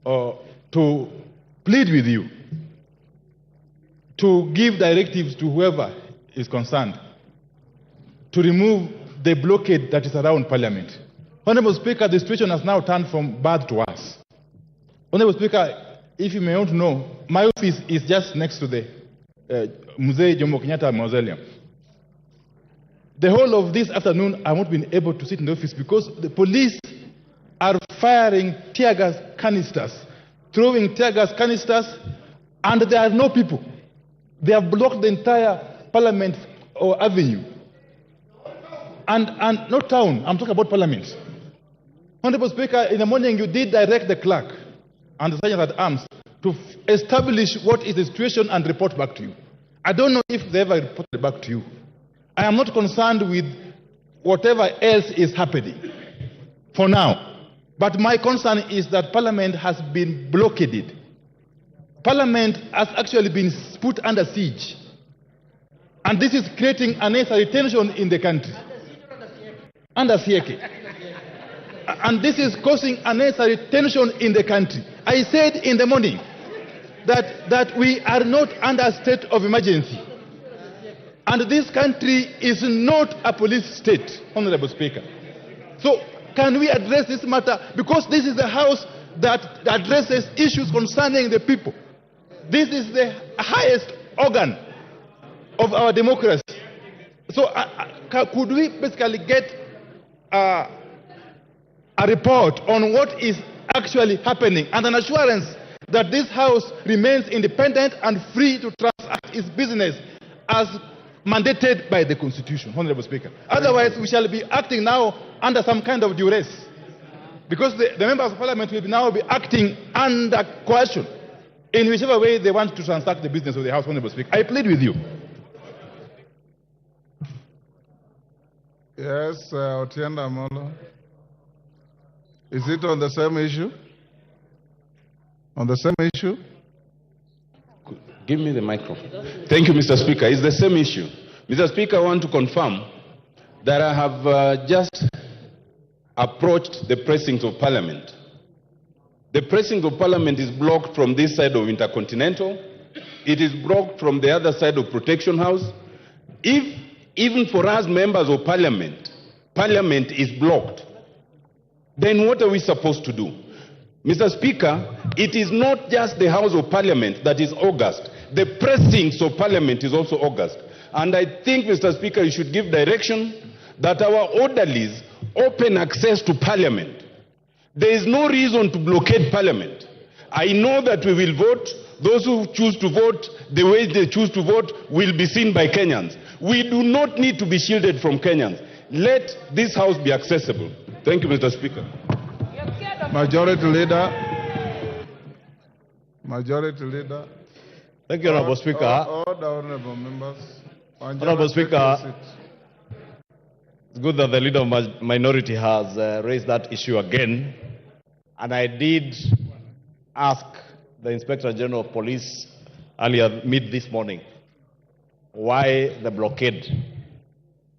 to plead with you to give directives to whoever is concerned to remove the blockade that is around Parliament. Honorable Speaker, the situation has now turned from bad to worse. Honorable Speaker, if you may want to know, my office is just next to the Mzee Jomo Kenyatta Mausoleum. The whole of this afternoon, I won't been able to sit in the office because the police are firing tear gas canisters, throwing tear gas canisters, and there are no people. They have blocked the entire Parliament or avenue. And not town, I'm talking about Parliament. Honorable Speaker, in the morning you did direct the clerk and the sergeant at arms to establish what is the situation and report back to you. I don't know if they ever reported back to you. I am not concerned with whatever else is happening for now. But my concern is that Parliament has been blockaded. Parliament has actually been put under siege. And this is creating unnecessary tension in the country. Under Sieke. And this is causing unnecessary tension in the country. I said in the morning that we are not under a state of emergency. And this country is not a police state, Honorable Speaker. So can we address this matter? Because this is the house that addresses issues concerning the people. This is the highest organ of our democracy. So could we basically get a report on what is actually happening and an assurance that this house remains independent and free to transact its business as mandated by the Constitution, Honorable Speaker. Otherwise, we shall be acting now under some kind of duress. Because the members of Parliament will now be acting under coercion in whichever way they want to transact the business of the House, Honorable Speaker. I plead with you. Yes, Otienda Molo. Is it on the same issue? On the same issue? Give me the microphone. Thank you, Mr. Speaker. It's the same issue. Mr. Speaker, I want to confirm that I have just approached the precincts of Parliament. The precinct of Parliament is blocked from this side of Intercontinental. It is blocked from the other side of Protection House. If, even for us members of Parliament, Parliament is blocked, then what are we supposed to do? Mr. Speaker, it is not just the House of Parliament that is august. The precincts of Parliament is also august. And I think, Mr. Speaker, you should give direction that our orderlies open access to Parliament. There is no reason to blockade Parliament. I know that we will vote. Those who choose to vote the way they choose to vote will be seen by Kenyans. We do not need to be shielded from Kenyans. Let this House be accessible. Thank you, Mr. Speaker. Majority Leader. Majority Leader. Thank you, Honorable Speaker. Order, honorable members. Honorable Speaker, it's good that the Leader of Minority has raised that issue again. And I did ask the Inspector General of Police earlier this morning why the blockade.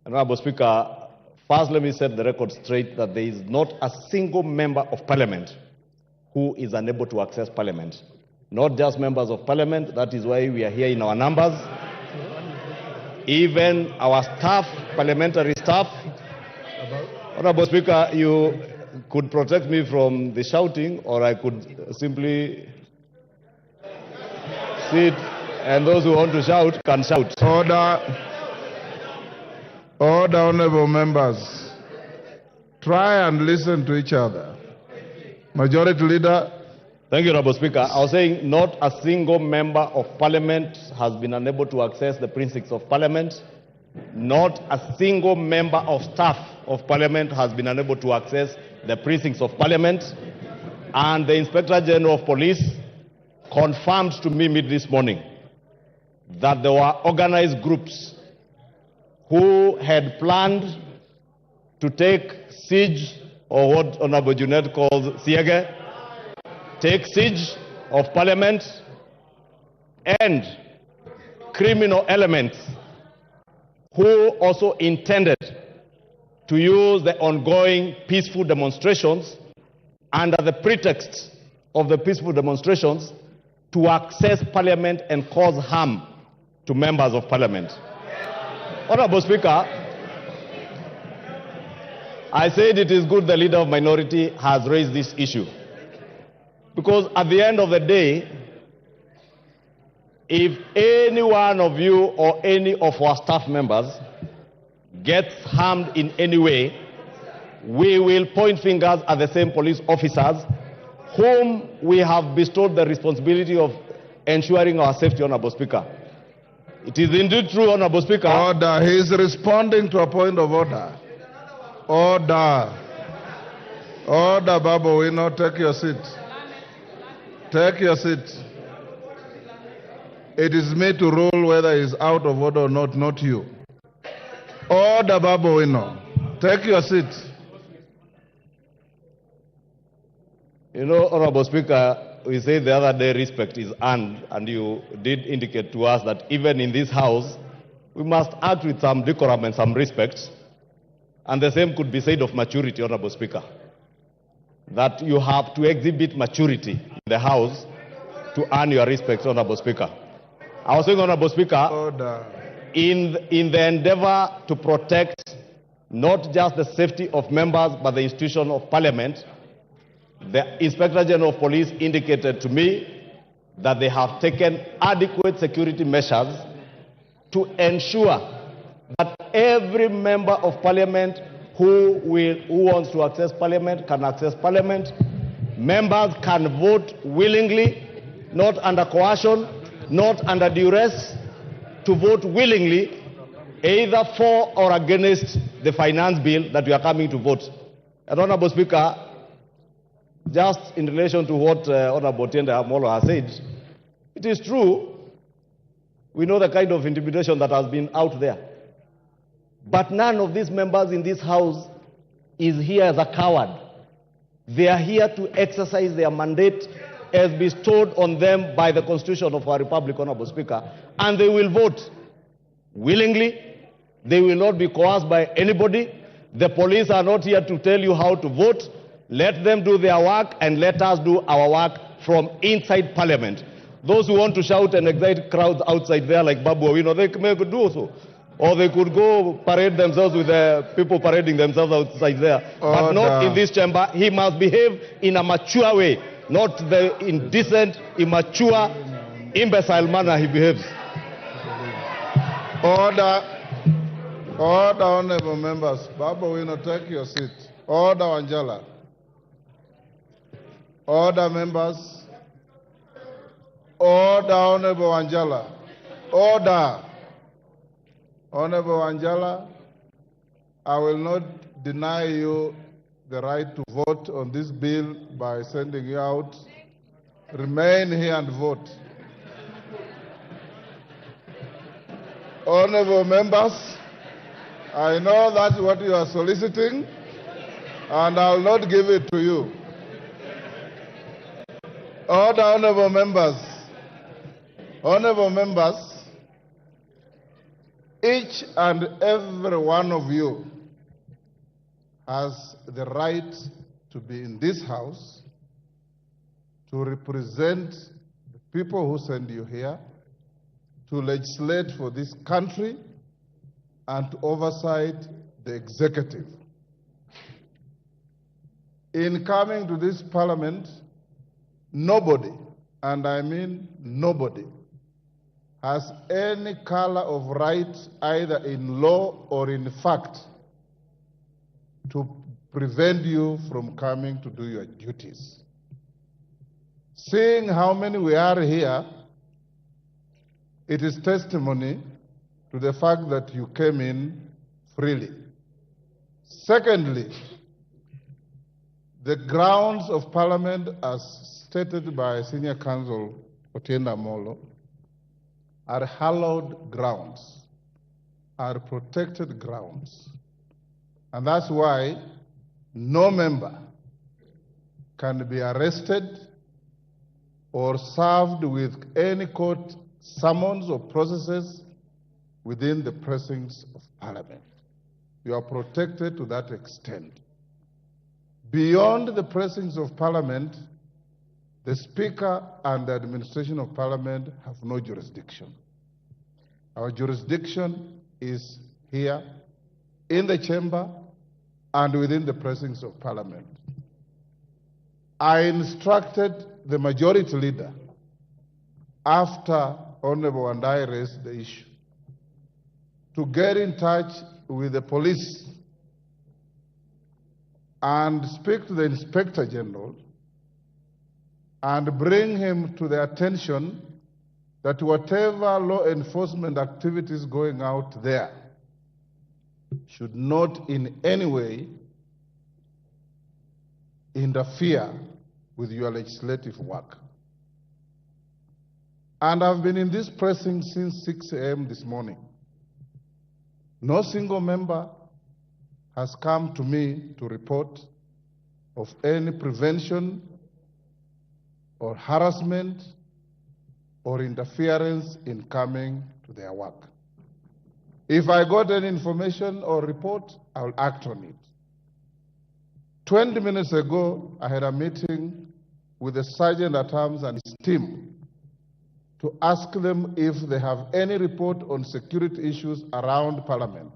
Honorable Speaker, first let me set the record straight that there is not a single member of Parliament who is unable to access Parliament. Not just members of Parliament, that is why we are here in our numbers. Even our staff, parliamentary staff. Honorable Speaker, you could protect me from the shouting, or I could simply sit, and those who want to shout can shout. Order. Order, honorable members. Try and listen to each other. Majority Leader. Thank you, Honorable Speaker. I was saying not a single member of Parliament has been unable to access the precincts of Parliament. Not a single member of staff of Parliament has been unable to access the precincts of Parliament. And the Inspector General of Police confirmed to me this morning that there were organized groups who had planned to take siege, or what Honorable Junet calls siege, take siege of Parliament, and criminal elements who also intended to use the ongoing peaceful demonstrations under the pretext of the peaceful demonstrations to access Parliament and cause harm to members of Parliament. Honorable Speaker, I said it is good the leader of minority has raised this issue, because at the end of the day, if any one of you or any of our staff members gets harmed in any way, we will point fingers at the same police officers whom we have bestowed the responsibility of ensuring our safety, Honorable Speaker. It is indeed true, Honorable Speaker. Order. He is responding to a point of order. Order. Order, Babu. We now take your seat. Take your seat. It is me to rule whether he is out of order or not you. Order, Babu. We know. Take your seat. You know, Honorable Speaker, we said the other day respect is earned, and you did indicate to us that even in this House, we must act with some decorum and some respect. And the same could be said of maturity, Honorable Speaker. That you have to exhibit maturity in the House to earn your respect, Honorable Speaker. I was saying, Honorable Speaker, Order. in the endeavor to protect not just the safety of members but the institution of Parliament, the Inspector General of Police indicated to me that they have taken adequate security measures to ensure that every member of Parliament who wants to access Parliament can access Parliament. Members can vote willingly, not under coercion, not under duress, to vote willingly, either for or against the finance bill that we are coming to vote. And Honorable Speaker, just in relation to what Honorable Tiende Amolo has said, it is true, we know the kind of intimidation that has been out there. But none of these members in this House is here as a coward. They are here to exercise their mandate as bestowed on them by the Constitution of our Republic, Honorable Speaker, and they will vote willingly. They will not be coerced by anybody. The police are not here to tell you how to vote. Let them do their work and let us do our work from inside Parliament. Those who want to shout and excite crowds outside there like Babu Owino, they could do so. Or they could go parade themselves with the people parading themselves outside there. But not in this chamber. He must behave in a mature way, not the indecent, immature, imbecile manner he behaves. Order. Order, honorable members. Babu Owino, take your seat. Order, Angela. Order, members. Order, Honorable Angela. Order. Honorable Angela, I will not deny you the right to vote on this bill by sending you out. Remain here and vote. Honorable members, I know that's what you are soliciting, and I will not give it to you. Order, honorable members. Honorable members, each and every one of you has the right to be in this House, to represent the people who send you here, to legislate for this country, and to oversight the executive. In coming to this Parliament, nobody, and I mean nobody, has any color of right, either in law or in fact, to prevent you from coming to do your duties. Seeing how many we are here, it is testimony to the fact that you came in freely. Secondly, the grounds of Parliament, as stated by Senior Counsel Otiende Amolo, are hallowed grounds, are protected grounds. And that's why no member can be arrested or served with any court summons or processes within the precincts of Parliament. You are protected to that extent. Beyond the precincts of Parliament, The Speaker and the administration of Parliament have no jurisdiction. Our jurisdiction is here in the chamber and within the precincts of Parliament. I instructed the majority leader after Honorable and I raised the issue to get in touch with the police and speak to the Inspector General and bring him to the attention that whatever law enforcement activities going out there should not in any way interfere with your legislative work. And I've been in this precinct since 6 a.m. this morning. No single member has come to me to report of any prevention or harassment or interference in coming to their work. If I got any information or report, I will act on it. 20 minutes ago, I had a meeting with the Sergeant at Arms and his team to ask them if they have any report on security issues around Parliament.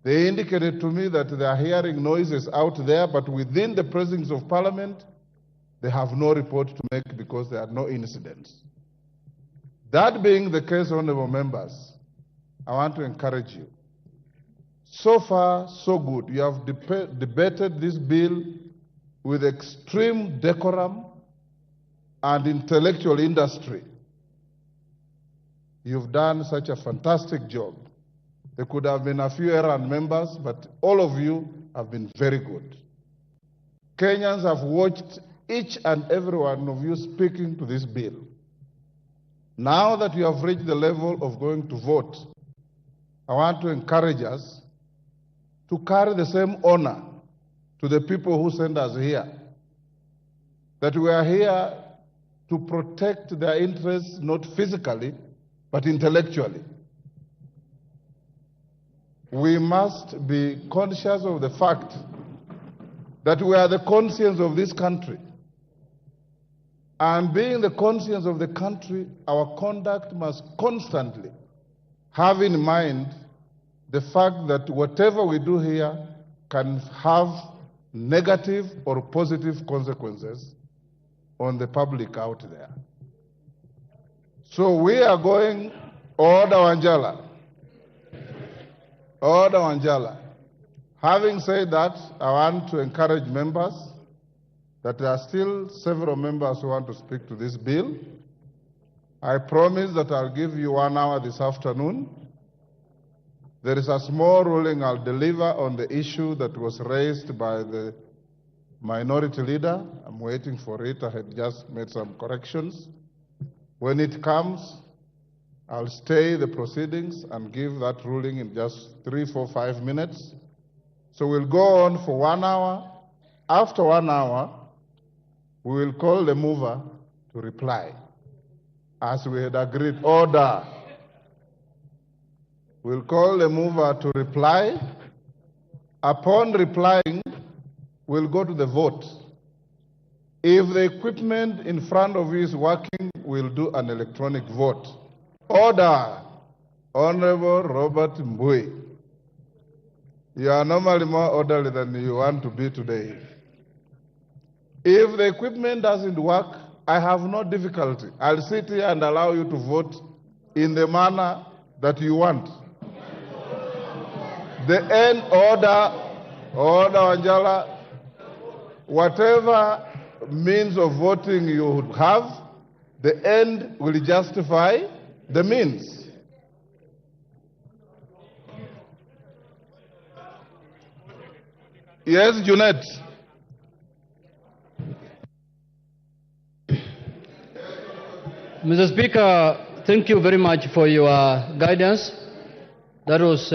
They indicated to me that they are hearing noises out there, but within the precincts of Parliament, they have no report to make because there are no incidents. That being the case, honorable members, I want to encourage you. So far, so good. You have debated this bill with extreme decorum and intellectual industry. You've done such a fantastic job. There could have been a few errant members, but all of you have been very good. Kenyans have watched each and every one of you speaking to this bill. Now that you have reached the level of going to vote, I want to encourage us to carry the same honor to the people who sent us here. That we are here to protect their interests, not physically, but intellectually. We must be conscious of the fact that we are the conscience of this country. And being the conscience of the country, our conduct must constantly have in mind the fact that whatever we do here can have negative or positive consequences on the public out there. So we are going Order Wanjala. Order Wanjala. Having said that, I want to encourage members that there are still several members who want to speak to this bill. I promise that I'll give you 1 hour this afternoon. There is a small ruling I'll deliver on the issue that was raised by the minority leader. I'm waiting for it. I had just made some corrections. When it comes, I'll stay the proceedings and give that ruling in just 3, 4, 5 minutes. So we'll go on for 1 hour. After 1 hour, we will call the mover to reply, as we had agreed. Order. We'll call the mover to reply. Upon replying, we'll go to the vote. If the equipment in front of you is working, we'll do an electronic vote. Order. Honorable Robert Mbui. You are normally more orderly than you want to be today. If the equipment doesn't work, I have no difficulty. I'll sit here and allow you to vote in the manner that you want. The end order Wanjala, whatever means of voting you would have, the end will justify the means. Yes, Junet. Mr. Speaker, thank you very much for your guidance. That was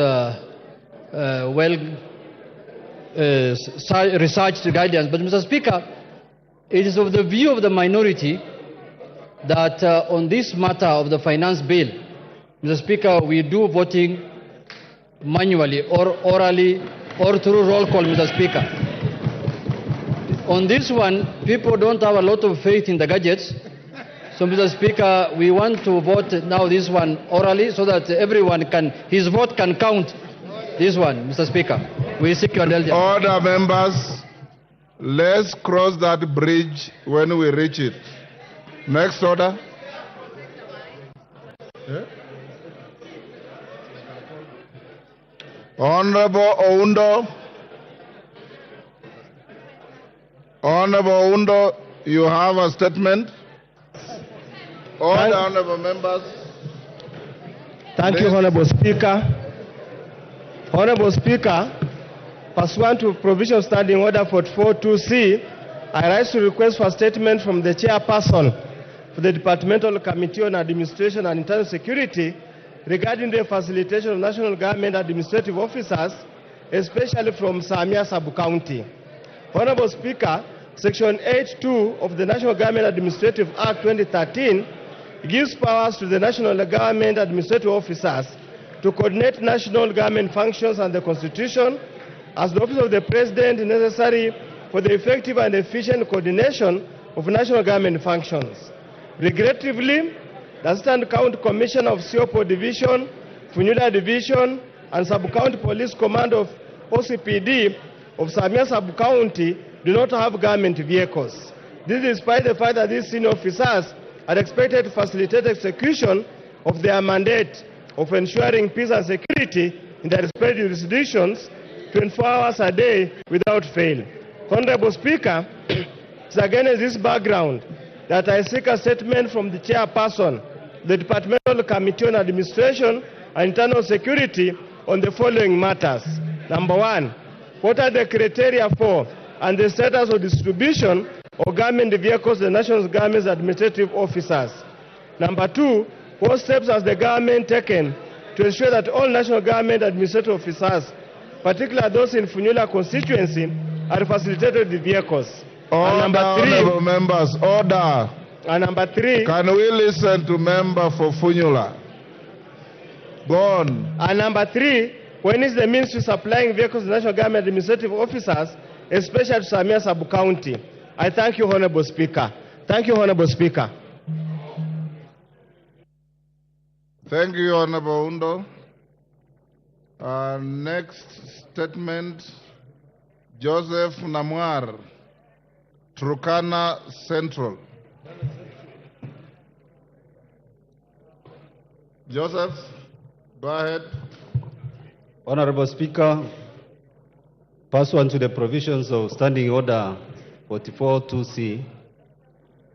researched guidance. But Mr. Speaker, it is of the view of the minority that on this matter of the finance bill, Mr. Speaker, we do voting manually or orally or through roll call, Mr. Speaker. on this one, people don't have a lot of faith in the gadgets. So, Mr. Speaker, we want to vote now this one orally so that everyone can, his vote can count. This one, Mr. Speaker. We seek your indulgence. Order, members. Let's cross that bridge when we reach it. Next order. Yeah. Honorable Oundo. Honorable Oundo, you have a statement. Order, honorable members. Thank you, Honorable Speaker. Honorable Speaker, pursuant to provision of Standing Order 44.2c, I rise to request for a statement from the chairperson for the Departmental Committee on Administration and Internal Security regarding the facilitation of national government administrative officers, especially from Samia Sub-County. Honorable Speaker, Section 8.2 of the National Government Administrative Act 2013 gives powers to the national government administrative officers to coordinate national government functions and the Constitution as the office of the President necessary for the effective and efficient coordination of national government functions. Regrettably, the Assistant County Commissioner of Siopo Division, Funyula Division, and Sub-County Police Command of OCPD of Samia Sub-County do not have government vehicles. This is despite the fact that these senior officers are expected to facilitate execution of their mandate of ensuring peace and security in their respective jurisdictions 24 hours a day without fail. Honorable Speaker, it's against this background that I seek a statement from the chairperson, the Departmental Committee on Administration and Internal Security on the following matters. Number one, what are the criteria for and the status of distribution of government vehicles to the national government's administrative officers? Number two, what steps has the government taken to ensure that all national government administrative officers, particularly those in Funyula constituency, are facilitated with vehicles? Order, honorable members, order. And number three, can we listen to member for Funyula? Go on. And number three, when is the means to supplying vehicles to national government administrative officers, especially to Samia Sub-County? I thank you, Honorable Speaker. Thank you, Honorable Speaker. Thank you, Honorable Undo. Next statement, Joseph Namwar, Turkana Central. Joseph, go ahead. Honorable Speaker, pursuant to the provisions of Standing Order 44.2c,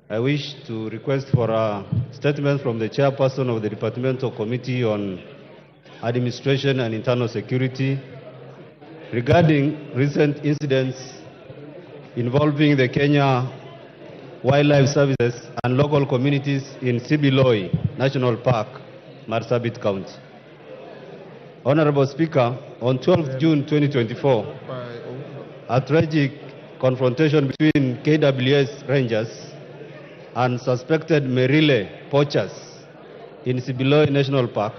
I wish to request for a statement from the chairperson of the Departmental Committee on Administration and Internal Security regarding recent incidents involving the Kenya Wildlife Services and local communities in Sibiloi National Park, Marsabit County. Honorable Speaker, on 12th June 2024, a tragic confrontation between KWS Rangers and suspected Merile poachers in Sibiloi National Park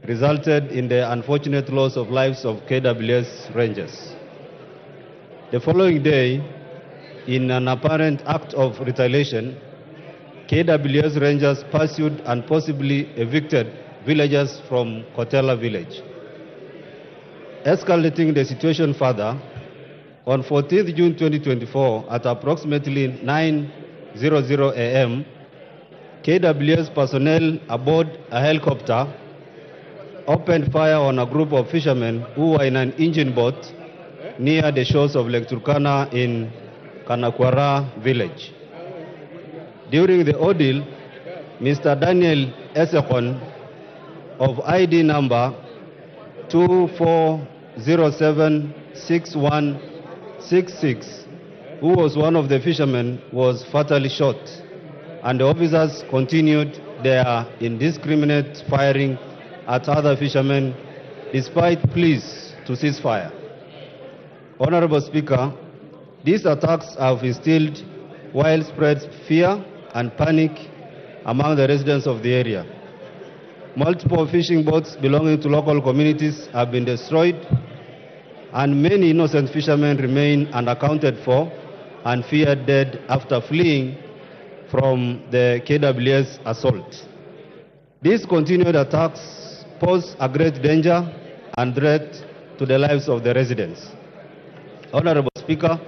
resulted in the unfortunate loss of lives of KWS Rangers. The following day, in an apparent act of retaliation, KWS Rangers pursued and possibly evicted villagers from Kotela village. Escalating the situation further, on 14th June 2024, at approximately 9:00 a.m., KWS personnel aboard a helicopter opened fire on a group of fishermen who were in an engine boat near the shores of Lake Turkana in Kanakwara village. During the ordeal, Mr. Daniel Esekon of ID number 24076166, who was one of the fishermen, was fatally shot, and the officers continued their indiscriminate firing at other fishermen despite pleas to cease fire. Honorable Speaker, these attacks have instilled widespread fear and panic among the residents of the area. Multiple fishing boats belonging to local communities have been destroyed, and many innocent fishermen remain unaccounted for and feared dead after fleeing from the KWS assault. These continued attacks pose a great danger and threat to the lives of the residents. Honorable Speaker,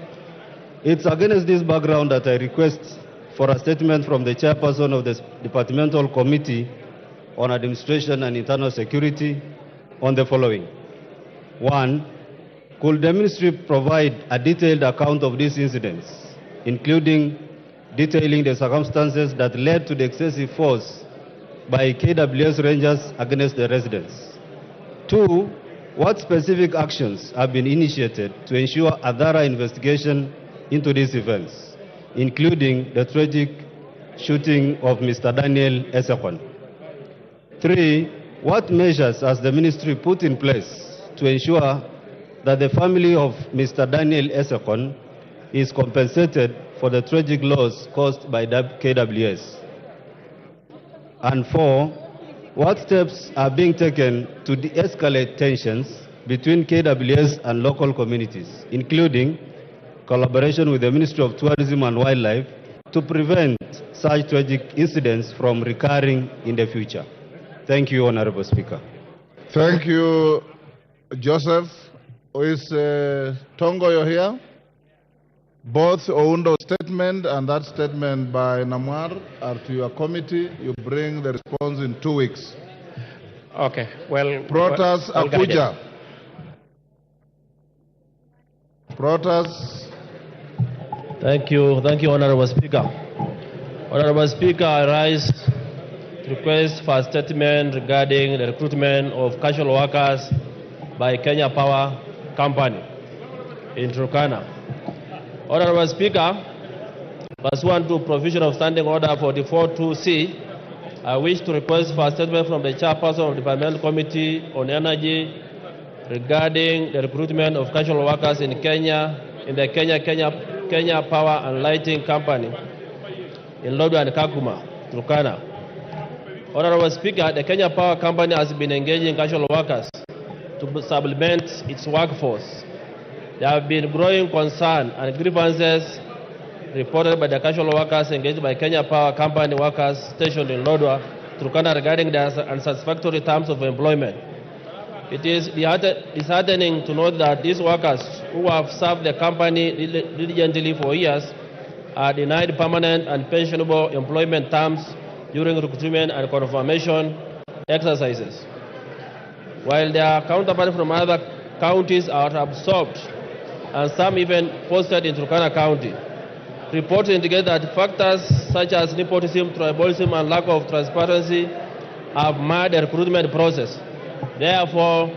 it's against this background that I request for a statement from the chairperson of the Departmental Committee on Administration and Internal Security on the following. 1. Could the ministry provide a detailed account of these incidents, including detailing the circumstances that led to the excessive force by KWS Rangers against the residents? 2. What specific actions have been initiated to ensure a thorough investigation into these events, including the tragic shooting of Mr. Daniel Esekon? 3. What measures has the ministry put in place to ensure that the family of Mr. Daniel Esekon is compensated for the tragic loss caused by the KWS? And 4, what steps are being taken to de-escalate tensions between KWS and local communities, including collaboration with the Ministry of Tourism and Wildlife to prevent such tragic incidents from recurring in the future? Thank you, Honorable Speaker. Thank you, Joseph. Is Tongo, you're here? Both Oundo's statement and that statement by Namwar are to your committee. You bring the response in 2 weeks. Okay, well... Protas well Akuja. Protas. Thank you, Honorable Speaker. Honorable Speaker, I rise request for a statement regarding the recruitment of casual workers by Kenya Power Company in Turkana. Honorable Speaker, pursuant to provision of Standing Order 44-2C, I wish to request for a statement from the chairperson of the Departmental Committee on Energy regarding the recruitment of casual workers in Kenya, in the Kenya Power and Lighting Company in Lodwar and Kakuma, Turkana. Honorable Speaker, the Kenya Power Company has been engaging casual workers to supplement its workforce. There have been growing concern and grievances reported by the casual workers engaged by Kenya Power Company workers stationed in Lodwar, Turkana regarding their unsatisfactory terms of employment. It is disheartening to note that these workers who have served the company diligently for years are denied permanent and pensionable employment terms during recruitment and confirmation exercises, while their counterparts from other counties are absorbed and some even posted in Turkana County. Reports indicate that factors such as nepotism, tribalism, and lack of transparency have marred the recruitment process, therefore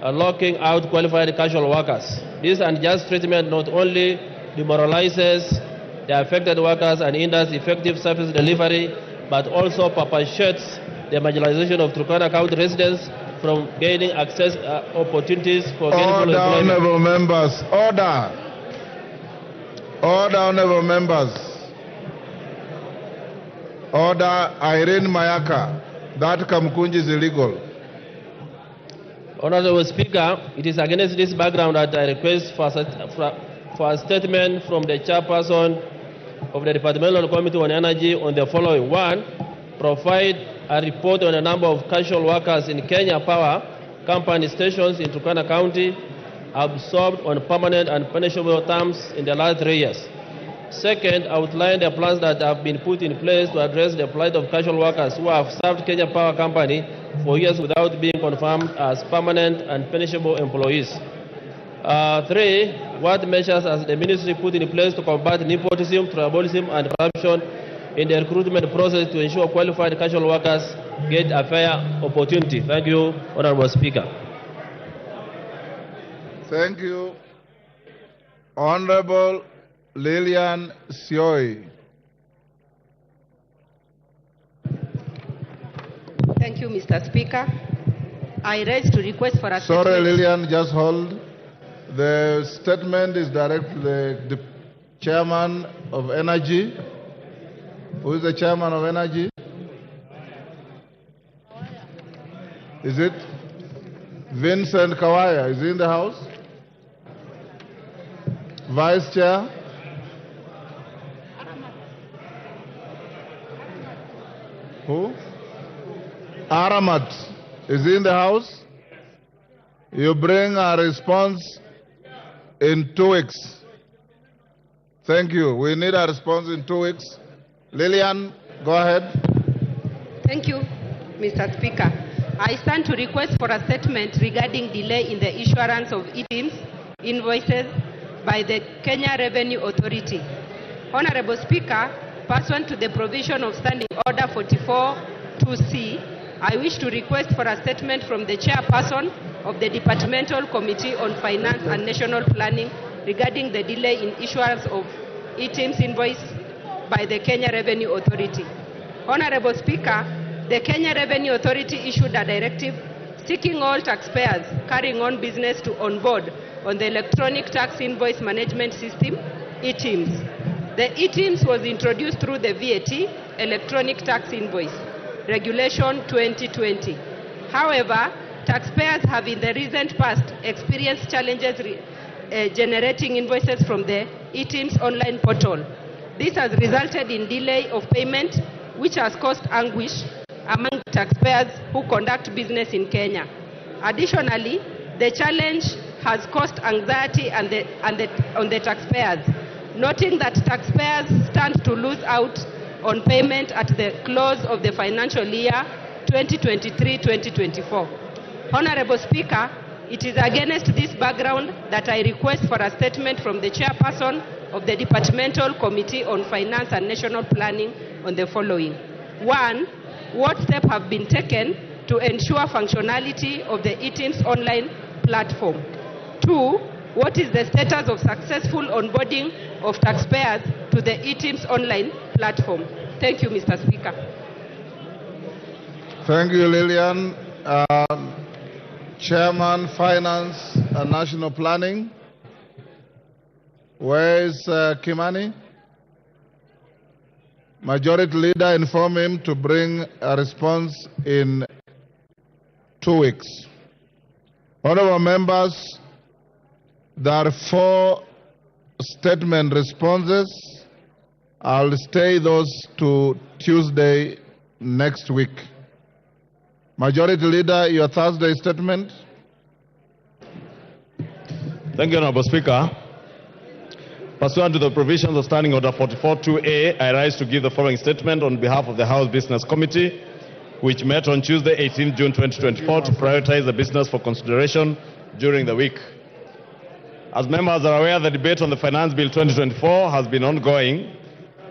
locking out qualified casual workers. This unjust treatment not only demoralizes the affected workers and hinders effective service delivery, but also perpetuates the marginalization of Turkana County residents from gaining access opportunities for gainful employment. Order, honorable members. Order. Order, honorable members. Order, Irene Mayaka. That Kamkunji is illegal. Honorable Speaker, it is against this background that I request for a statement from the chairperson of the Departmental Committee on Energy on the following. 1. Provide a report on the number of casual workers in Kenya Power Company stations in Turkana County absorbed on permanent and punishable terms in the last 3 years. 2nd, outline the plans that have been put in place to address the plight of casual workers who have served Kenya Power Company for years without being confirmed as permanent and punishable employees. 3, what measures has the ministry put in place to combat nepotism, tribalism, and corruption in the recruitment process to ensure qualified casual workers get a fair opportunity? Thank you, Honorable Speaker. Thank you. Honorable Lilian Sioi. Thank you, Mr. Speaker. I raise to request for a Sorry, Lilian, just hold. The statement is directed to the Chairman of Energy. Who is the Chairman of Energy? Is it Vincent Kawaya? Is he in the House? Vice Chair? Who? Aramat is in the house. You bring a response in 2 weeks. Thank you. We need a response in 2 weeks. Lillian, go ahead. Thank you, Mr. Speaker. I stand to request for a statement regarding delay in the issuance of items invoices by the Kenya Revenue Authority. Honorable Speaker, pursuant to the provision of Standing Order 44-2C, I wish to request for a statement from the chairperson of the Departmental Committee on Finance and National Planning regarding the delay in issuance of items invoice by the Kenya Revenue Authority. Honorable Speaker, the Kenya Revenue Authority issued a directive seeking all taxpayers carrying on business to onboard on the Electronic Tax Invoice Management System, ETIMS. The ETIMS was introduced through the VAT, Electronic Tax Invoice, Regulation 2020. However, taxpayers have in the recent past experienced challenges generating invoices from the ETIMS online portal. This has resulted in delay of payment, which has caused anguish among taxpayers who conduct business in Kenya. Additionally, the challenge has caused anxiety on the taxpayers, noting that taxpayers stand to lose out on payment at the close of the financial year 2023-2024. Honorable Speaker, it is against this background that I request for a statement from the chairperson of the Departmental Committee on Finance and National Planning on the following. 1. What steps have been taken to ensure functionality of the ETIMS online platform? 2. What is the status of successful onboarding of taxpayers to the ETIMS online platform? Thank you, Mr. Speaker. Thank you, Lillian. Chairman, Finance and National Planning. Where is Kimani? Majority Leader, inform him to bring a response in 2 weeks. Honorable members, there are 4 statement responses. I'll stay those to Tuesday next week. Majority Leader, your Thursday statement. Thank you, Honorable Speaker. Pursuant to the provisions of Standing Order 44-2A, I rise to give the following statement on behalf of the House Business Committee, which met on Tuesday, 18 June 2024, to prioritize the business for consideration during the week. As members are aware, the debate on the Finance Bill 2024 has been ongoing,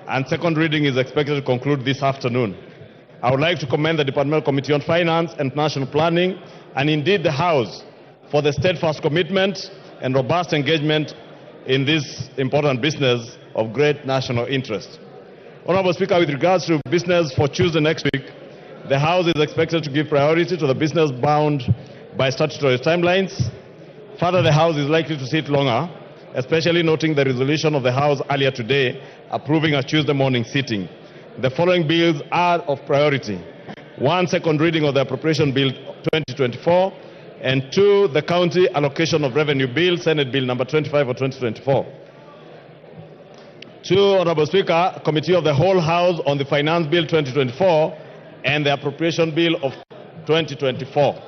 and second reading is expected to conclude this afternoon. I would like to commend the Departmental Committee on Finance and National Planning, and indeed the House, for the steadfast commitment and robust engagement in this important business of great national interest. Honorable Speaker, with regards to business for Tuesday next week, the House is expected to give priority to the business bound by statutory timelines. Further, the House is likely to sit longer, especially noting the resolution of the House earlier today approving a Tuesday morning sitting. The following bills are of priority. 1, second reading of the Appropriation Bill 2024, and 2, the County Allocation of Revenue Bill, Senate Bill number 25 of 2024. 2, Honorable Speaker, Committee of the Whole House on the Finance Bill 2024 and the Appropriation Bill of 2024.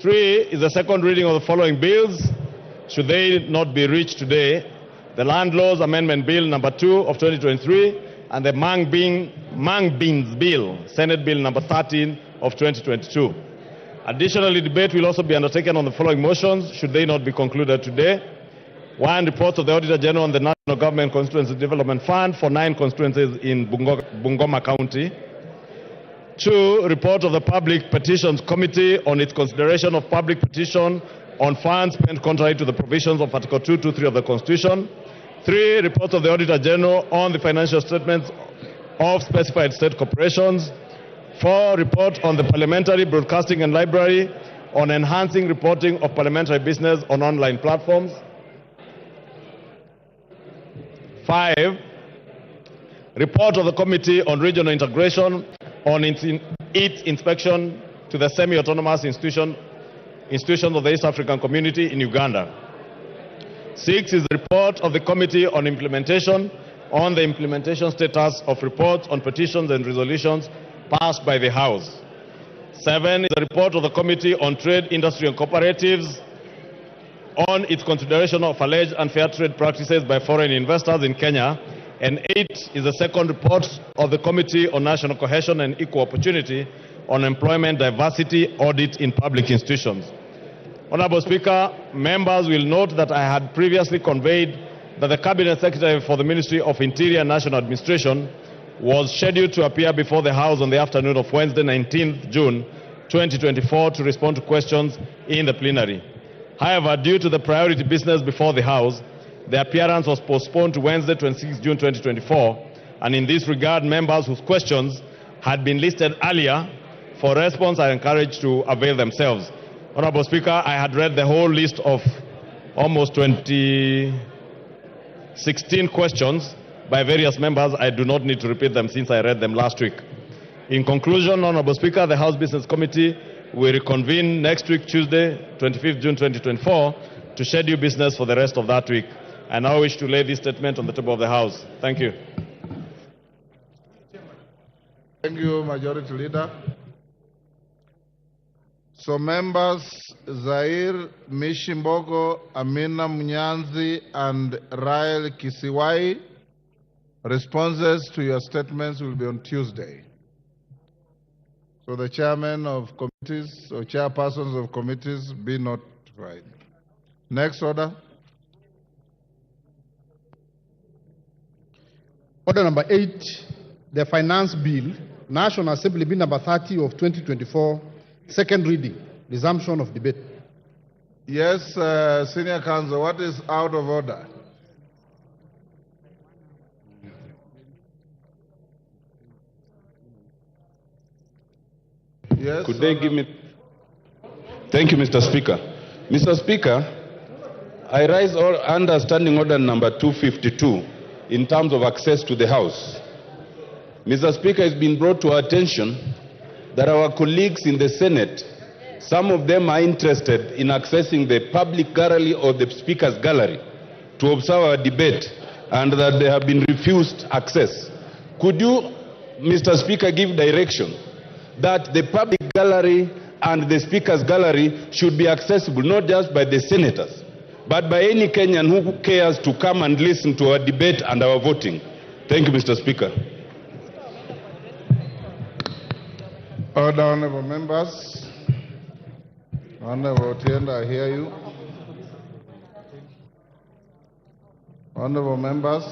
3 is the second reading of the following bills, should they not be reached today: the Land Laws Amendment Bill number 2 of 2023 and the Mang Beans Bill, Senate Bill number 13 of 2022. Additionally, debate will also be undertaken on the following motions, should they not be concluded today. 1, reports of the Auditor General on the National Government Constituency Development Fund for 9 constituencies in Bungoma County. 2, report of the Public Petitions Committee on its consideration of public petition on funds spent contrary to the provisions of Article 223 of the Constitution. 3, report of the Auditor General on the financial statements of specified state corporations. 4, report on the Parliamentary Broadcasting and Library on enhancing reporting of parliamentary business on online platforms. 5, report of the Committee on Regional Integration on its inspection to the semi-autonomous institutions of the East African Community in Uganda. 6 is the report of the Committee on Implementation on the implementation status of reports on petitions and resolutions passed by the House. 7 is a report of the Committee on Trade, Industry and Cooperatives on its consideration of alleged unfair trade practices by foreign investors in Kenya. And 8 is the second report of the Committee on National Cohesion and Equal Opportunity on employment diversity audit in public institutions. Honorable Speaker, members will note that I had previously conveyed that the Cabinet Secretary for the Ministry of Interior and National Administration was scheduled to appear before the House on the afternoon of Wednesday, 19th June 2024 to respond to questions in the plenary. However, due to the priority business before the House, the appearance was postponed to Wednesday, 26th June 2024, and in this regard, members whose questions had been listed earlier for response are encouraged to avail themselves. Honorable Speaker, I had read the whole list of almost 16 questions by various members. I do not need to repeat them since I read them last week. In conclusion, Honorable Speaker, the House Business Committee will reconvene next week, Tuesday, 25th June 2024, to schedule business for the rest of that week. I now wish to lay this statement on the table of the House. Thank you. Thank you, Majority Leader. So members Zair Mishimbogo, Amina Munyanzi, and Rael Kisiwai, responses to your statements will be on Tuesday. So the chairman of committees or chairpersons of committees be notified. Next order. Order number 8, the Finance Bill, National Assembly Bill number 30 of 2024, second reading, resumption of debate. Yes, Senior Counsel, what is out of order? Yes. Could they give me... Thank you, Mr. Speaker. Mr. Speaker, I rise under Standing Order number 252 in terms of access to the House. Mr. Speaker, it's been brought to our attention that our colleagues in the Senate, some of them are interested in accessing the public gallery or the Speaker's gallery to observe our debate, and that they have been refused access. Could you, Mr. Speaker, give direction that the public gallery and the Speaker's gallery should be accessible not just by the senators, but by any Kenyan who cares to come and listen to our debate and our voting? Thank you, Mr. Speaker. Order, honorable members. Honorable Otienda, I hear you. Honorable members,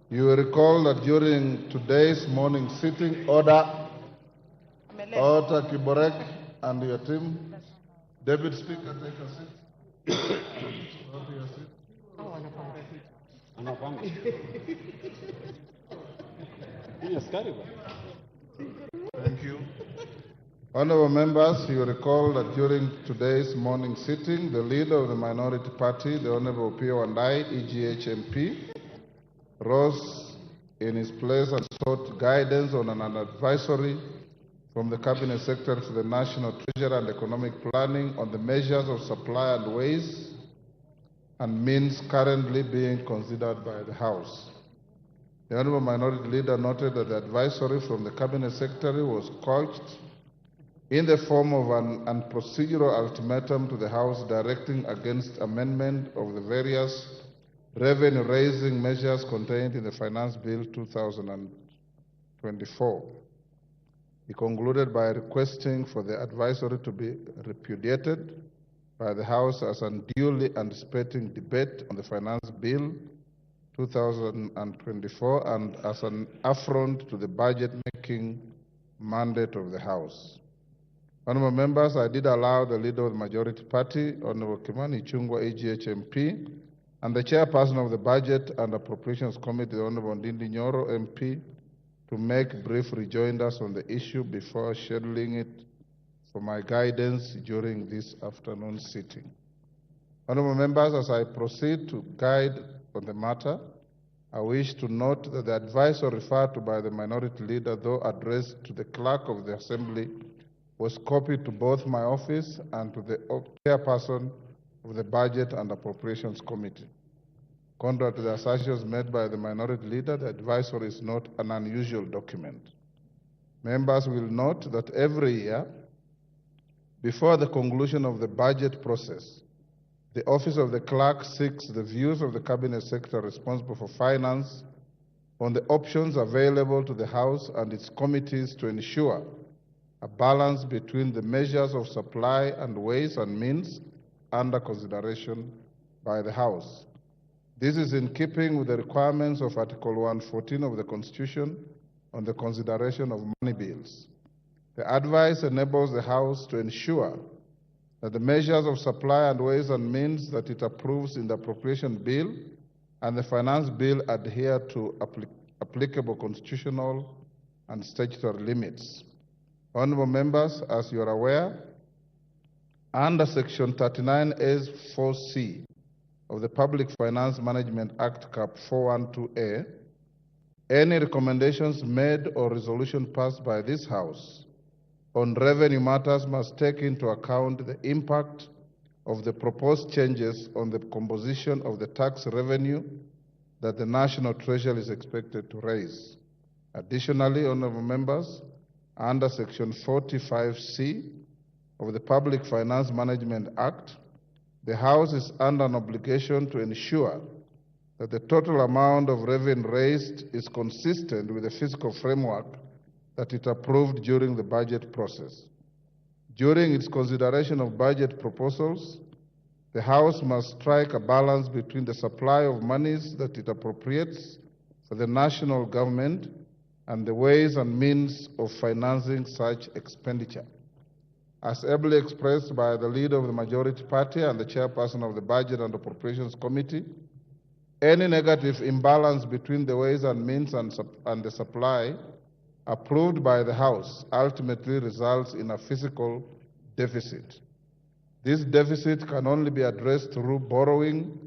you will recall that during today's morning sitting, Order Kiborek and your team, Deputy Speaker, take a seat. Go to your seat. Thank you. Honorable members, you recall that during today's morning sitting, the leader of the minority party, the Honorable Pio Wandai, EGH MP, rose in his place and sought guidance on an advisory from the Cabinet Secretary for the National Treasury and Economic Planning on the measures of supply and ways and means currently being considered by the House. The Honorable Minority Leader noted that the advisory from the Cabinet Secretary was couched in the form of an procedural ultimatum to the House directing against amendment of the various revenue-raising measures contained in the Finance Bill 2024. He concluded by requesting for the advisory to be repudiated by the House as unduly anticipating debate on the Finance Bill 2024 and as an affront to the budget-making mandate of the House. Honorable members, I did allow the leader of the majority party, Honorable Kimani Ichung'wah, AGH MP, and the chairperson of the Budget and Appropriations Committee, the Honorable Ndindi Nyoro MP, to make brief rejoinders on the issue before scheduling it for my guidance during this afternoon sitting. Honorable members, as I proceed to guide on the matter, I wish to note that the advice referred to by the minority leader, though addressed to the clerk of the Assembly, was copied to both my office and to the chairperson of the Budget and Appropriations Committee. Contrary to the assertions made by the minority leader, the advisory is not an unusual document. Members will note that every year, before the conclusion of the budget process, the Office of the Clerk seeks the views of the Cabinet Secretary responsible for finance on the options available to the House and its committees to ensure a balance between the measures of supply and ways and means under consideration by the House. This is in keeping with the requirements of Article 114 of the Constitution on the consideration of money bills. The advice enables the House to ensure that the measures of supply and ways and means that it approves in the appropriation bill and the finance bill adhere to applicable constitutional and statutory limits. Honorable members, as you are aware, under Section 39A(4)(c) of the Public Finance Management Act, Cap 412A, any recommendations made or resolution passed by this House on revenue matters must take into account the impact of the proposed changes on the composition of the tax revenue that the National Treasury is expected to raise. Additionally, honorable members, under Section 45C of the Public Finance Management Act, the House is under an obligation to ensure that the total amount of revenue raised is consistent with the fiscal framework that it approved during the budget process. During its consideration of budget proposals, the House must strike a balance between the supply of monies that it appropriates for the national government and the ways and means of financing such expenditure. As ably expressed by the leader of the majority party and the chairperson of the Budget and Appropriations Committee, any negative imbalance between the ways and means and the supply approved by the House ultimately results in a fiscal deficit. This deficit can only be addressed through borrowing,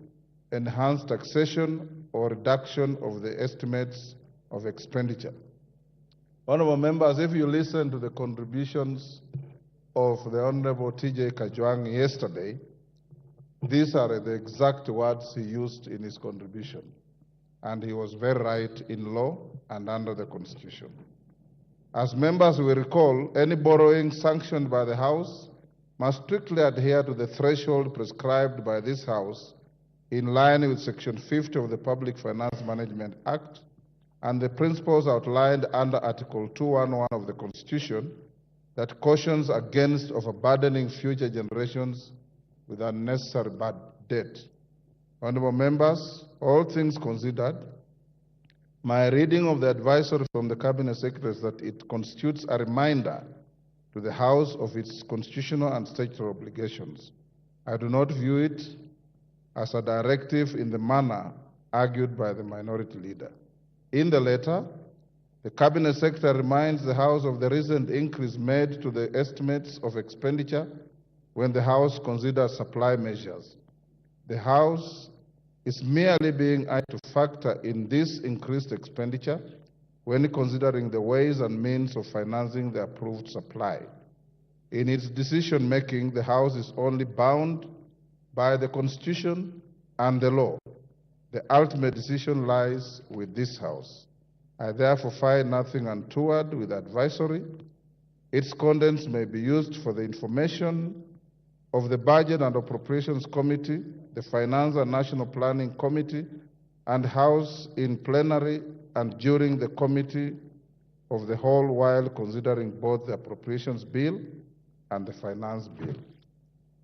enhanced taxation, or reduction of the estimates of expenditure. Honorable members, if you listen to the contributions of the Honorable T.J. Kajwang yesterday, these are the exact words he used in his contribution. And he was very right in law and under the Constitution. As members will recall, any borrowing sanctioned by the House must strictly adhere to the threshold prescribed by this House in line with Section 50 of the Public Finance Management Act and the principles outlined under Article 211 of the Constitution that cautions against overburdening future generations with unnecessary bad debt. Honorable members, all things considered, my reading of the advisory from the Cabinet Secretary is that it constitutes a reminder to the House of its constitutional and statutory obligations. I do not view it as a directive in the manner argued by the minority leader. In the letter, the Cabinet Secretary reminds the House of the recent increase made to the estimates of expenditure when the House considers supply measures. The House is merely being asked to factor in this increased expenditure when considering the ways and means of financing the approved supply. In its decision-making, the House is only bound by the Constitution and the law. The ultimate decision lies with this House. I therefore find nothing untoward with advisory. Its contents may be used for the information of the Budget and Appropriations Committee, the Finance and National Planning Committee, and House in plenary and during the Committee of the Whole while considering both the Appropriations Bill and the Finance Bill.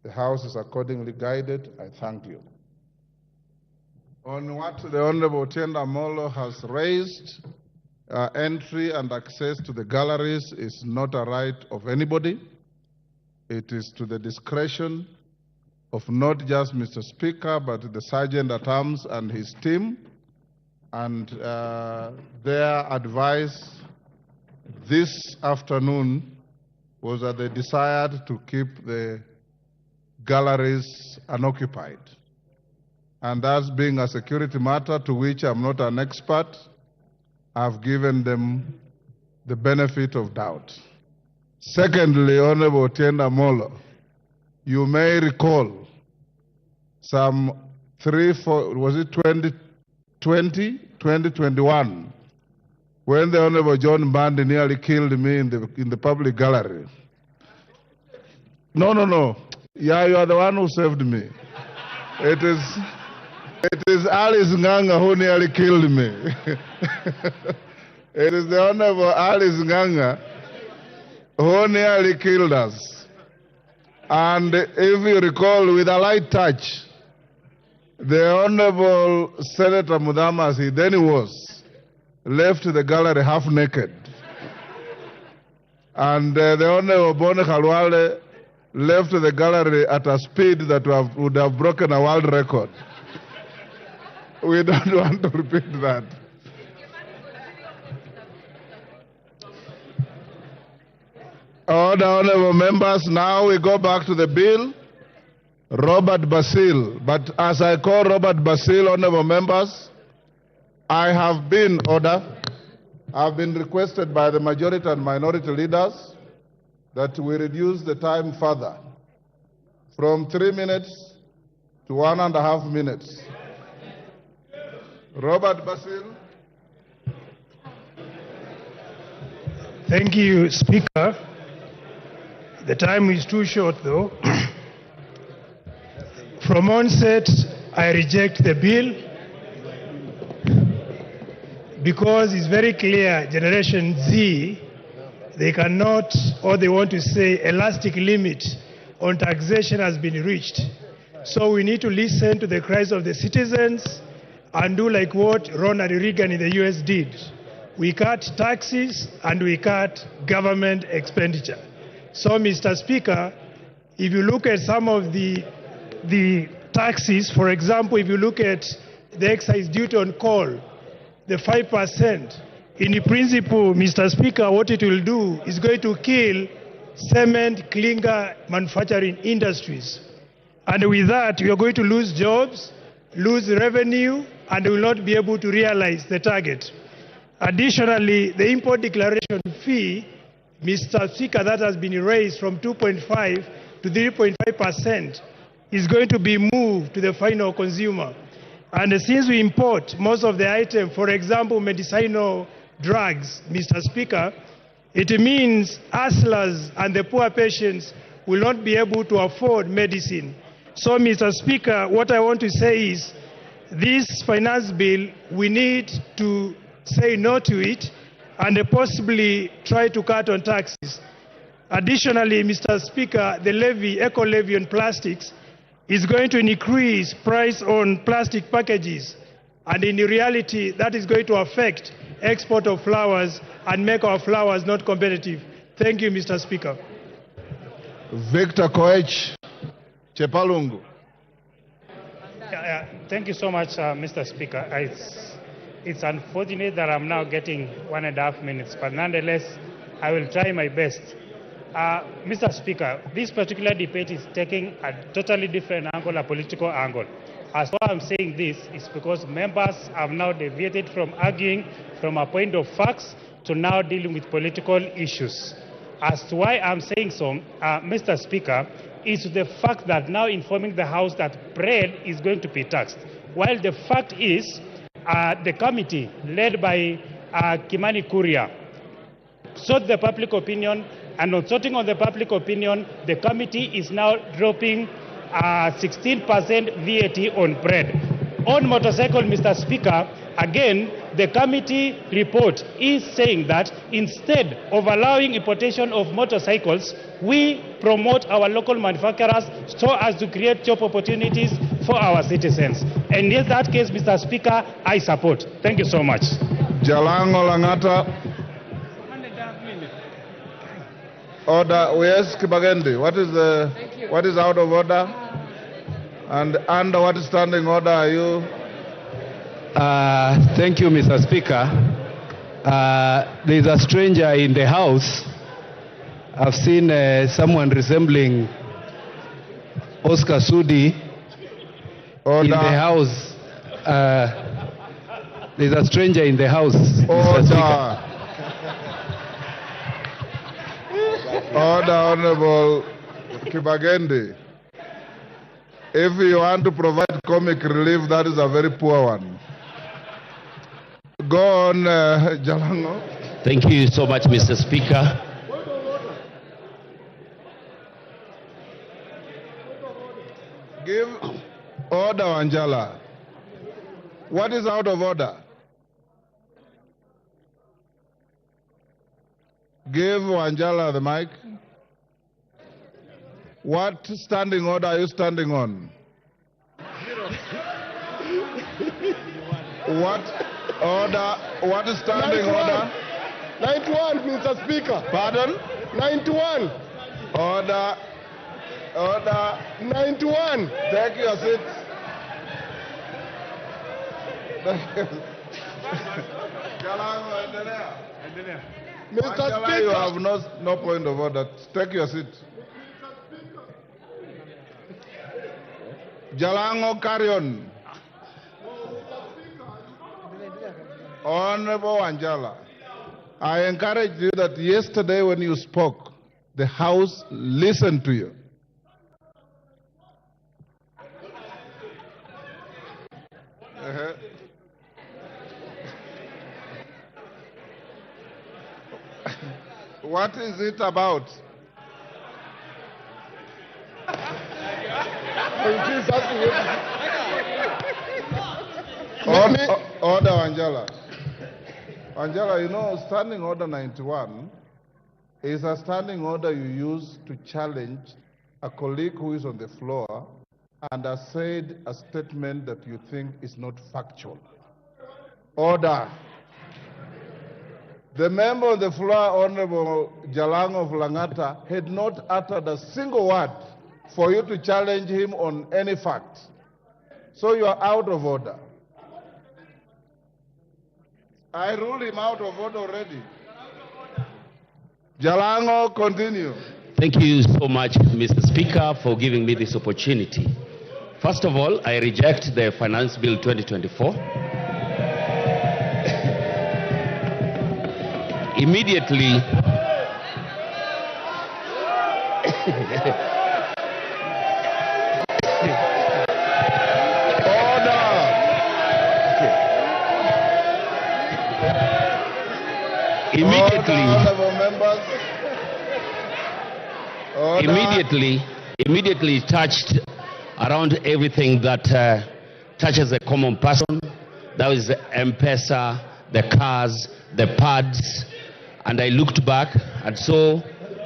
The House is accordingly guided. I thank you. On what the Honorable Otiende Amolo has raised, entry and access to the galleries is not a right of anybody. It is to the discretion of not just Mr. Speaker, but the Sergeant-at-Arms and his team. And their advice this afternoon was that they desired to keep the galleries unoccupied. And as being a security matter to which I'm not an expert, I've given them the benefit of doubt. Secondly, Honorable Otiende Amolo, you may recall some 2021, when the Honorable John Mbandi nearly killed me in the public gallery. No. Yeah, you are the one who saved me. It is Alice Nganga who nearly killed me. It is the Honorable Alice Nganga who nearly killed us. And if you recall, with a light touch, the Honorable Senator Mudamasi, then he was, left the gallery half naked. And the Honorable Bone Khalwale left the gallery at a speed that would have broken a world record. We don't want to repeat that. Honorable members, now we go back to the bill. Robert Basil. But as I call Robert Basil, honorable members, I have been requested by the majority and minority leaders that we reduce the time further from 3 minutes to 1.5 minutes. Robert Basil. Thank you, Speaker. The time is too short, though. From onset, I reject the bill because it's very clear Generation Z, they cannot, or they want to say elastic limit on taxation has been reached. So we need to listen to the cries of the citizens and do like what Ronald Reagan in the US did. We cut taxes and we cut government expenditure. So, Mr. Speaker, if you look at some of the taxes, for example, if you look at the excise duty on coal, the 5%, in principle, Mr. Speaker, what it will do is going to kill cement, clinker manufacturing industries. And with that, we are going to lose jobs, lose revenue, and will not be able to realize the target. Additionally, the import declaration fee, Mr. Speaker, that has been raised from 2.5 to 3.5% is going to be moved to the final consumer. And since we import most of the items, for example, medicinal drugs, Mr. Speaker, it means hustlers and the poor patients will not be able to afford medicine. So, Mr. Speaker, what I want to say is this finance bill, we need to say no to it and possibly try to cut on taxes. Additionally, Mr. Speaker, the levy, eco levy on plastics is going to increase price on plastic packages. And in reality, that is going to affect export of flowers and make our flowers not competitive. Thank you, Mr. Speaker. Victor Koech, Chepalungu. Thank you so much, Mr. Speaker. It's unfortunate that I'm now getting 1.5 minutes, but nonetheless, I will try my best. Mr. Speaker, this particular debate is taking a totally different angle, a political angle. As why I'm saying this is because members have now deviated from arguing from a point of facts to now dealing with political issues. As to why I'm saying so, Mr. Speaker, is the fact that now informing the House that bread is going to be taxed. While the fact is, the committee led by Kimani Kuria sought the public opinion, and on sorting on the public opinion, the committee is now dropping 16% VAT on bread. On motorcycle, Mr. Speaker, again, the committee report is saying that instead of allowing importation of motorcycles, we promote our local manufacturers so as to create job opportunities for our citizens. And in that case, Mr. Speaker, I support. Thank you so much. Jalango Langata. Order. Yes, Kibagendi. What is out of order? And under what standing order are you? Thank you, Mr. Speaker. There is a stranger in the House. I've seen someone resembling Oscar Sudi in the House. There's a stranger in the House, Mr. Speaker. Order, Honorable Kibagendi. If you want to provide comic relief, that is a very poor one. Go on, Jalango. Thank you so much, Mr. Speaker. Give order, Angela. What is out of order? Give Angela the mic. What standing order are you standing on? What order? What is standing 91. order? 91, Mr. Speaker. Pardon? 91. Order. Order. 91. Take your seat. Mr. Angela, Speaker. you have no point of order. Take your seat. Jalango, carry on. Honorable Angela, I encourage you that yesterday when you spoke, the House listened to you. What is it about? Order, Angela. Angela, you know, standing order 91 is a standing order you use to challenge a colleague who is on the floor and has said a statement that you think is not factual. Order. The member on the floor, Honorable Jalang of Langata, had not uttered a single word for you to challenge him on any fact. So you are out of order. I ruled him out of order already. Jalango, continue. Thank you so much, Mr. Speaker, for giving me this opportunity. First of all, I reject the Finance Bill 2024. Immediately, immediately touched around everything that touches a common person. That is the M-Pesa, the cars, the pads. And I looked back and saw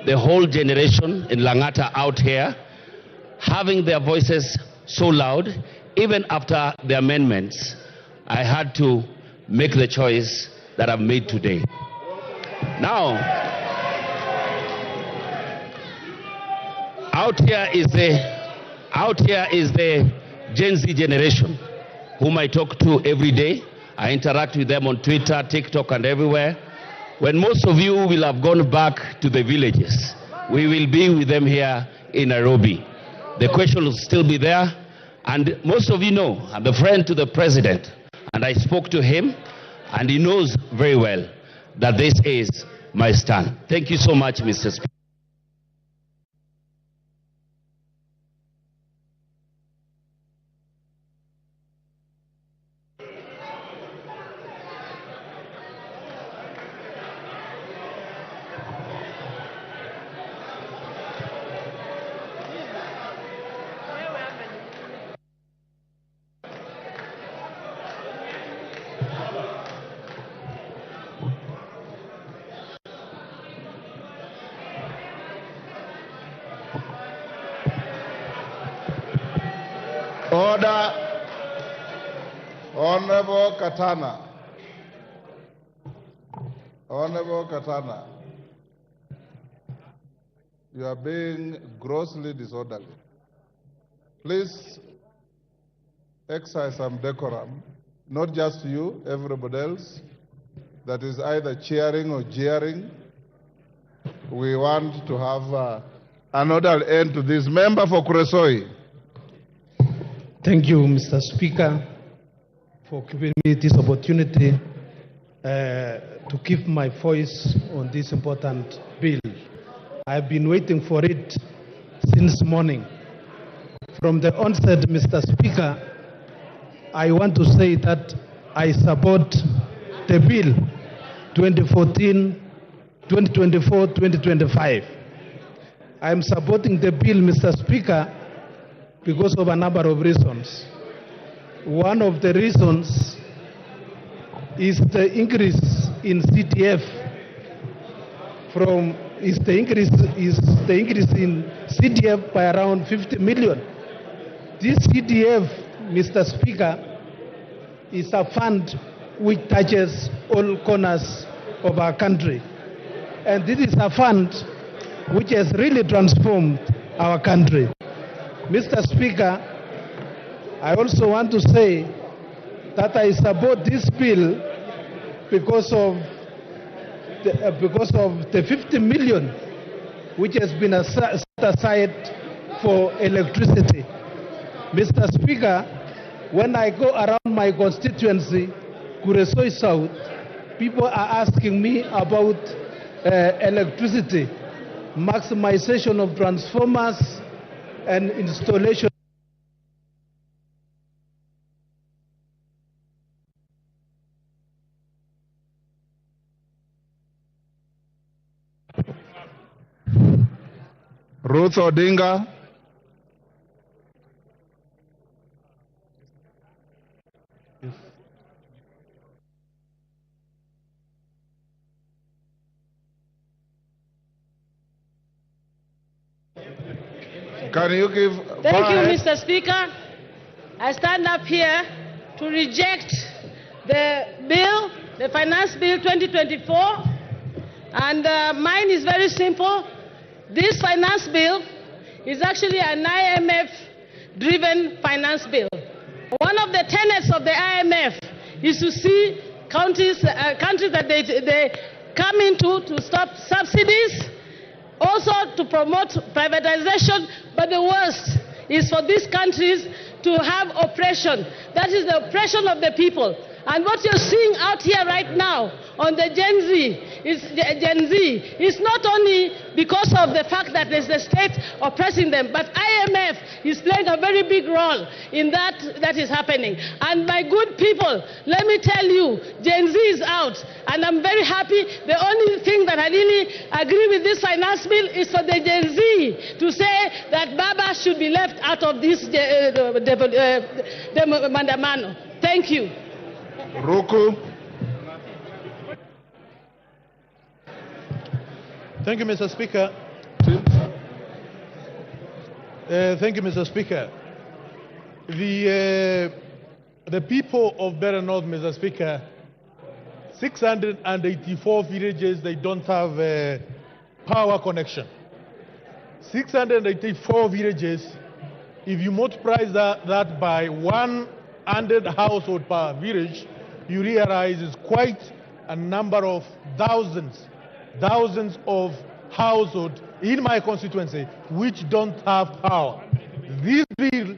the whole generation in Langata out here having their voices so loud. Even after the amendments, I had to make the choice that I've made today. Now, out here is the Gen Z generation whom I talk to every day. I interact with them on Twitter, TikTok, and everywhere. When most of you will have gone back to the villages, we will be with them here in Nairobi. The question will still be there. And most of you know, I'm the friend to the president. And I spoke to him, and he knows very well that this is my stand. Thank you so much, Mr. Speaker. Order. Honorable Katana. Honorable Katana. You are being grossly disorderly. Please exercise some decorum. Not just you, everybody else that is either cheering or jeering. We want to have an orderly end to this. Member for Kuresoi. Thank you, Mr. Speaker, for giving me this opportunity to give my voice on this important bill. I've been waiting for it since morning. From the onset, Mr. Speaker, I want to say that I support the bill 2024-2025. I am supporting the bill, Mr. Speaker, because of a number of reasons. One of the reasons is the increase in CTF is the increase in CTF by around 50 million. This CTF, Mr. Speaker, is a fund which touches all corners of our country. And this is a fund which has really transformed our country. Mr. Speaker, I also want to say that I support this bill because of the 50 million which has been set aside for electricity. Mr. Speaker, when I go around my constituency, Kuresoi South, people are asking me about electricity, maximization of transformers and installation. Ruth Odinga. Can you give... Thank you, Mr. Speaker. I stand up here to reject the bill, the Finance Bill 2024. And mine is very simple. This finance bill is actually an IMF-driven finance bill. One of the tenets of the IMF is to see countries that they come into to stop subsidies, also to promote privatization, but the worst is for these countries to have oppression. That is the oppression of the people. And what you're seeing out here right now on the Gen Z is not only because of the fact that there's the state oppressing them, but IMF is playing a very big role in that is happening. And my good people, let me tell you, Gen Z is out, and I'm very happy. The only thing that I really agree with this finance bill is for the Gen Z to say that BABA should be left out of this mandamano. Thank you. Roku. Thank you, Mr. Speaker. Thank you, Mr. Speaker. The people of Better North, Mr. Speaker, 684 villages, they don't have a power connection. 684 villages, if you multiply that by 100 households per village, you realize it's quite a number of thousands of households in my constituency which don't have power. This bill,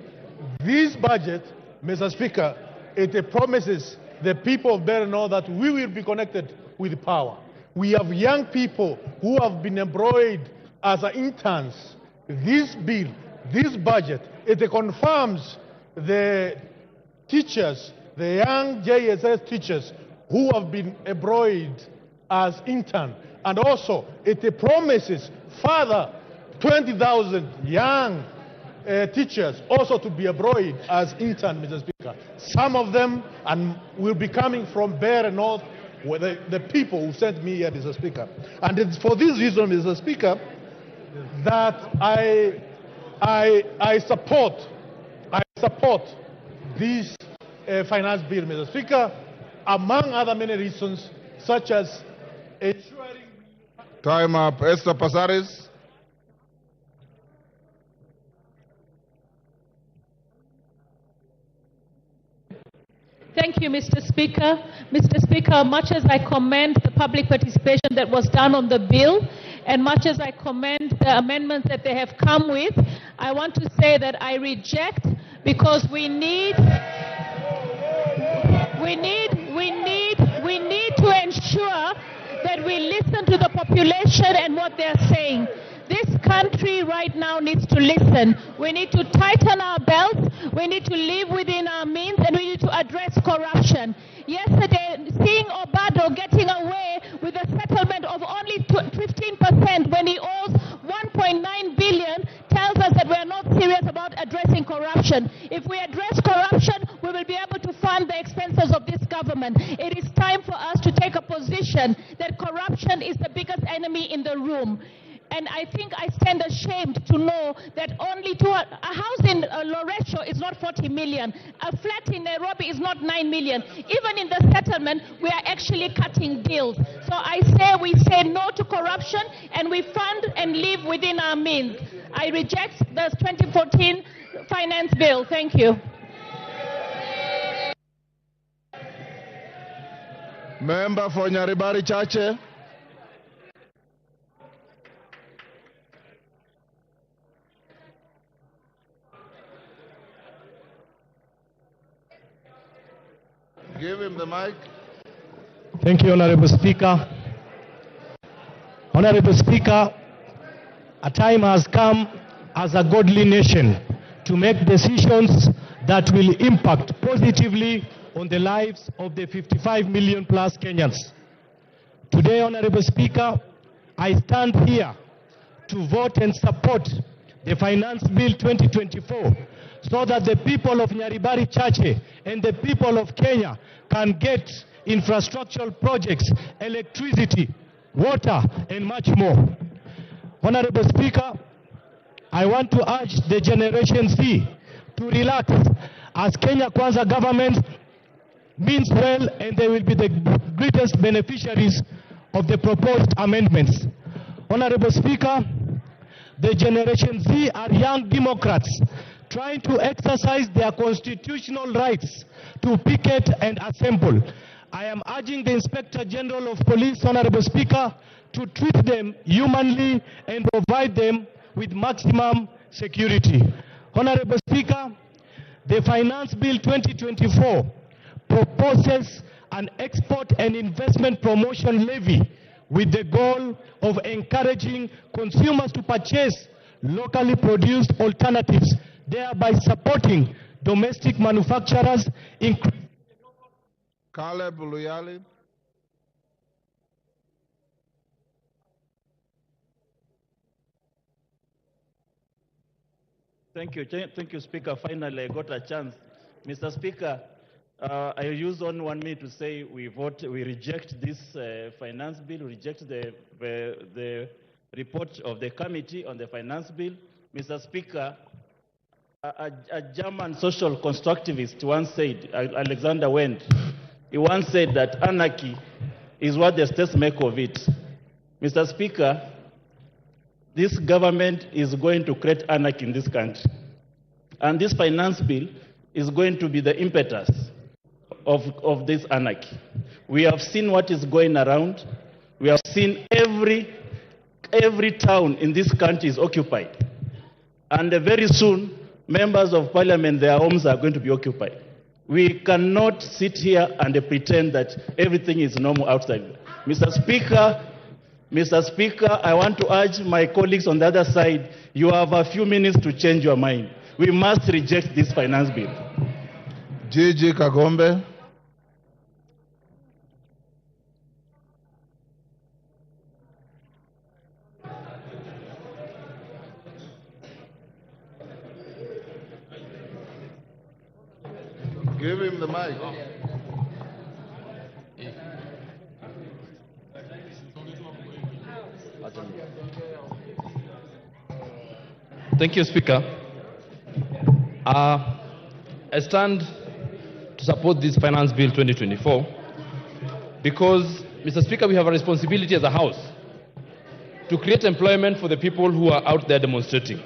this budget, Mr. Speaker, it promises the people of Better North that we will be connected with power. We have young people who have been employed as interns. This bill, this budget, it confirms the teachers, the young JSS teachers who have been employed as interns. And also, it promises further 20,000 young teachers also to be employed as interns, Mr. Speaker. Some of them will be coming from Better North, where the people who sent me here, Mr. Speaker. And it's for this reason, Mr. Speaker, that I support this finance bill, Mr. Speaker, among other many reasons, such as ensuring... Time up. Esther Pasaris. Thank you, Mr. Speaker. Mr. Speaker, much as I commend the public participation that was done on the bill, and much as I commend the amendments that they have come with, I want to say that I reject, because we need to ensure that we listen to the population and what they're saying. This country right now needs to listen. We need to tighten our belts, we need to live within our means, and we need to address corruption. Yesterday, seeing Obado getting away with a settlement of only 15% when he owes 1.9 billion tells us that we are not serious about addressing corruption. If we address corruption, we will be able to fund the expenses of this government. It is time for us to take a position that corruption is the biggest enemy in the room. And I think I stand ashamed to know that only a house in Loreto is not 40 million. A flat in Nairobi is not 9 million. Even in the settlement, we are actually cutting deals. So we say no to corruption, and we fund and live within our means. I reject the 2014 finance bill. Thank you. Member for Nyaribari Chache. Give him the mic. Thank you, Honorable Speaker. Honorable Speaker, a time has come as a godly nation to make decisions that will impact positively on the lives of the 55 million plus Kenyans. Today, Honorable Speaker, I stand here to vote and support the Finance Bill 2024 so that the people of Nyaribari Chache and the people of Kenya can get infrastructural projects, electricity, water, and much more. Honorable Speaker, I want to urge the Generation Z to relax, as Kenya Kwanza government means well, and they will be the greatest beneficiaries of the proposed amendments. Honorable Speaker, the Generation Z are young Democrats trying to exercise their constitutional rights to picket and assemble. I am urging the Inspector General of Police, Honorable Speaker, to treat them humanly and provide them with maximum security. Honorable Speaker, the Finance Bill 2024 proposes an export and investment promotion levy with the goal of encouraging consumers to purchase locally produced alternatives, thereby supporting domestic manufacturers. Caleb Luyali. Thank you, Speaker. Finally, I got a chance. Mr. Speaker, I use only 1 minute to say we reject this finance bill, reject the report of the committee on the finance bill. Mr. Speaker, a German social constructivist once said, Alexander Wendt, he once said that anarchy is what the states make of it. Mr. Speaker, this government is going to create anarchy in this country. And this finance bill is going to be the impetus of this anarchy. We have seen what is going around. We have seen every town in this country is occupied. And very soon, members of parliament, their homes are going to be occupied. We cannot sit here and pretend that everything is normal outside. Mr. Speaker, I want to urge my colleagues on the other side, you have a few minutes to change your mind. We must reject this finance bill. Gigi Kagombe. Give him the mic. Thank you, Speaker. I stand to support this Finance Bill 2024 because, Mr. Speaker, we have a responsibility as a House to create employment for the people who are out there demonstrating.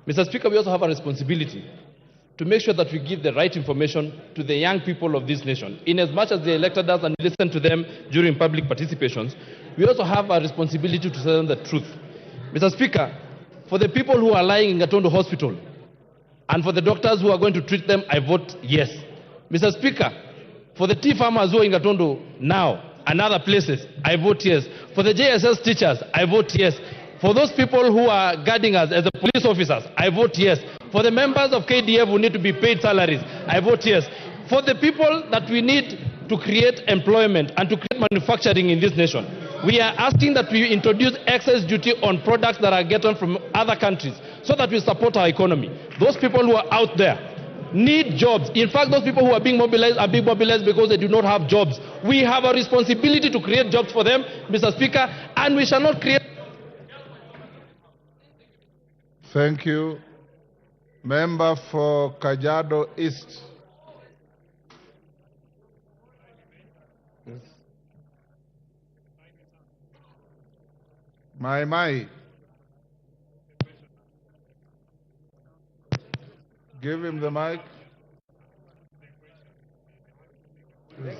Mr. Speaker, we also have a responsibility to make sure that we give the right information to the young people of this nation. In as much as they elected us and listen to them during public participations, we also have a responsibility to tell them the truth. Mr. Speaker, for the people who are lying in Gatondo Hospital and for the doctors who are going to treat them, I vote yes. Mr. Speaker, for the tea farmers who are in Gatondo now and other places, I vote yes. For the JSS teachers, I vote yes. For those people who are guarding us as the police officers, I vote yes. For the members of KDF who need to be paid salaries, I vote yes. For the people that we need to create employment and to create manufacturing in this nation, we are asking that we introduce excess duty on products that are gotten from other countries so that we support our economy. Those people who are out there need jobs. In fact, those people who are being mobilized because they do not have jobs. We have a responsibility to create jobs for them, Mr. Speaker, and we shall not create... Thank you. Member for Kajiado East. Yes. My. Give him the mic. Yes.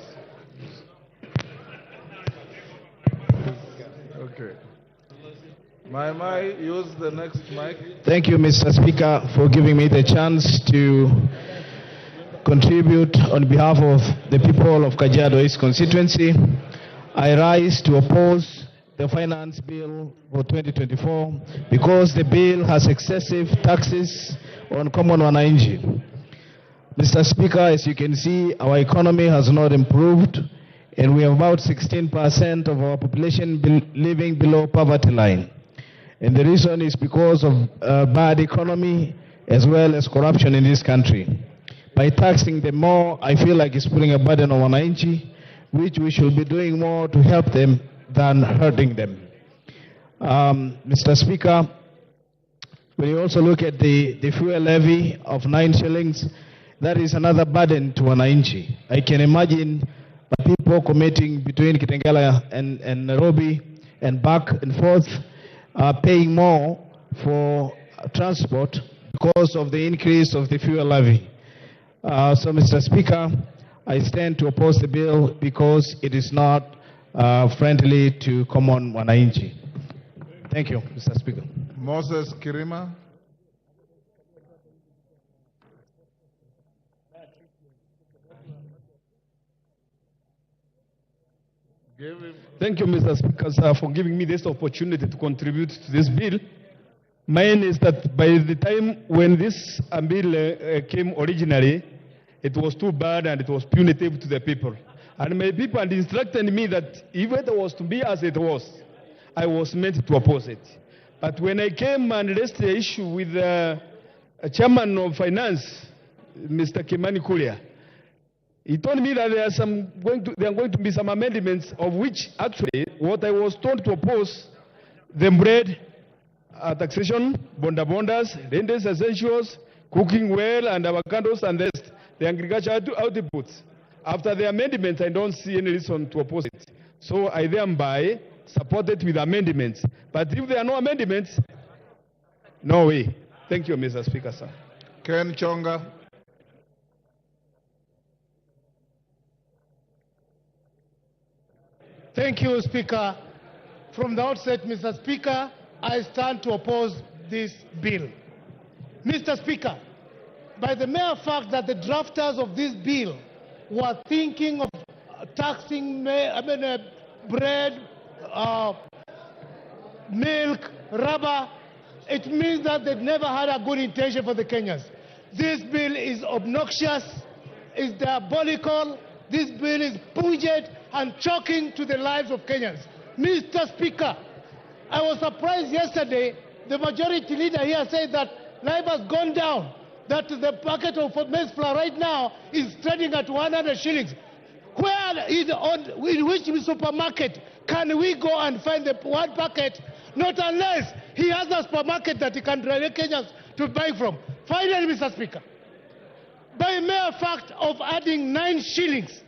Okay. My, use the next mic. Thank you, Mr. Speaker, for giving me the chance to contribute on behalf of the people of Kajiado East constituency. I rise to oppose the finance bill for 2024 because the bill has excessive taxes on common wananchi. Mr. Speaker, as you can see, our economy has not improved, and we have about 16% of our population living below poverty line. And the reason is because of bad economy as well as corruption in this country. By taxing them more, I feel like it's putting a burden on wananchi, which we should be doing more to help them than hurting them. Mr. Speaker, when you also look at the fuel levy of 9 shillings, that is another burden to wananchi. I can imagine people commuting between Kitengela and Nairobi and back and forth paying more for transport because of the increase of the fuel levy. So, Mr. Speaker, I stand to oppose the bill because it is not friendly to common wananchi. Thank you, Mr. Speaker. Moses Kirima. Thank you, Mr. Speaker, sir, for giving me this opportunity to contribute to this bill. Mine is that by the time when this bill came originally, it was too bad and it was punitive to the people. And my people had instructed me that if it was to be as it was, I was meant to oppose it. But when I came and raised the issue with the chairman of finance, Mr. Kimani Kuria, he told me that there are going to be some amendments of which actually what I was told to oppose, the bread, taxation, bondas, rentals, essentials, cooking well and avocados and the agricultural outputs. After the amendments, I don't see any reason to oppose it. So I thereby support it with amendments. But if there are no amendments, no way. Thank you, Mr. Speaker, sir. Ken Chonga. Thank you, Speaker. From the outset, Mr. Speaker, I stand to oppose this bill. Mr. Speaker, by the mere fact that the drafters of this bill were thinking of taxing bread, milk, rubber, it means that they've never had a good intention for the Kenyans. This bill is obnoxious, is diabolical, this bill is pungent and shocking to the lives of Kenyans. Mr. Speaker, I was surprised yesterday, the majority leader here said that life has gone down, that the packet of maize flour right now is trading at 100 shillings. In which supermarket can we go and find the one packet? Not unless he has a supermarket that he can direct Kenyans to buy from. Finally, Mr. Speaker, by mere fact of adding 9 shillings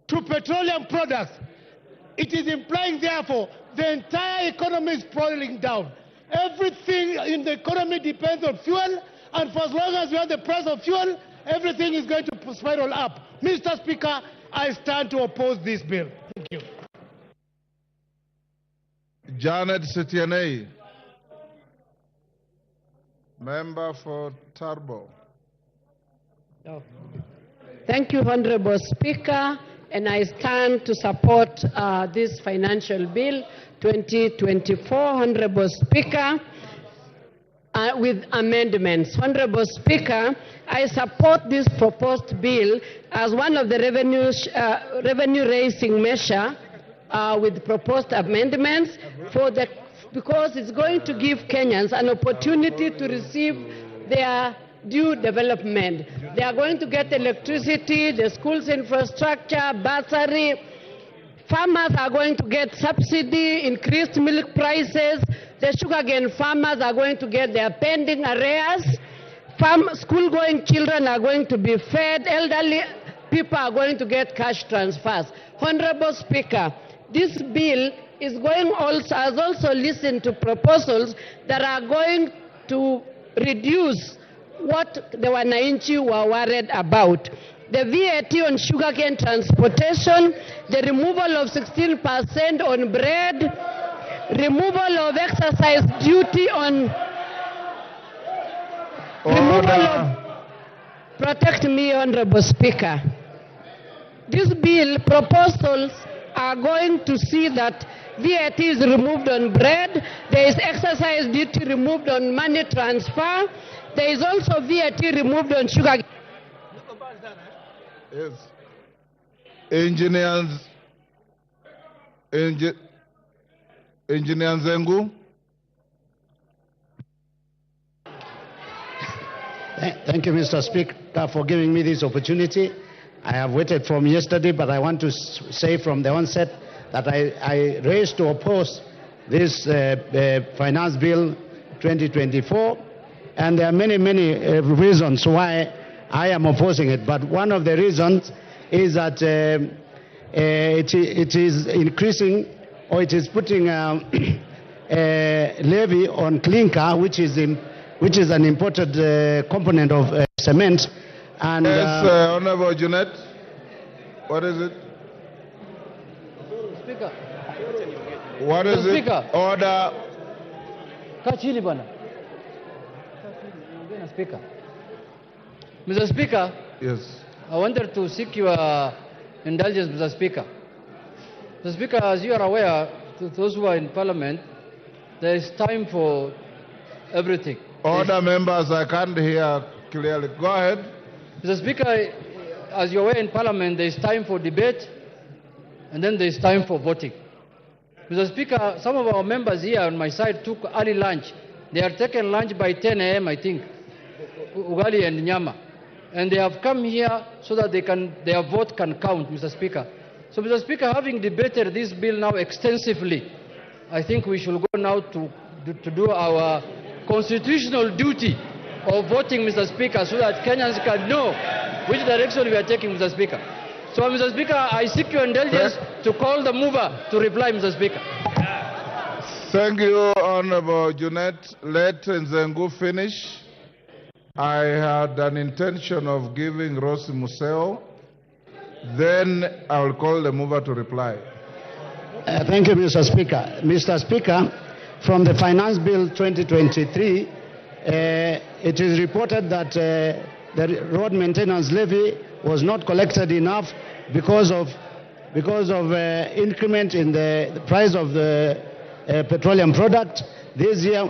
to petroleum products, it is implying, therefore, the entire economy is falling down. Everything in the economy depends on fuel, and for as long as we have the price of fuel, everything is going to spiral up. Mr. Speaker, I stand to oppose this bill. Thank you. Janet Setianei, member for Turbo. Thank you, Honorable Speaker. and I stand to support this financial bill 2024, Honorable Speaker, with amendments. Honorable Speaker, I support this proposed bill as one of the revenue-raising measure with proposed amendments because it's going to give Kenyans an opportunity to receive their due development. They are going to get electricity, the schools infrastructure, bursary. Farmers are going to get subsidy, increased milk prices. The sugarcane farmers are going to get their pending arrears. School-going children are going to be fed. Elderly people are going to get cash transfers. Honorable Speaker, this bill is has also listened to proposals that are going to reduce what the Wananchi were worried about. The VAT on sugarcane transportation, the removal of 16% on bread, removal of exercise duty on... Protect me, Honorable Speaker. This bill proposals are going to see that VAT is removed on bread, there is exercise duty removed on money transfer, there is also VAT removed on sugar. Yes. Engineer Zengu. Thank you, Mr. Speaker, for giving me this opportunity. I have waited from yesterday, but I want to say from the onset that I raised to oppose this Finance Bill 2024, and there are many reasons why I am opposing it. But one of the reasons is that it is increasing, or it is putting a levy on clinker, which is an imported component of cement. And yes, Honorable Junet, what is it? Speaker. What is it? Speaker. Order. Kachini bwana. Speaker. Mr. Speaker. Yes. I wanted to seek your indulgence, Mr. Speaker. Mr. Speaker, as you are aware, to those who are in Parliament, there is time for everything. Order, members, I can't hear clearly. Go ahead. Mr. Speaker, as you're aware in Parliament, there is time for debate, and then there is time for voting. Mr. Speaker, some of our members here on my side took early lunch. They are taking lunch by 10 a.m., I think, ugali and nyama. And they have come here so that their vote can count, Mr. Speaker. So, Mr. Speaker, having debated this bill now extensively, I think we should go now to do our constitutional duty of voting, Mr. Speaker, so that Kenyans can know which direction we are taking, Mr. Speaker. So, Mr. Speaker, I seek your indulgence to call the mover to reply, Mr. Speaker. Thank you, Honorable Junet. Let Nzengu finish. I had an intention of giving Rosi Museo. Then I will call the mover to reply. Thank you, Mr. Speaker. Mr. Speaker, from the Finance Bill 2023, it is reported that the road maintenance levy was not collected enough because of increment in the price of the petroleum product. This year,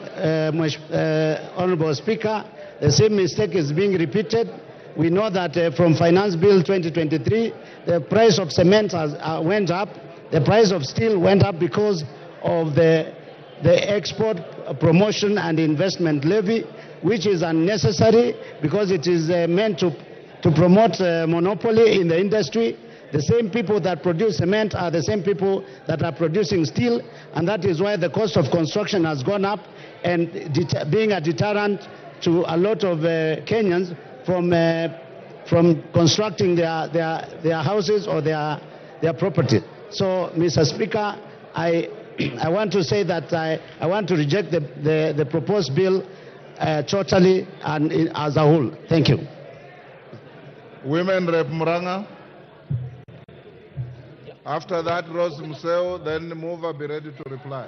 Honorable Speaker, the same mistake is being repeated. We know that from Finance Bill 2023, the price of cement went up, the price of steel went up because of the export promotion and investment levy, which is unnecessary because it is meant to promote monopoly in the industry. The same people that produce cement are the same people that are producing steel, and that is why the cost of construction has gone up, and being a deterrent to a lot of Kenyans from constructing their houses or their property. So, Mr. Speaker, I want to say that I want to reject the proposed bill totally and as a whole. Thank you. Women Rep Muranga. After that, Rose Museo, then the mover be ready to reply.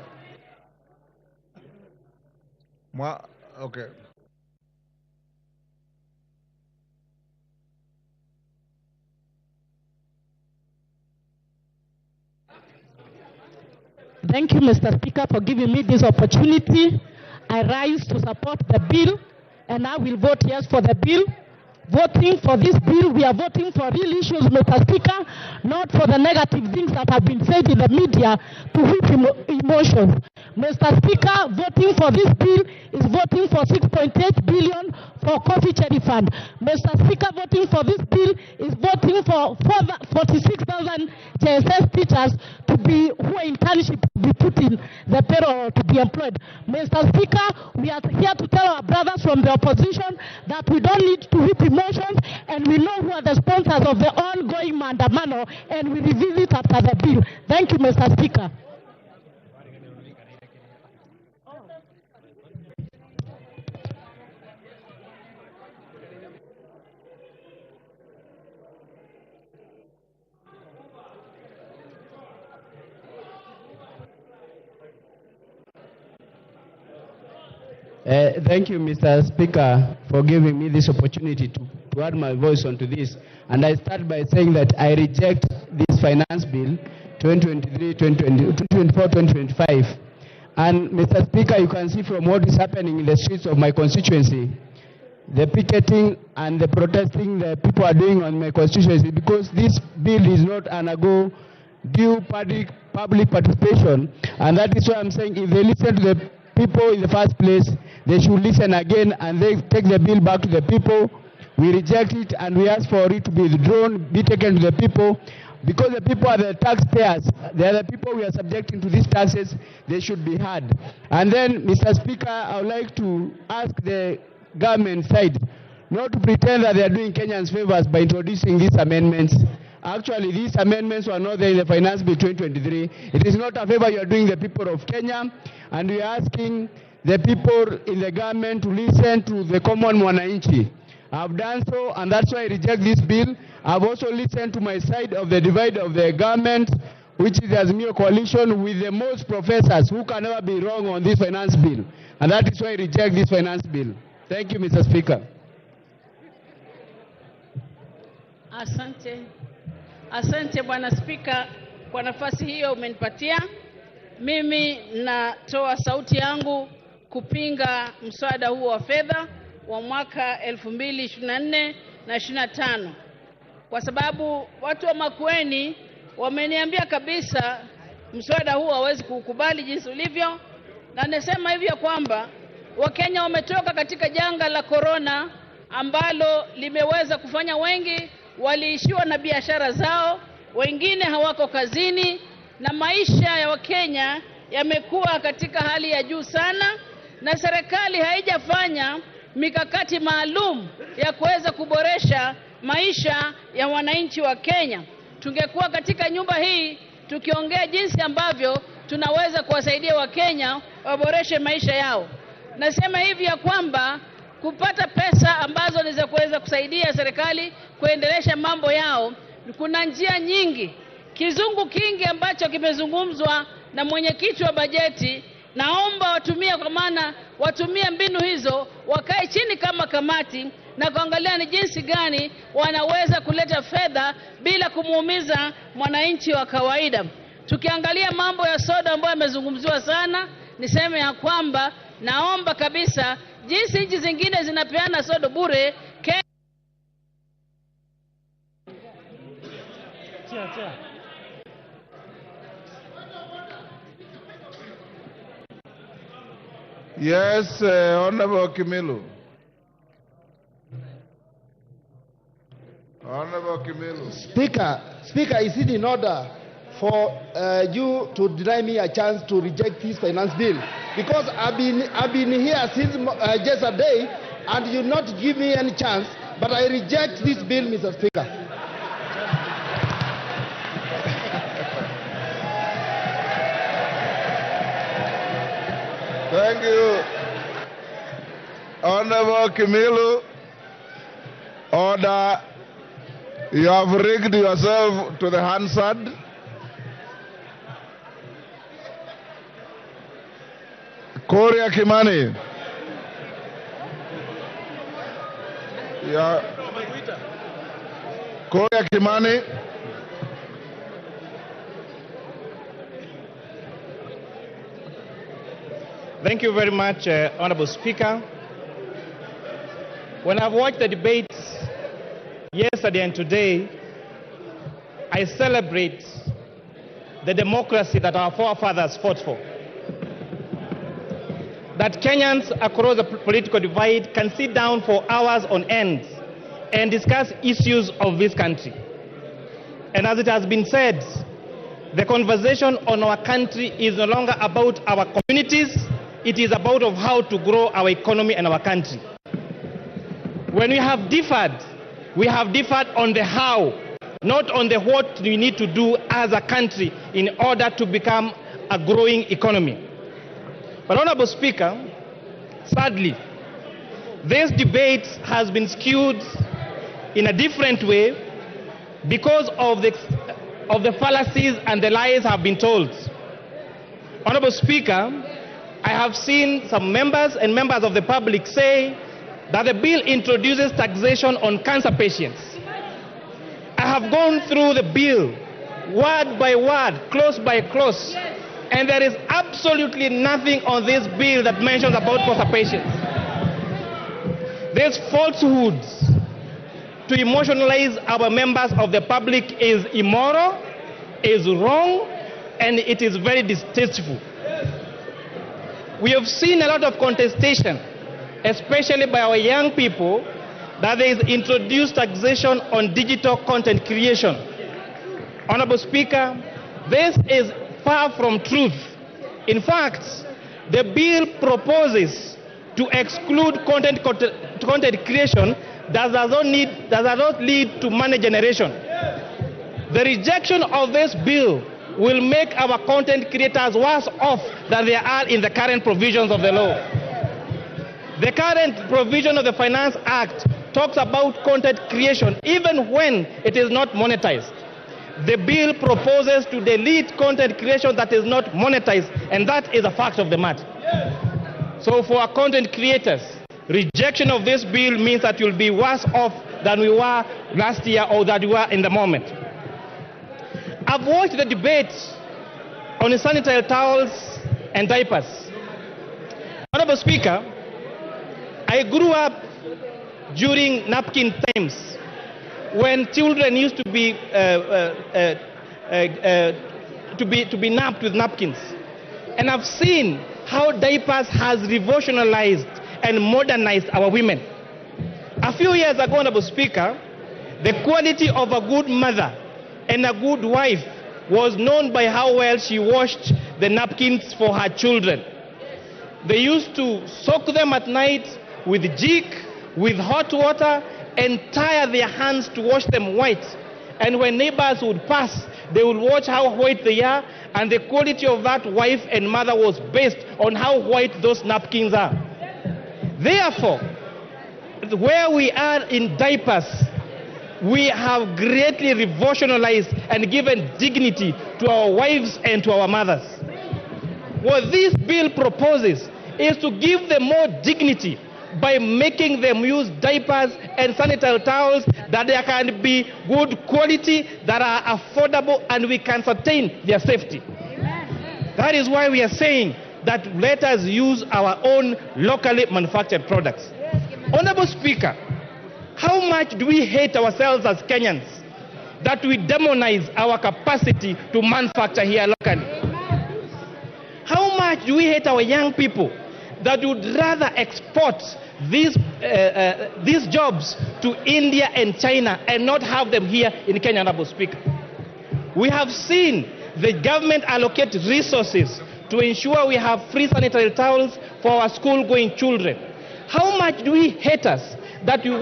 Okay. Thank you, Mr. Speaker, for giving me this opportunity. I rise to support the bill, and I will vote yes for the bill. Voting for this bill, we are voting for real issues, Mr. Speaker, not for the negative things that have been said in the media to whip emotions. Mr. Speaker, voting for this bill is voting for 6.8 billion for coffee cherry fund. Mr. Speaker, voting for this bill is voting for 46,000 JSS teachers to be, who are internship, to be put in the payroll to be employed. Mr. Speaker, we are here to tell our brothers from the opposition that we don't need to whip emotions, and we know who are the sponsors of the ongoing mandamano, and we revisit after the bill. Thank you, Mr. Speaker. Thank you, Mr. Speaker, for giving me this opportunity to add my voice onto this. And I start by saying that I reject this finance bill 2024-2025. And Mr. Speaker, you can see from what is happening in the streets of my constituency, the picketing and the protesting the people are doing on my constituency, because this bill is not undergo due public participation. And that is why I'm saying, if they listen to the people in the first place, they should listen again and they take the bill back to the people. We reject it and we ask for it to be withdrawn, be taken to the people, because the people are the taxpayers. They are the people we are subjecting to these taxes. They should be heard. And then, Mr. Speaker, I would like to ask the government side not to pretend that they are doing Kenyans favors by introducing these amendments. Actually, these amendments were not there in the Finance Bill 2023. It is not a favor you are doing the people of Kenya, and we are asking the people in the government to listen to the common mwananchi. I've done so, and that's why I reject this bill. I've also listened to my side of the divide of the government, which is the Azimio coalition, with the most professors who can never be wrong on this finance bill. And that is why I reject this finance bill. Thank you, Mr. Speaker. Asante. Asante Bwana Spika kwa nafasi hiyo umenipatia. Mimi natoa sauti yangu kupinga mswada huo wa fedha wa mwaka 2024 na 25. Kwa sababu watu wa Makueni wameniambia kabisa mswada huo hawezi kukubali jinsi ulivyo, na nasema hivi ya kwamba Wakenya wametoka katika janga la corona ambalo limeweza kufanya wengi waliishiwa na biashara zao, wengine hawako kazini, na maisha ya Wakenya yamekuwa katika hali ya juu sana, na serikali haijafanya mikakati maalum ya kuweza kuboresha maisha ya wananchi wa Kenya. Tungekuwa katika nyumba hii tukiongea jinsi ambavyo tunaweza kuwasaidia Wakenya waboreshe maisha yao. Nasema hivi ya kwamba kupata pesa ambazo ni za kuweza kusaidia serikali kuendelesha mambo yao, kuna njia nyingi. Kizungu kingi ambacho kimezungumzwa na mwenyekiti wa bajeti, naomba watumie, kwa maana watumie mbinu hizo, wakae chini kama kamati na kuangalia ni jinsi gani wanaweza kuleta fedha bila kumuumiza mwananchi wa kawaida. Tukiangalia mambo ya soda ambayo yamezungumziwa sana, niseme ya kwamba naomba kabisa jinsi nchi zingine zinapeana soda bure, Yes, Honorable Kimilu. Honorable Kimilu. Speaker, is it in order for you to deny me a chance to reject this finance bill? Because I've been here since just a day, and you not give me any chance, but I reject this bill, Mr. Speaker. Thank you. Honorable Kimilu, order. You have rigged yourself to the Hansard. Korea Kimani. Yeah. Korea Kimani. Thank you very much, Honorable Speaker. When I've watched the debates yesterday and today, I celebrate the democracy that our forefathers fought for. That Kenyans across the political divide can sit down for hours on end and discuss issues of this country. And as it has been said, the conversation on our country is no longer about our communities, it is about of how to grow our economy and our country. When we have differed on the how, not on the what we need to do as a country in order to become a growing economy. But Honorable Speaker, sadly, this debate has been skewed in a different way because of the fallacies and the lies have been told. Honorable Speaker, I have seen some members and members of the public say that the bill introduces taxation on cancer patients. I have gone through the bill word by word, clause by clause, and there is absolutely nothing on this bill that mentions about cancer patients. These falsehoods to emotionalize our members of the public is immoral, is wrong, and it is very distasteful. We have seen a lot of contestation, especially by our young people, that there is introduced taxation on digital content creation. Honorable Speaker, this is far from truth. In fact, the bill proposes to exclude content creation that does not lead to money generation. The rejection of this bill will make our content creators worse off than they are in the current provisions of the law. The current provision of the Finance Act talks about content creation even when it is not monetized. The bill proposes to delete content creation that is not monetized, and that is a fact of the matter. So for our content creators, rejection of this bill means that you'll be worse off than we were last year or that we were in the moment. I've watched the debates on sanitary towels and diapers. Honorable Speaker, I grew up during napkin times when children used to be napped with napkins. And I've seen how diapers has revolutionized and modernized our women. A few years ago, Honorable Speaker, the quality of a good mother and a good wife was known by how well she washed the napkins for her children. They used to soak them at night with jik, with hot water, and tire their hands to wash them white. And when neighbors would pass, they would watch how white they are, and the quality of that wife and mother was based on how white those napkins are. Therefore, where we are in diapers, we have greatly revolutionized and given dignity to our wives and to our mothers. What this bill proposes is to give them more dignity by making them use diapers and sanitary towels that they can be good quality, that are affordable, and we can sustain their safety. Amen. That is why we are saying that let us use our own locally manufactured products. Honorable Speaker, how much do we hate ourselves as Kenyans that we demonize our capacity to manufacture here locally? How much do we hate our young people that would rather export these jobs to India and China and not have them here in Kenya, Honorable Speaker? We have seen the government allocate resources to ensure we have free sanitary towels for our school-going children. How much do we hate us that do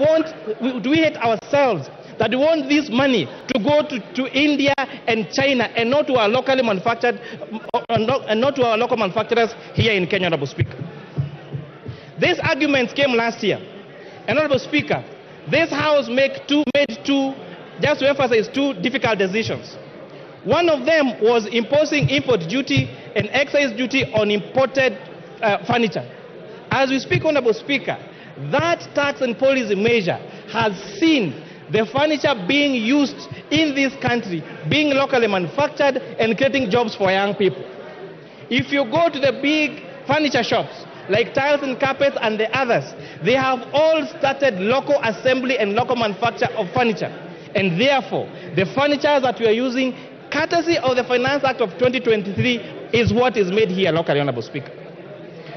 we hate ourselves that we want this money to go to India and China and not to our locally manufactured and not to our local manufacturers here in Kenya, Honorable Speaker? These arguments came last year. And Honorable Speaker, this House made two, just to emphasize, two difficult decisions. One of them was imposing import duty and excise duty on imported furniture. As we speak, Honorable Speaker, that tax and policy measure has seen the furniture being used in this country, being locally manufactured and creating jobs for young people. If you go to the big furniture shops, like tiles and carpets and the others, they have all started local assembly and local manufacture of furniture. And therefore, the furniture that we are using, courtesy of the Finance Act of 2023, is what is made here locally, Honorable Speaker.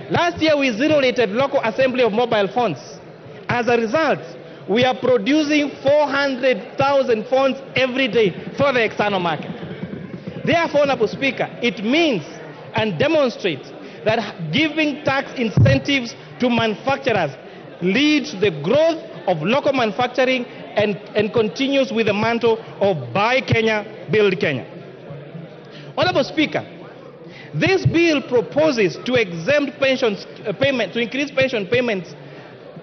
Last year, we zero-rated local assembly of mobile phones. As a result, we are producing 400,000 phones every day for the external market. Therefore, Honorable Speaker, it means and demonstrates that giving tax incentives to manufacturers leads to the growth of local manufacturing and continues with the mantle of Buy Kenya, Build Kenya. Honorable Speaker, this bill proposes to exempt pensions payment, to increase pension payments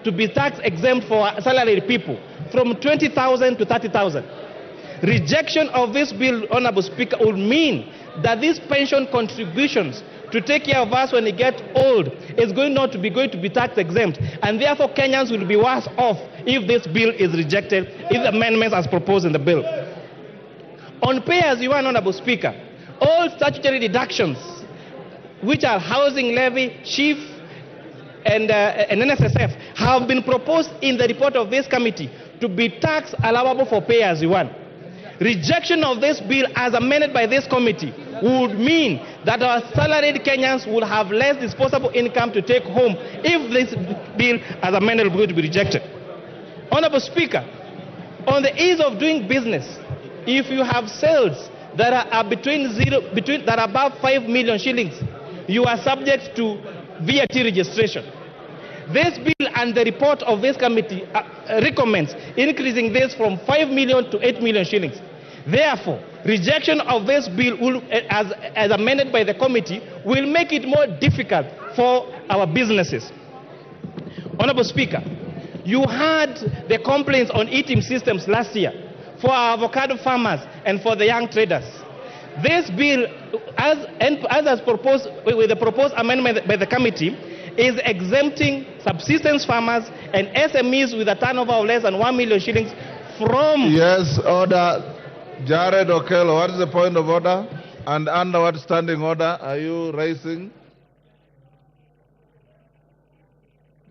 to be tax exempt for salaried people from 20,000 to 30,000. Rejection of this bill, Honorable Speaker, would mean that these pension contributions to take care of us when we get old is going to be tax exempt, and therefore Kenyans will be worse off if this bill is rejected, if the amendments as proposed in the bill. On pay-as-you-earn, Honorable Speaker, all statutory deductions, which are housing levy, chief, and NSSF, have been proposed in the report of this committee to be tax allowable for pay-as-you-earn. Rejection of this bill as amended by this committee would mean that our salaried Kenyans will have less disposable income to take home if this bill as amended is going to be rejected. Honorable Speaker, on the ease of doing business, if you have sales that are that are above 5 million shillings, you are subject to VAT registration. This bill and the report of this committee recommends increasing this from 5 million to 8 million shillings. Therefore, rejection of this bill will, as amended by the committee will make it more difficult for our businesses. Honorable Speaker, you had the complaints on eating systems last year for our avocado farmers and for the young traders. This bill, as proposed with the proposed amendment by the committee, is exempting subsistence farmers and SMEs with a turnover of less than 1 million shillings from... Yes, order. Jared Okello, what is the point of order? And under what standing order are you raising?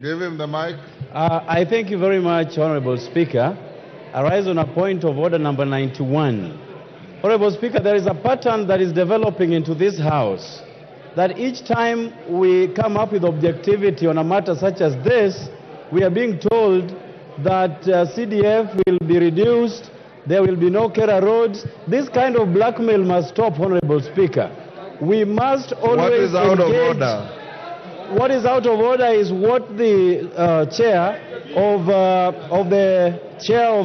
Give him the mic. I thank you very much, Honorable Speaker. I rise on a point of order number 91. Honorable Speaker, there is a pattern that is developing into this House, that each time we come up with objectivity on a matter such as this, we are being told that CDF will be reduced, there will be no Kera roads. This kind of blackmail must stop, Honorable Speaker. We must always What is out engage. of order? What is out of order is what the chair of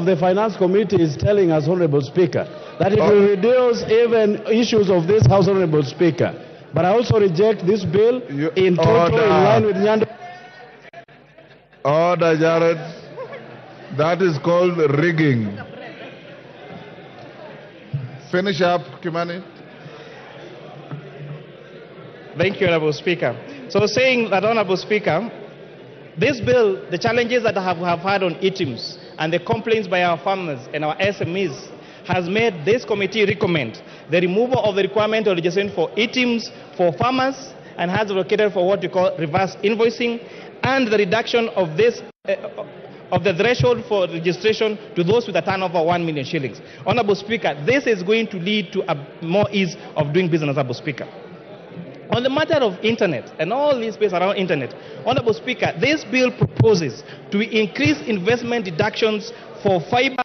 the Finance Committee is telling us, Honorable Speaker, that it will reduce even issues of this House, Honorable Speaker. But I also reject this bill in total in line with Nyando. Order, Jared. That is called rigging. Finish up, Kimani. Thank you, Honorable Speaker. So saying that, Honorable Speaker, this bill, the challenges that have had on ITIMs and the complaints by our farmers and our SMEs has made this committee recommend the removal of the requirement of registration for ITIMs for farmers and has advocated for what we call reverse invoicing and the reduction of this of the threshold for registration to those with a turnover of 1 million shillings. Honorable Speaker, this is going to lead to a more ease of doing business, Honorable Speaker. On the matter of internet and all this space around internet, Honorable Speaker, this bill proposes to increase investment deductions for fiber,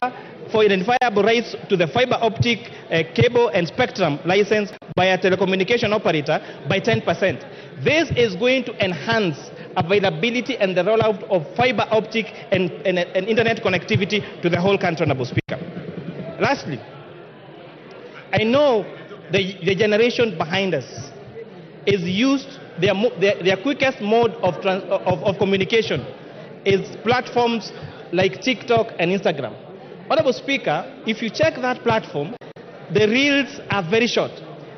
for identifiable rights to the fiber optic cable and spectrum license by a telecommunication operator by 10%. This is going to enhance availability and the rollout of fiber optic and internet connectivity to the whole country, Honorable Speaker. Lastly, I know the generation behind us is used, their quickest mode of communication is platforms like TikTok and Instagram. Honorable Speaker, if you check that platform, the reels are very short,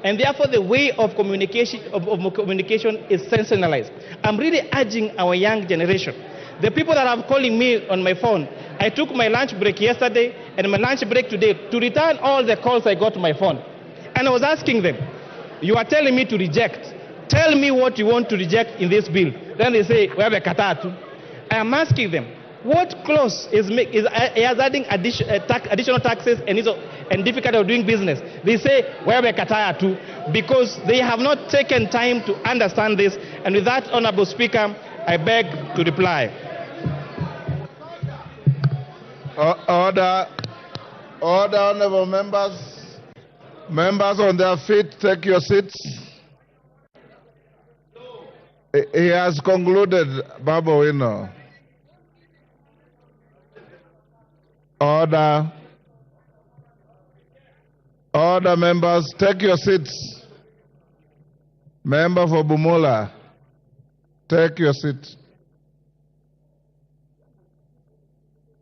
and therefore the way of communication is sensationalized. I'm really urging our young generation, the people that are calling me on my phone, I took my lunch break yesterday and my lunch break today to return all the calls I got to my phone. And I was asking them, you are telling me to reject tell me what you want to reject in this bill. Then they say, we have a katatu. I am asking them, what clause is adding additional taxes and difficulty of doing business? They say, we have a katatu, because they have not taken time to understand this. And with that, Honorable Speaker, I beg to reply. Order, honorable members. Members on their feet, take your seats. He has concluded, Babu Wino. Order. Order, members, take your seats. Member for Bumula, take your seat.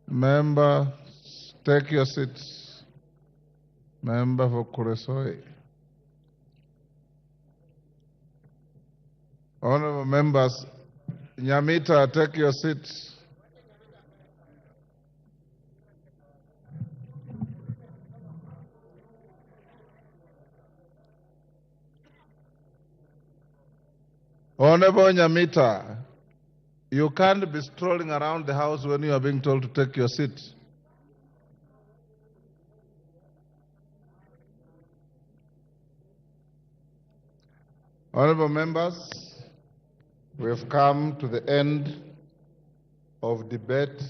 Member, take your seats. Member for Kuresoi. Honorable members, Nyamita, take your seats. Honorable Nyamita, you can't be strolling around the house when you are being told to take your seat. Honorable members, we have come to the end of debate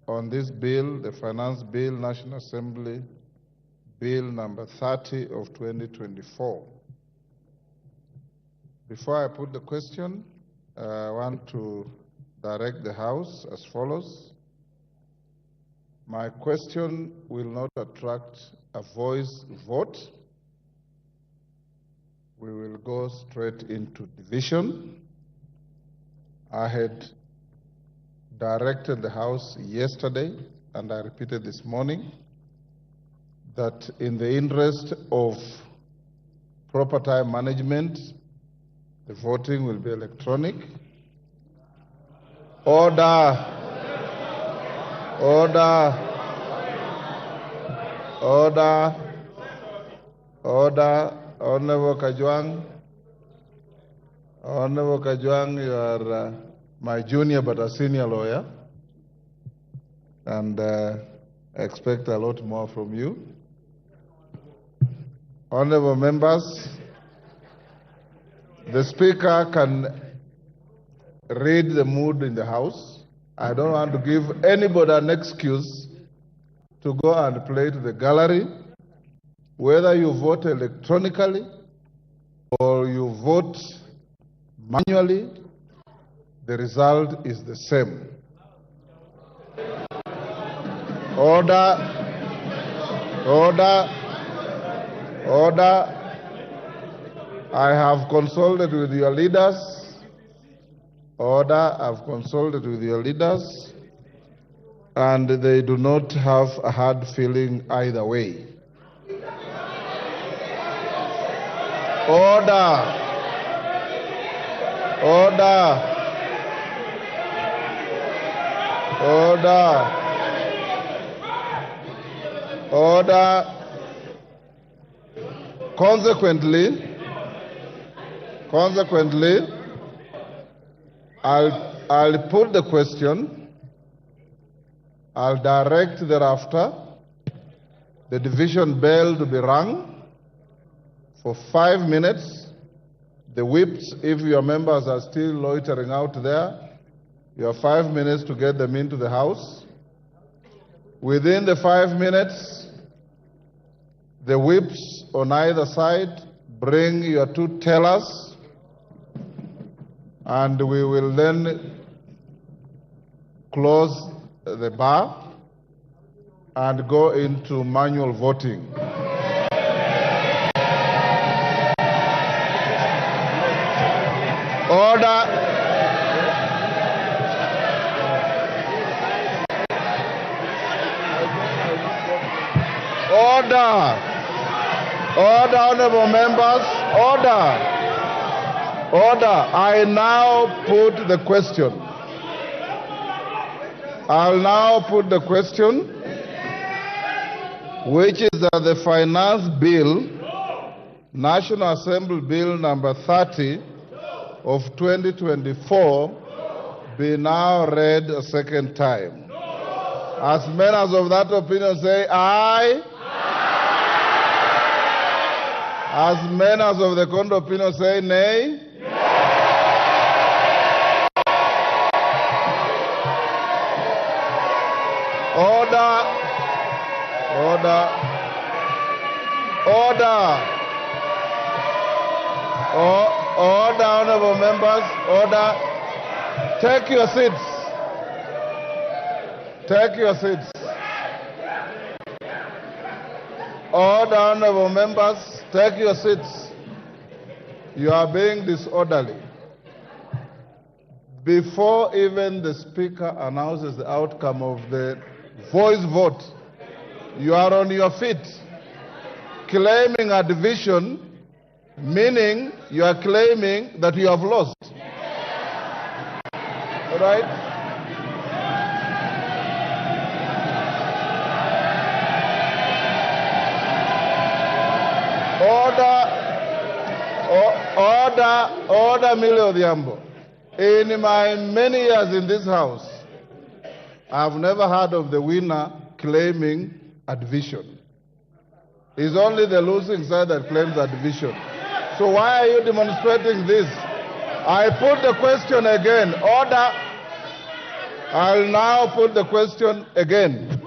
on this bill, the Finance Bill, National Assembly, Bill number 30 of 2024. Before I put the question, I want to direct the House as follows. My question will not attract a voice vote. We will go straight into division. I had directed the House yesterday, and I repeated this morning, that in the interest of proper time management, the voting will be electronic. Order. Order. Order. Order. Honorable Kajwang. Honorable Kajwang, you are my junior but a senior lawyer, and I expect a lot more from you. Honorable members, the Speaker can read the mood in the House. I don't want to give anybody an excuse to go and play to the gallery. Whether you vote electronically or you vote manually, the result is the same. Order. Order. Order. I have consulted with your leaders. Order. I've consulted with your leaders, and they do not have a hard feeling either way. Order. Order. Order. Order. Consequently, I'll put the question. I'll direct thereafter the division bell to be rung for 5 minutes. The whips, if your members are still loitering out there, you have 5 minutes to get them into the House. Within the 5 minutes, the whips on either side bring your two tellers, and we will then close the bar and go into manual voting. Order. Order. Order, honorable members. Order. Order. I now put the question. I'll now put the question, which is that the finance bill National Assembly Bill number 30 of 2024 be now read a second time. As many as of that opinion say aye. As many as of the contrary opinion say nay. Order. Order. Order. Order, honorable members. Order. Take your seats. Take your seats. Order, honorable members. Take your seats. You are being disorderly. Before even the Speaker announces the outcome of the voice vote, you are on your feet claiming a division, meaning you are claiming that you have lost. All right? Order, Millie Odhiambo. In my many years in this House, I've never heard of the winner claiming a division. It's only the losing side that claims a division. So why are you demonstrating this? I put the question again. Order. I'll now put the question again,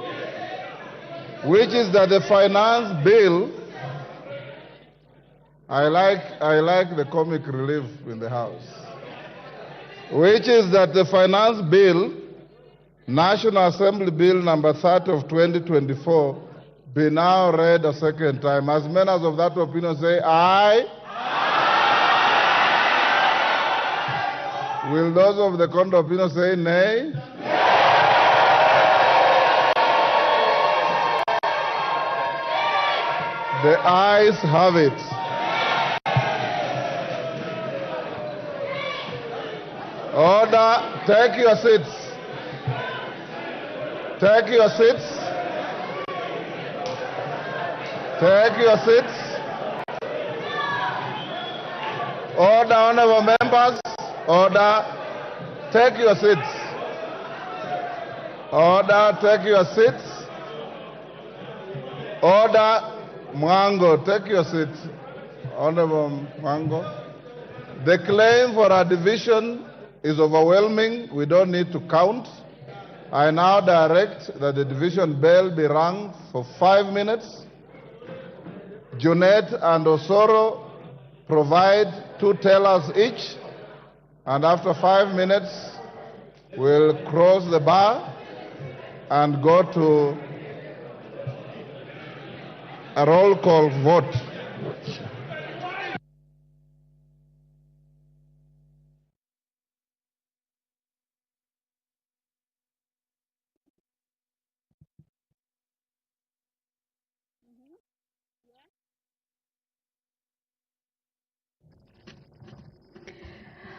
which is that the finance bill. I like the comic relief in the House, which is that the finance bill, National Assembly Bill number 30 of 2024, be now read a second time. As many as of that opinion say aye. Will those of the contrary opinion say nay? The ayes have it. Order. Take your seats. Take your seats. Take your seats. Order, honorable members. Order. Take your seats. Order. Take your seats. Order. Mwango, take your seat. Honorable Mwango. The claim for a division is overwhelming. We don't need to count. I now direct that the division bell be rung for 5 minutes. Junet and Osoro provide 2 tellers each, and after 5 minutes, we'll cross the bar and go to a roll call vote.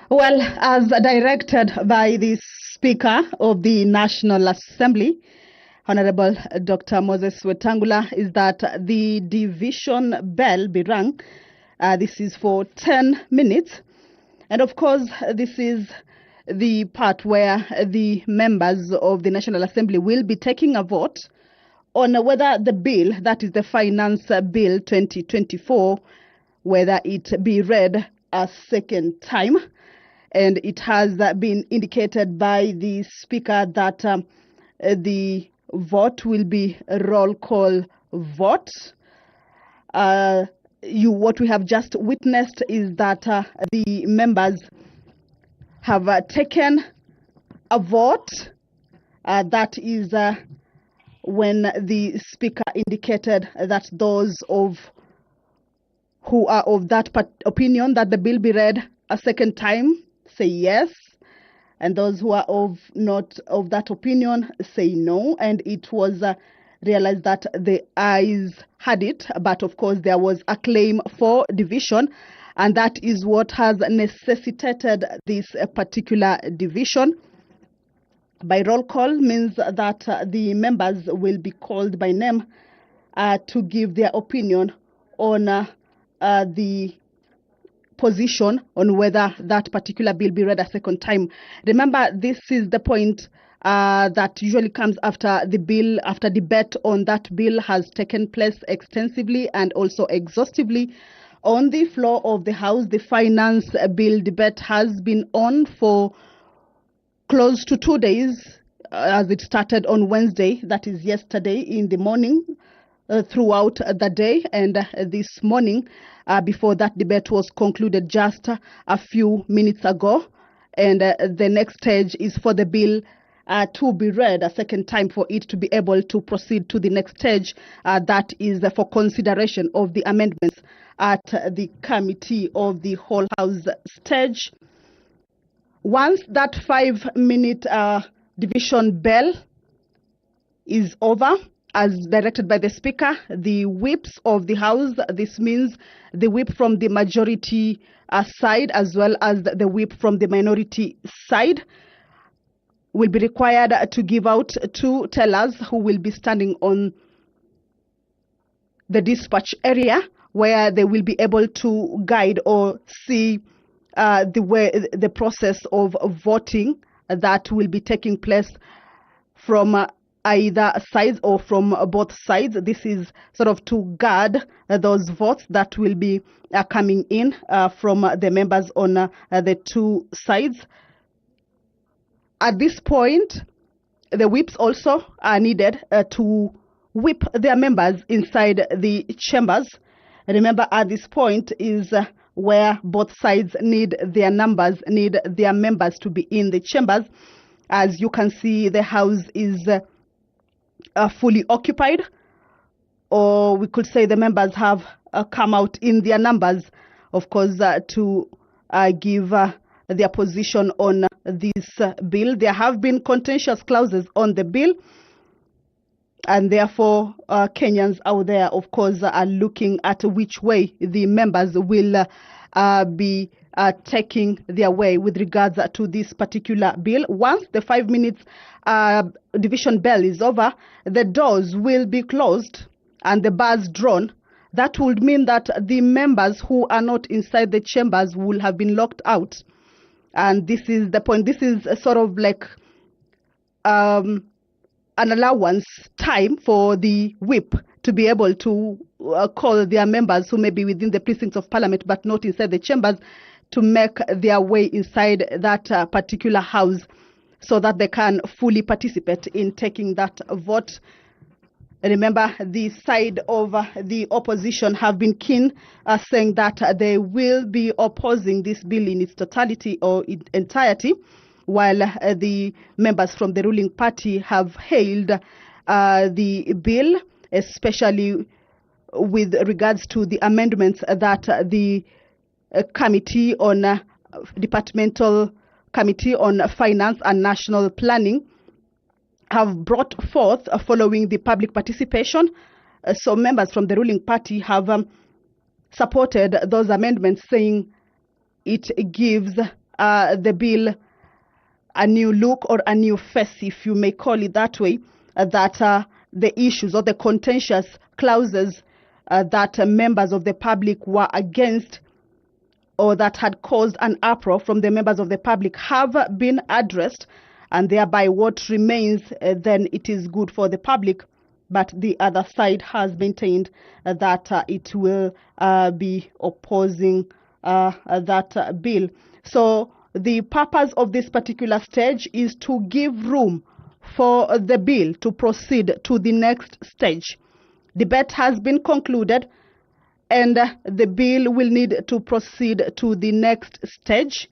Well, as directed by the Speaker of the National Assembly, Honorable Dr. Moses Wetangula, is that the division bell be rung. This is for 10 minutes. And of course, this is the part where the members of the National Assembly will be taking a vote on whether the bill, that is the Finance Bill 2024, whether it be read a second time. And it has been indicated by the Speaker that the vote will be a roll call vote. What we have just witnessed is that the members have taken a vote. That is when the Speaker indicated that those who are of that opinion that the bill be read a second time say yes, and those who are not of that opinion say no. And it was realized that the ayes had it, but of course there was a claim for division, and that is what has necessitated this particular division. By roll call means that the members will be called by name to give their opinion on the position on whether that particular bill be read a second time. Remember, this is the point that usually comes after the bill, after debate on that bill has taken place extensively and also exhaustively on the floor of the House. The finance bill debate has been on for close to 2 days, as it started on Wednesday, that is yesterday in the morning, throughout the day, and this morning, before that debate was concluded just a few minutes ago. And the next stage is for the bill to be read a second time for it to be able to proceed to the next stage. That is for consideration of the amendments at the Committee of the Whole House stage. Once that 5-minute division bell is over, as directed by the Speaker, the whips of the House, this means the whip from the majority side as well as the whip from the minority side, will be required to give out two tellers who will be standing on the dispatch area, where they will be able to guide or see the process of voting that will be taking place from either sides or from both sides. This is sort of to guard those votes that will be coming in from the members on the two sides. At this point, the whips also are needed to whip their members inside the chambers. Remember, at this point is where both sides need their members to be in the chambers. As you can see, the House is fully occupied, or we could say the members have come out in their numbers, of course, to give their position on this bill. There have been contentious clauses on the bill, and therefore Kenyans out there, of course, are looking at which way the members will be taking their way with regards to this particular bill. Once the 5 minutes division bell is over, the doors will be closed and the bars drawn. That would mean that the members who are not inside the chambers will have been locked out. And this is the point. This is a sort of like an allowance time for the whip to be able to call their members who may be within the precincts of parliament but not inside the chambers to make their way inside that particular house so that they can fully participate in taking that vote. Remember, the side of the opposition have been keen, saying that they will be opposing this bill in its totality or in entirety, while the members from the ruling party have hailed the bill, especially with regards to the amendments that the Committee on Departmental Committee on Finance and National Planning have brought forth following the public participation. So members from the ruling party have supported those amendments, saying it gives the bill a new look or a new face, if you may call it that way, that the issues or the contentious clauses that members of the public were against or that had caused an uproar from the members of the public have been addressed, and thereby what remains then it is good for the public. But the other side has maintained that it will be opposing that bill. So the purpose of this particular stage is to give room for the bill to proceed to the next stage. Debate has been concluded, and the bill will need to proceed to the next stage.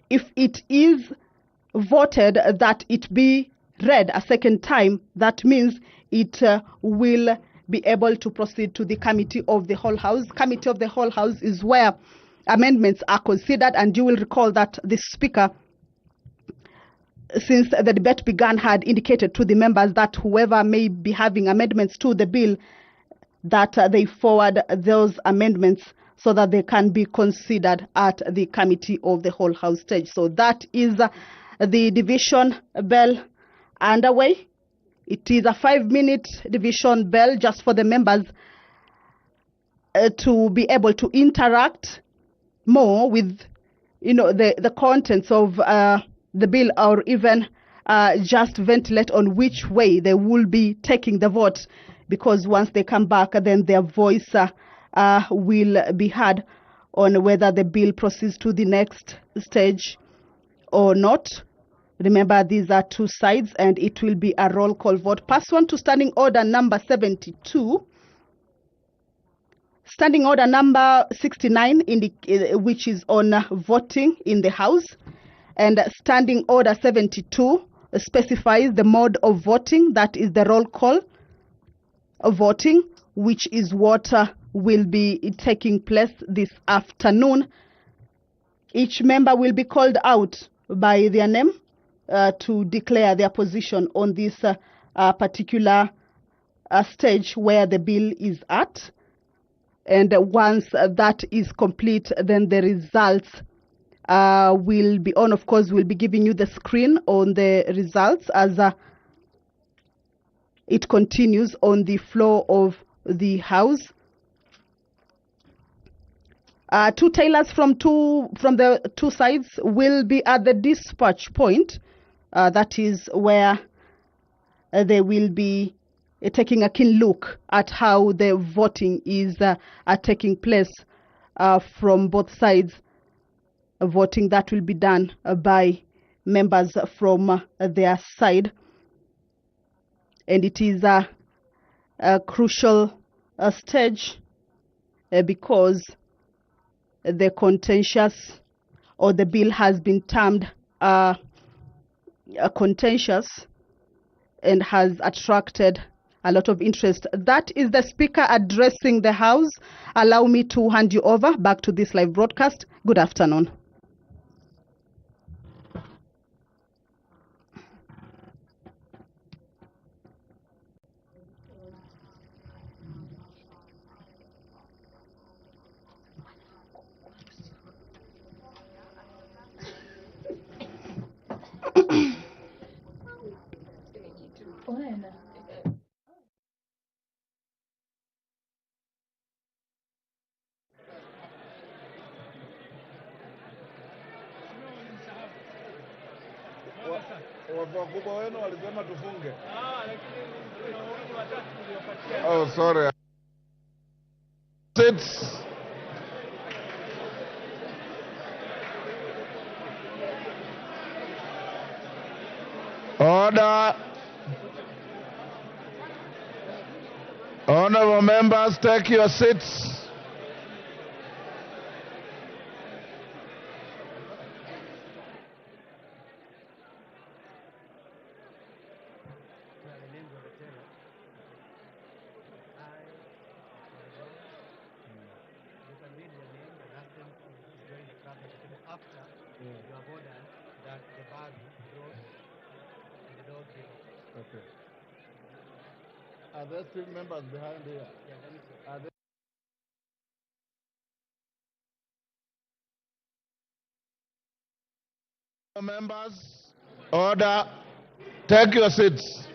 If it is voted that it be read a second time, that means it will be able to proceed to the Committee of the Whole House. Committee of the Whole House is where amendments are considered, and you will recall that the Speaker, since the debate began, had indicated to the members that whoever may be having amendments to the bill, that they forward those amendments so that they can be considered at the Committee of the Whole House stage. So that is the division bell underway. It is a 5-minute division bell just for the members to be able to interact more with, the contents of the bill, or even just ventilate on which way they will be taking the vote, because once they come back, then their voice will be heard on whether the bill proceeds to the next stage or not. Remember, these are two sides, and it will be a roll call vote. Pass on to Standing Order number 72. Standing Order number 69, which is on voting in the House. And Standing Order 72 specifies the mode of voting, that is the roll call of voting, which is what will be taking place this afternoon. Each member will be called out by their name to declare their position on this particular stage where the bill is at. And once that is complete, then the results will be on. Of course, we'll be giving you the screen on the results as it continues on the floor of the House. Two tailors from the two sides will be at the dispatch point. That is where they will be taking a keen look at how the voting is taking place from both sides. Voting that will be done by members from their side. And it is a crucial stage because the contentious, or the bill has been termed contentious and has attracted a lot of interest. That is the Speaker addressing the House. Allow me to hand you over back to this live broadcast. Good afternoon. Wakubwa wenu walisema tufunge. Oh, sorry. Sits. Order. Honorable members, take your seats. Okay. Are there still members behind here? Are there members? Order. Take your seats.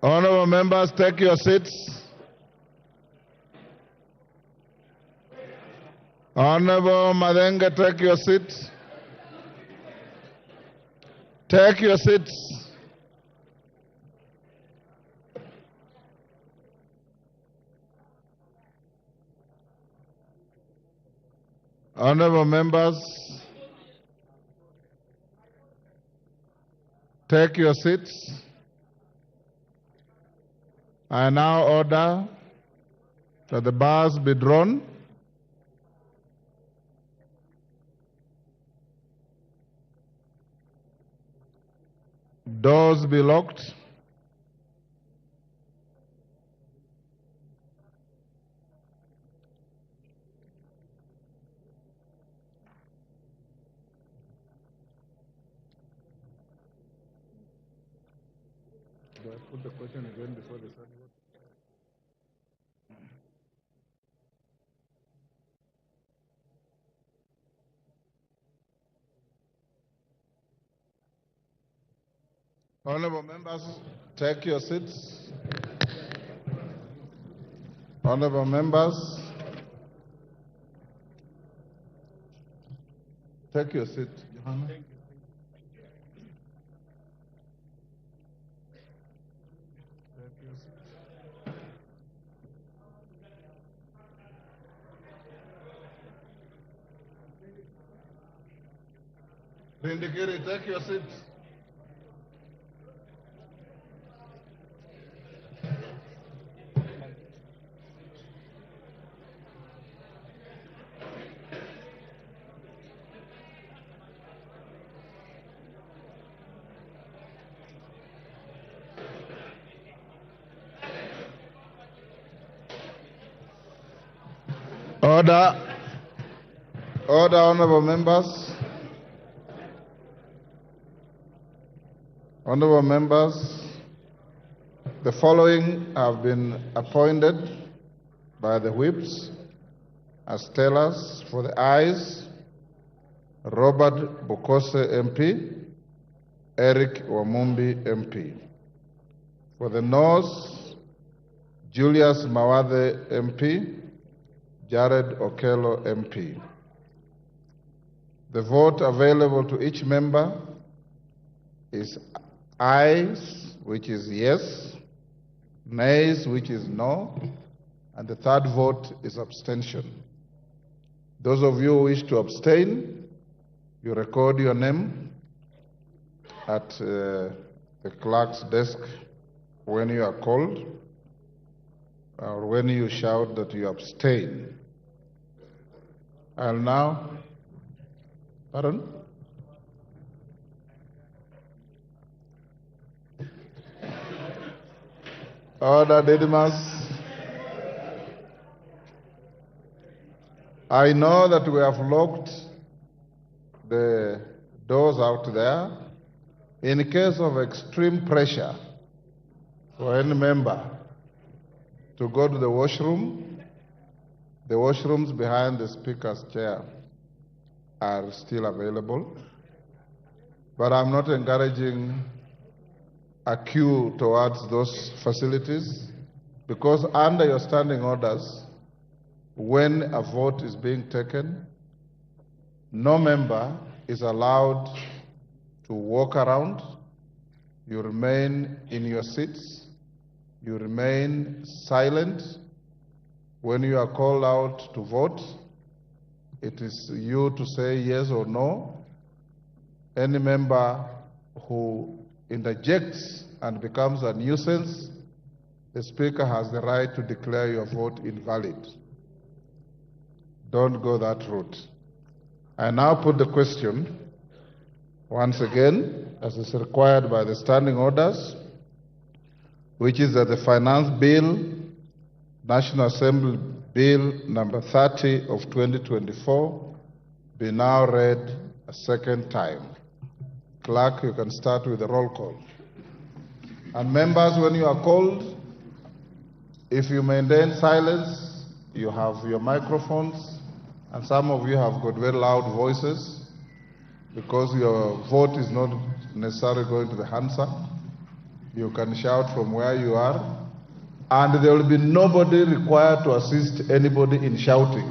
Honorable members, take your seats. Honorable Madenga, take your seats. Take your seats. Honorable members, take your seats. I now order that the bars be drawn. Doors be locked. Do I put the question again before the start? Honorable members, take your seats. Honorable members, take your seat. Johanna. Vindicare, take your seat. Order. Order, honorable members. Honorable members, the following have been appointed by the whips as tellers. For the ayes: Robert Bokose MP, Eric Wamumbi MP. For the noes: Julius Mawathe MP, Jared Okello MP. The vote available to each member is ayes, which is yes, nays, which is no, and the third vote is abstention. Those of you who wish to abstain, you record your name at the clerk's desk when you are called, or when you shout that you abstain. I'll now, pardon? Order, Dedimas. I know that we have locked the doors out there. In case of extreme pressure for any member to go to the washrooms behind the speaker's chair are still available. But I'm not encouraging a queue towards those facilities, because under your standing orders, when a vote is being taken, no member is allowed to walk around. You remain in your seats. You remain silent. When you are called out to vote, it is you to say yes or no. Any member who interjects and becomes a nuisance, the Speaker has the right to declare your vote invalid. Don't go that route. I now put the question once again, as is required by the standing orders, which is that the Finance Bill, National Assembly Bill number 30 of 2024, be now read a second time. Clerk, you can start with the roll call. And members, when you are called, if you maintain silence, you have your microphones, and some of you have got very loud voices because your vote is not necessarily going to the Hansa. You can shout from where you are, and there will be nobody required to assist anybody in shouting.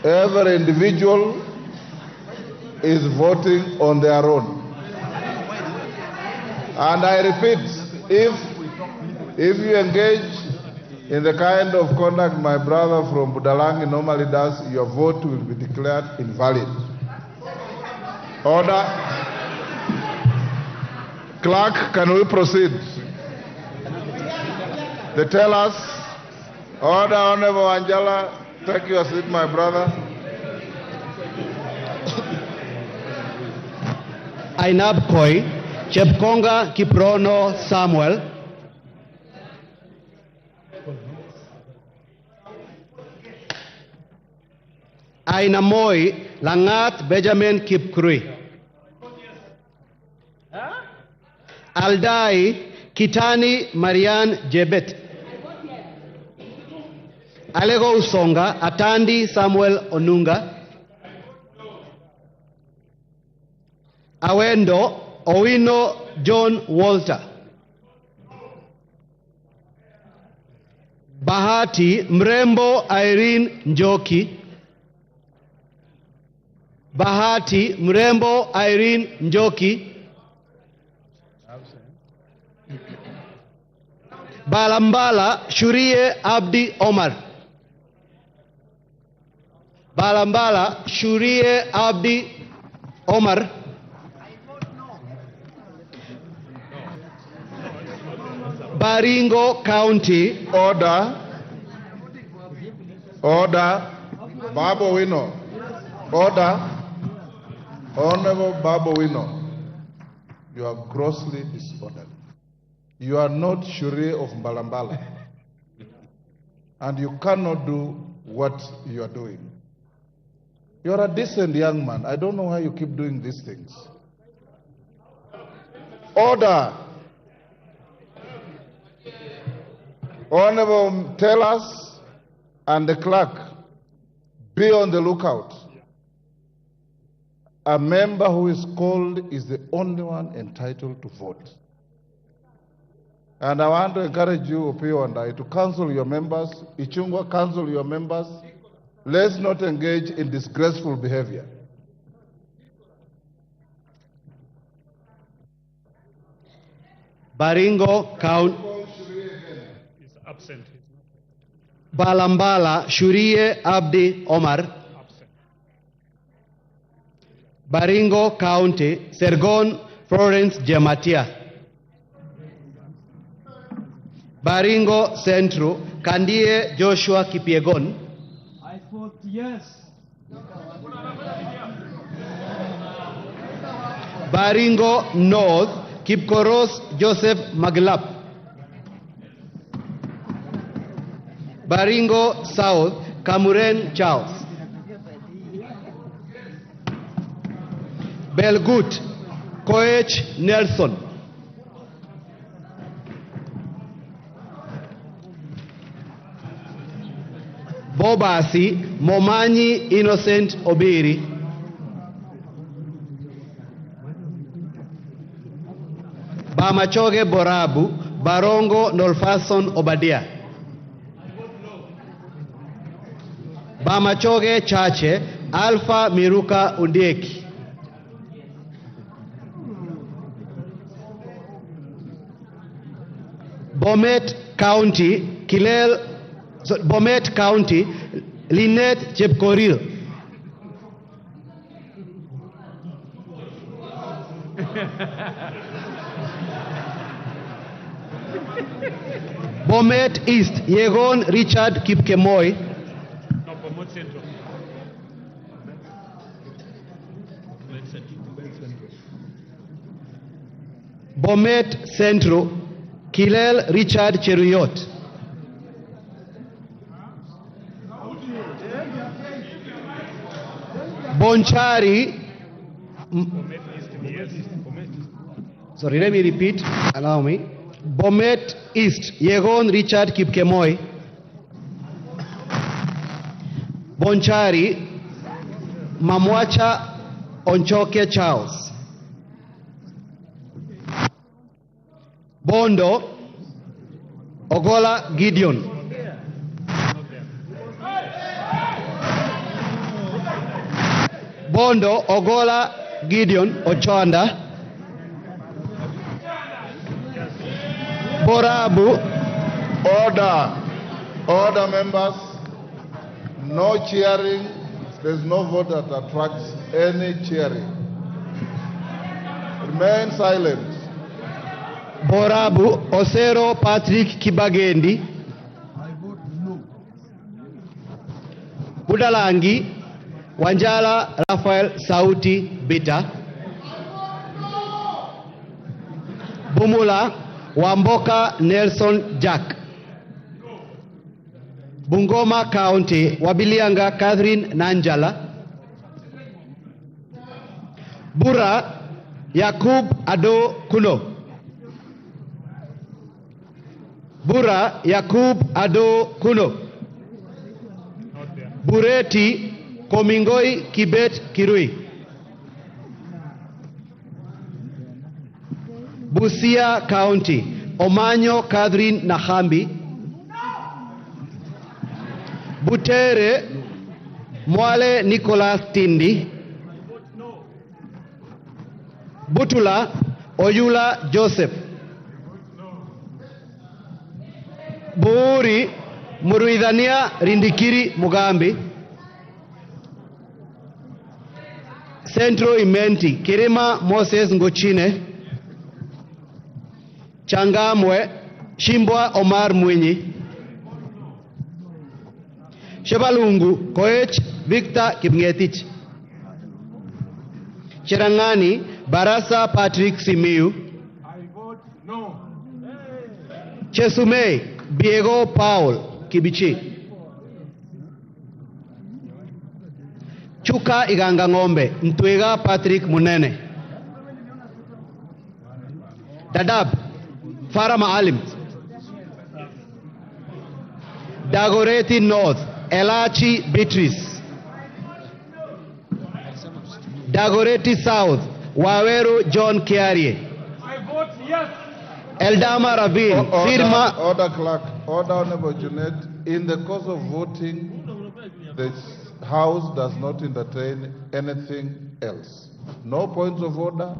Every individual is voting on their own. And I repeat, if you engage in the kind of conduct my brother from Budalangi normally does, your vote will be declared invalid. Order. Clerk, can we proceed? They tell us. Order, Honorable Angela, take your seat, my brother. Ainab Koi, Chepkonga Kiprono Samuel, Ainamoi Langat Benjamin Kipkrui, Aldai Kitani Marian Jebet, Alego Usonga Atandi Samuel Onunga, Awendo Owino John Walter. Bahati Mrembo Irene Njoki. Bahati Mrembo Irene Njoki. Balambala Shurie Abdi Omar. Balambala Shurie Abdi Omar. Baringo County. Order. Order. Babu Wino. Order. Honorable Babu Wino. You are grossly disorderly. You are not Shurie of Mbalambala. And you cannot do what you are doing. You are a decent young man. I don't know why you keep doing these things. Order. Honorable tellers and the clerk, be on the lookout. A member who is called is the only one entitled to vote. And I want to encourage you, Opio and I, to counsel your members. Ichungwa, counsel your members. Let's not engage in disgraceful behavior. Baringo County. Is absent. Balambala Shurie Abdi Omar. Absent. Baringo County. Sergon Florence Jematia. Baringo Central. Kandie Joshua Kipiegon. I vote yes. Baringo North. Kipkoros Joseph Maglap. Baringo South, Kamuren Charles. Belgut, Koech Nelson. Bobasi, Momanyi Innocent Obiri. Bamachoge Borabu, Barongo Nolfason Obadia. Bamachoge Chache, Alpha Miruka Undieki. Bomet County, Bomet County, Lynette Chepkoril. Bomet East, Yegon Richard Kipkemoy. No, promote Central. Bomet Central, Kilel Richard Cheruyot. Bonchari. Sorry, let me repeat. Allow me. Bomet East, Yegon Richard Kipkemoy. Bonchari, Mamwacha Onchoke Charles. Bondo, Ogola Gideon. Bondo, Ogola Gideon Ochanda. Borabu. Order members. No cheering. There's no vote that attracts any cheering. Remain silent. Borabu Osero Patrick Kibagendi. I vote no. Budalangi Wanjala Rafael Sauti Bita. Bumula Wamboka Nelson Jack. Bungoma County, Wabilianga Catherine Nanjala. Bura Yakub Ado Kuno. Bura Yakub Ado Kuno. Bureti Komingoi Kibet Kirui. Busia County, Omanyo Catherine Nahambi. Butere, Mwale Nicholas Tindi. Butula, Oyula Joseph. Buuri, Muruidhania Rindikiri Mugambi. Centro Imenti, Kirima Moses Ngochine. Changamwe, Shimbwa Omar Mwinyi. Shebalungu, Koech Victor Kipngetich. Cherangani, Barasa Patrick Simiu. I vote no. Chesumei, Diego Paul Kibichi. Chuka Iganga Ngombe, Ntwega Patrick Munene. Dadab, Farah Maalim. Dagoretti North, Elachi Beatrice. Dagoretti South, Waweru John Kiarie. I vote yes. Eldama Ravine, Firma. Order, clerk. Order, Honorable Junet. In the course of voting, the House does not entertain anything else. No points of order,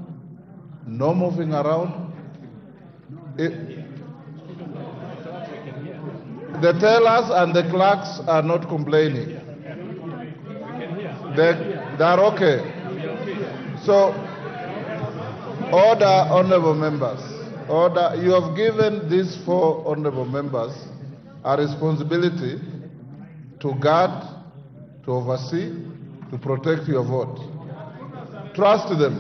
no moving around. The tellers and the clerks are not complaining. They are okay. So, order, honorable members. Order. You have given these 4 honorable members a responsibility to guard, to oversee, to protect your vote. Trust them.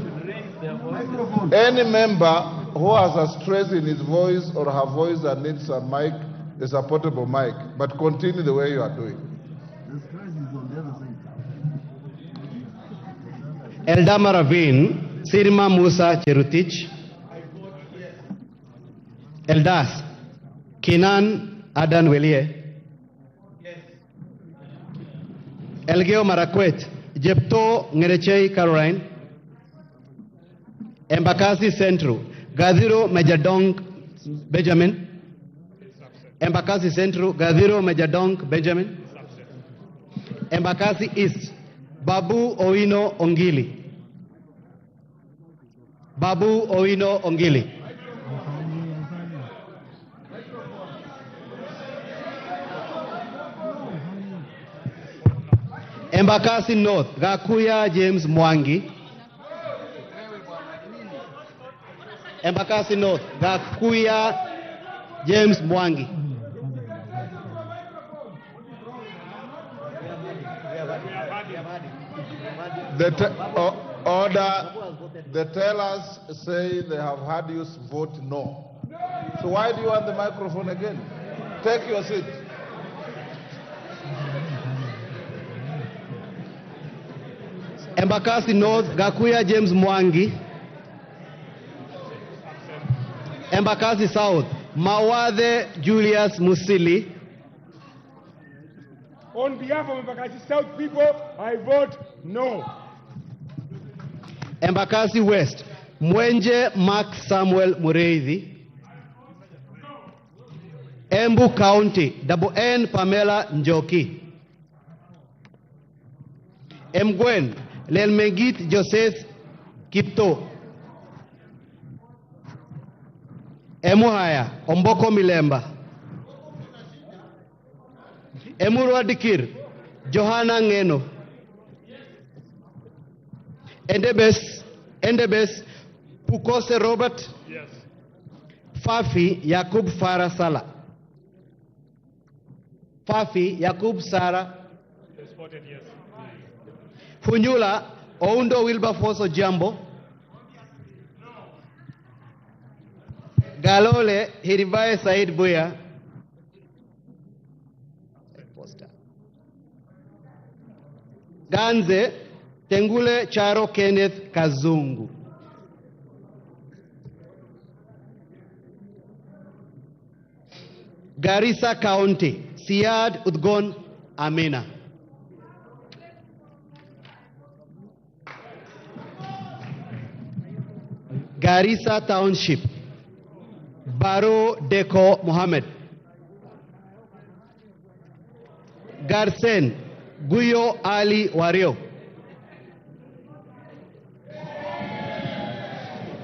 Any member who has a stress in his voice or her voice and needs a mic, is a portable mic, but continue the way you are doing. Eldama Ravine, Sirma Musa Cherutich. Eldas, Kinan Adan Welie. Elgeo Marakwet, Jepto Ngerechei Caroline. Embakasi Central, Gaziro Majadong Benjamin. Embakasi Central, Gaziro Majadong Benjamin. Embakasi East, Babu Oino Ongili. Babu Oino Ongili. Embakasi North, Gakuya James Mwangi. Embakasi North, Gakuya James Mwangi. The tellers say they have had you vote no. So why do you want the microphone again? Take your seat. Embakasi North, Gakuya James Mwangi. Embakasi South, Mawade Julius Musili. On behalf of Embakasi South people, I vote no. Embakasi West, Mwenje Mark Samuel Mureithi. Embu County, Double N Pamela Njoki. Mgwen, Lelmegit Joseph Kipto. Emuhaya, Omboko Milemba. Emurwa Dikir, Johanna Ngeno. Endebes, Pukose Robert. Yes. Fafi Yakub Farah Sala. Fafi Yakub Sara. Yes, voted yes. Funyula Oundo Wilberforce Jambo. Galole Hiribaye Said Buya. Ganze Tengule Charo Kenneth Kazungu. Garissa County, Siad Udgon Amina. Garissa Township, Baro Deko Mohammed. Garsen Guyo Ali Wario.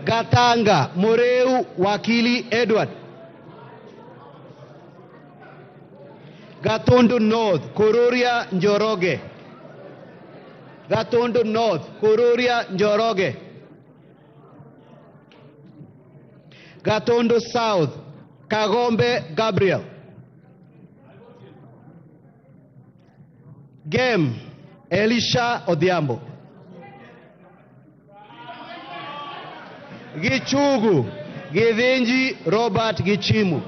Gatanga Moreu Wakili Edward. Gatundu North Kururia Njoroge. Gatundu North Kururia Njoroge. Gatundu South Kagombe Gabriel. Gem Elisha Odhiambo. Gichugu Githinji Robert Gichimu.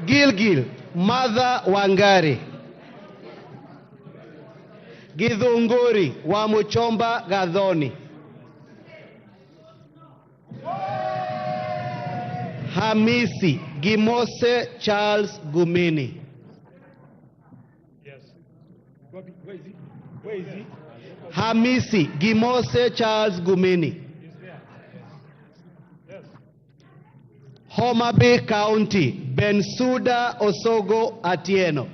Gilgil Martha Wangari. Githunguri wa Muchomba Gathoni. Hamisi Gimose Charles Gumini. Yes. Where is he? Hamisi Gimose Charles Gumini. Homa Bay County Bensuda Osogo Atieno.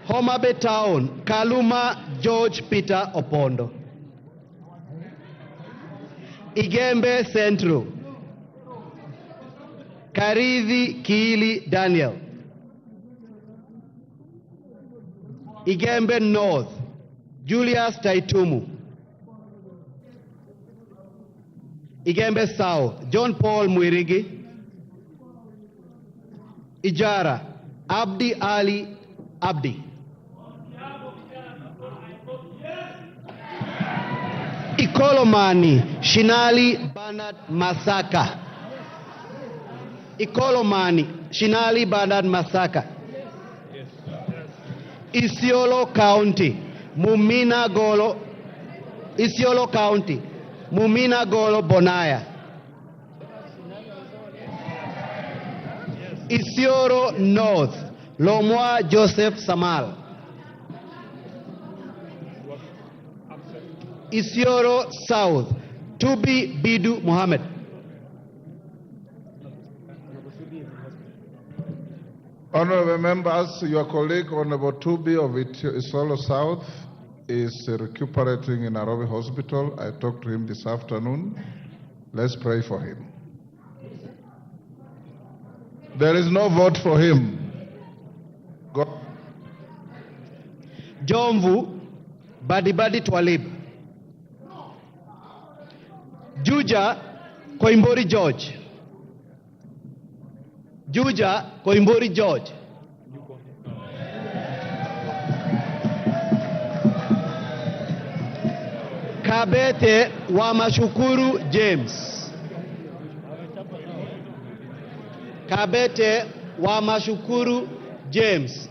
Homa Bay Town Kaluma George Peter Opondo. Igembe Central Karithi Kiili Daniel. Igembe North Julius Taitumu. Igembe South John Paul Mwirigi. Ijara Abdi Ali Abdi. Ikolomani Shinali Bernard Masaka. Ikolomani Shinali Bernard Masaka. Isiolo County Mumina Golo. Isiolo County Mumina Golo Bonaya. Isiolo North Lomwa Joseph Samal. Isiolo South Tubi Bidu Mohammed. Honorable members, your colleague Honorable Tubi of Isiolo South is recuperating in Nairobi Hospital. I talked to him this afternoon. Let's pray for him. There is no vote for him. Jomvu Badibadi Twalib. Juja Koimbori George. Juja Koimbori George. Kabete Wamashukuru James. Kabete Wamashukuru James.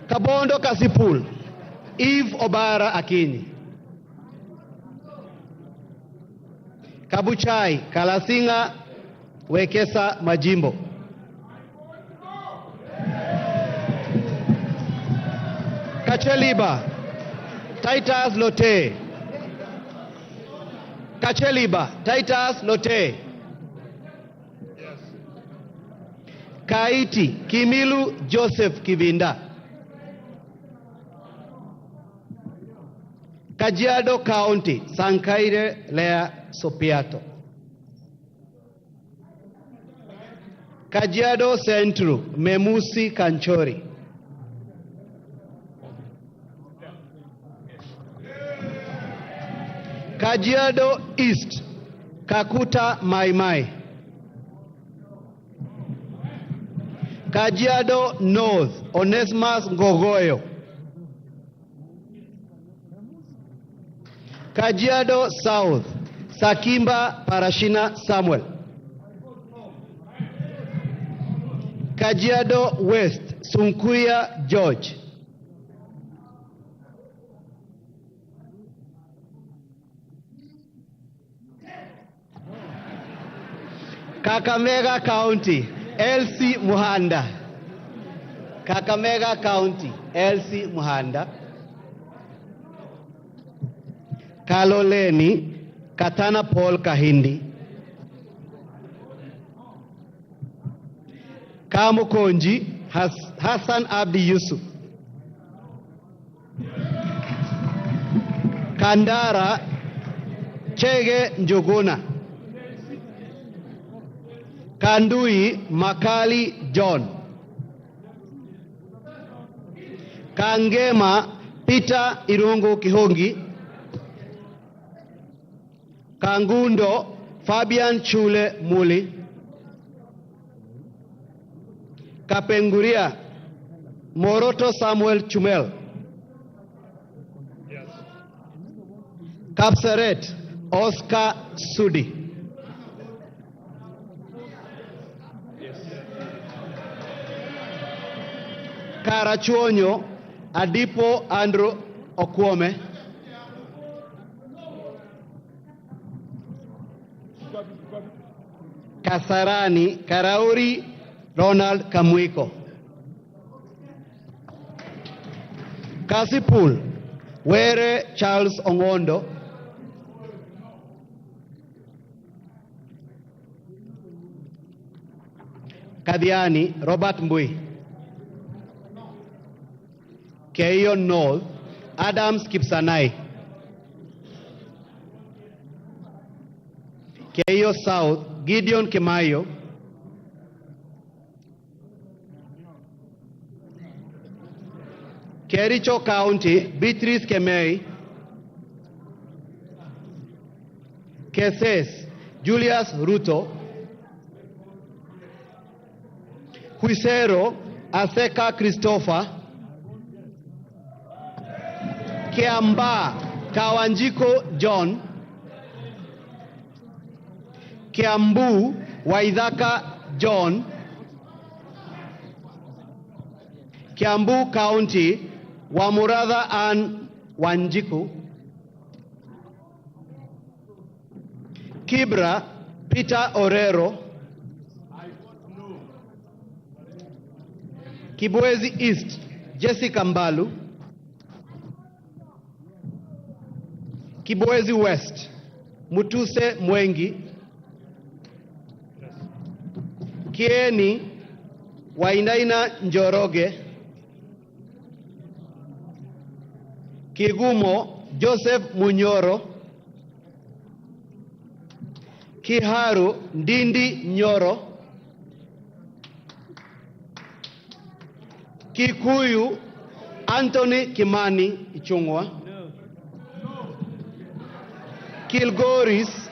Kabondo Kasipul Eve Obara Akinyi. Kabuchai Kalasinga Wekesa Majimbo. Kacheliba Titus Lote. Kacheliba Titus Lote. Kaiti Kimilu Joseph Kivinda. Kajiado County Sankaire Lea Sopiato. Kajiado Central Memusi Kanchori. Kajiado East Kakuta Maimai. Kajiado North Onesmus Ngogoyo. Kajiado South Sakimba Parashina Samuel. Kajiado West Sunkuya George. Kakamega County, Elsie Muhanda. Kakamega County, Elsie Muhanda. Kaloleni, Katana Paul Kahindi. Kamukonji, Hassan Abdi Yusuf. Kandara, Chege Njuguna. Kandui Makali John. Kangema Peter Irungu Kihongi. Kangundo Fabian Chule Muli. Kapenguria Moroto Samuel Chumel. Kapsaret Oscar Sudi. Karachuonyo Adipo Andrew Okwome. Kasarani Karauri Ronald Kamwiko. Kasipul Were Charles Ongondo. Kadiani Robert Mbui. Keio North Adams Kipsanai. Keio South Gideon Kemayo. Kericho County Beatrice Kemei. Keses Julius Ruto. Huisero Aseka Christopher. Kiamba Kawanjiko John. Kiambu Waidhaka John. Kiambu County Wamuradha Ann Wanjiku. Kibra Peter Orero. Kibwezi East Jessica Mbalu. Kibwezi West Mutuse Mwengi. Kieni Wainaina Njoroge. Kigumo Joseph Munyoro. Kiharu Ndindi Nyoro. Kikuyu Anthony Kimani Ichungwa. Kilgoris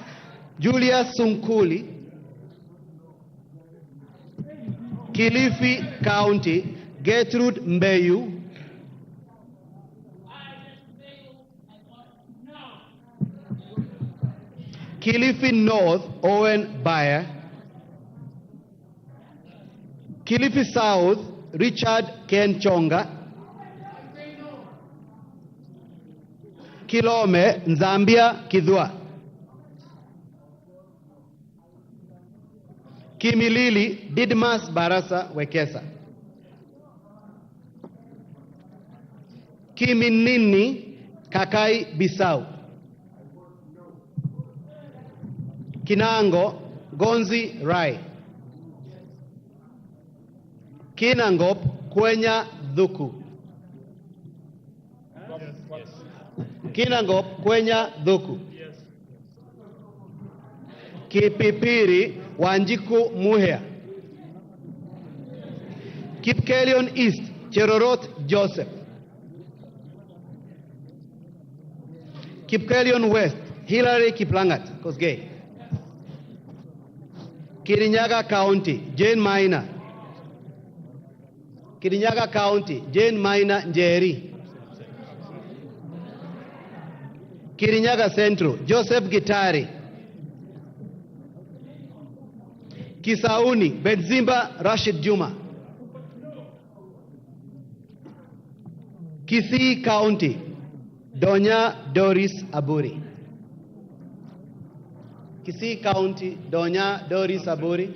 Julius Sunkuli. Kilifi County Gertrude Mbeyu. Kilifi North Owen Bayer. Kilifi South Richard Ken Chonga. Kilome Nzambia Kidhua. Kimilili Didmas Barasa Wekesa. Kiminini Kakai Bisau. Kinango Gonzi Rai. Kinangop Kwenya Dhuku. Kinangop Kwenya Dhuku. Kipipiri Wanjiku Muhea. Kipkelion East Cherorot Joseph. Kipkelion West Hillary Kiplangat Kosgei. Kirinyaga County Jane Maina. Kirinyaga County Jane Maina Njeri. Kirinyaga Central Joseph Gitari. Kisauni Benzimba Rashid Juma. Kisii County Donya Doris Aburi. Kisii County, Donya Doris Aburi.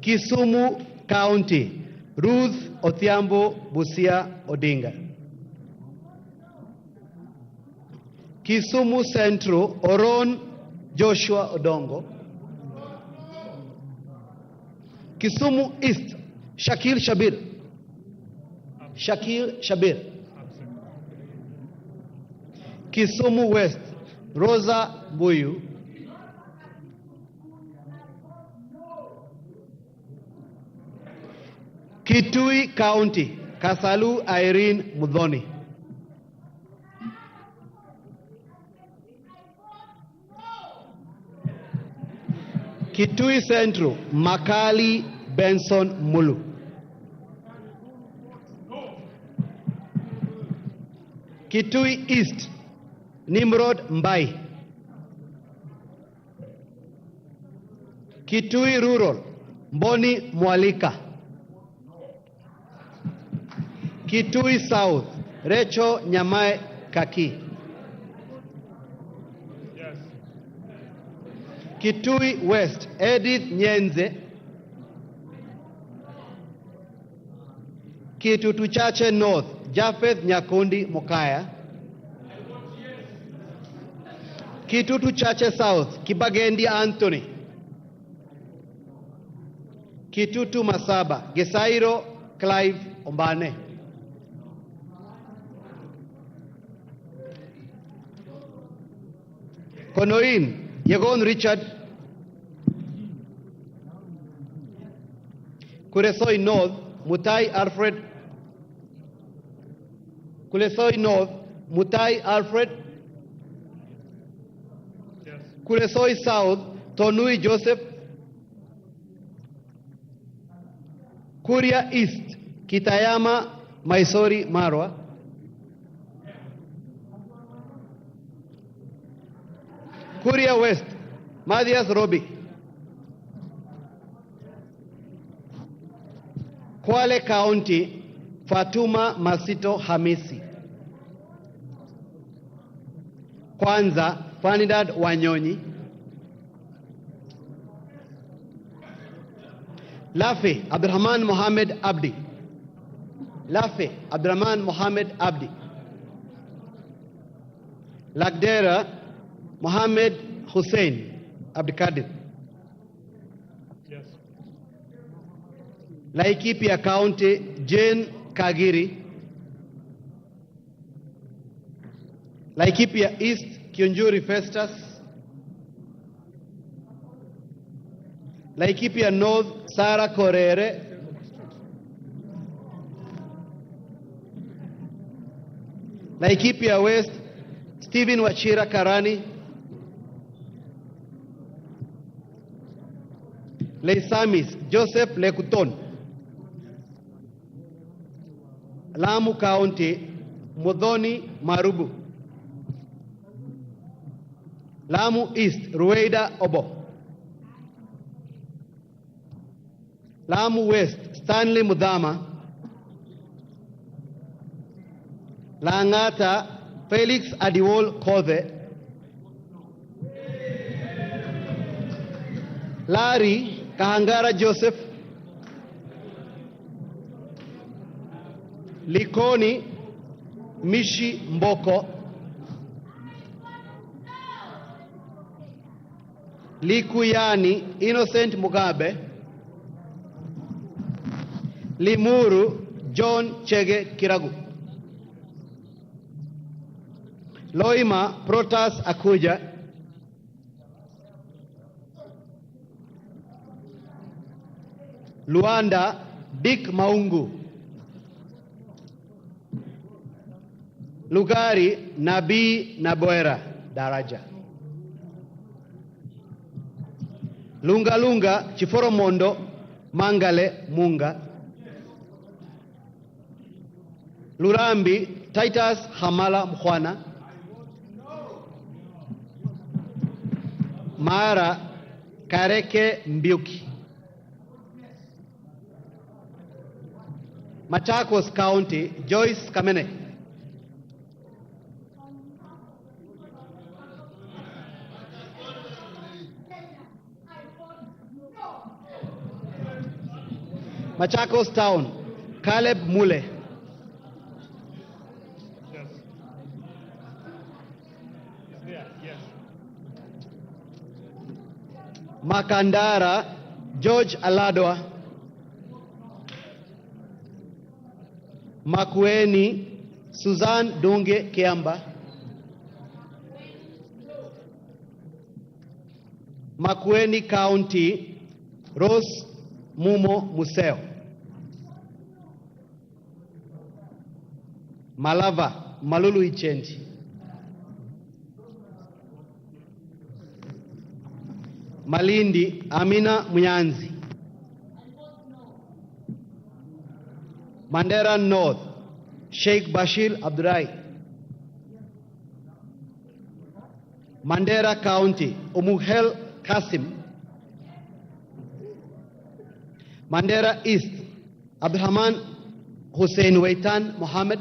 Kisumu County, Ruth Othiambo Busia Odinga. Kisumu Central, Oron Joshua Odongo. Kisumu East, Shakil Shabir. Shakil Shabir. Kisumu West, Rosa Buyu. Kitui County, Kasalu Irene Mudhoni. Kitui Central, Makali Benson Mulu. Kitui East, Nimrod Mbai. Kitui Rural, Mboni Mwalika. Kitui South, Recho Nyamae Kaki. Yes. Kitui West, Edith Nyenze. Kitutu Chache North, Japheth Nyakundi Mokaya. Kitutu Chache South, Kibagendi Anthony. Kitutu Masaba, Gesairo Clive Ombane. Konoin, Yegon Richard. Kuresoi North, Mutai Alfred. Kuresoi North, Mutai Alfred. Yes. Kuresoi South, Tonui Joseph. Kuria East, Kitayama Maisori Marwa. Kuria West, Mathias Robi. Kwale County, Fatuma Masito Hamisi. Kwanza, Fanidad Wanyonyi. Lafe, Abdurrahman Mohamed Abdi. Lafe, Abdurrahman Mohamed Abdi. Lagdera, Mohamed Hussein Abdikadir. Yes. Laikipia County, Jane Kagiri. Laikipia East, Kionjuri Festus. Laikipia North, Sarah Korere. Laikipia West, Stephen Wachira Karani. Leisamis, Joseph Lekuton. Lamu County, Mudhoni Marubu. Lamu East, Rueda Obo. Lamu West, Stanley Mudama. Langata, Felix Adiwol Kothe. Lari, Kahangara Joseph. Likoni, Mishi Mboko. Likuyani, Innocent Mugabe. Limuru, John Chege Kiragu. Loima, Protas Akuja. Luanda, Dick Maungu. Lugari, Nabi Naboera Daraja. Lunga Lunga, Chiforomondo, Mangale Munga. Lurambi, Titus Hamala Mkhwana. Mara, Kareke Mbiuki. Machakos County, Joyce Kamene. Machakos Town, Caleb Mule. Makandara, George Aladwa. Makueni, Suzanne Dunge Kiamba. Makueni County, Rose Mumo Museo. Malava, Malulu Ichendi. Malindi, Amina Munyanzi. Mandera North, Sheikh Bashir Abdurai. Mandera County, Umuhel Kasim. Mandera East, Abdurrahman Hussein Waitan Mohammed.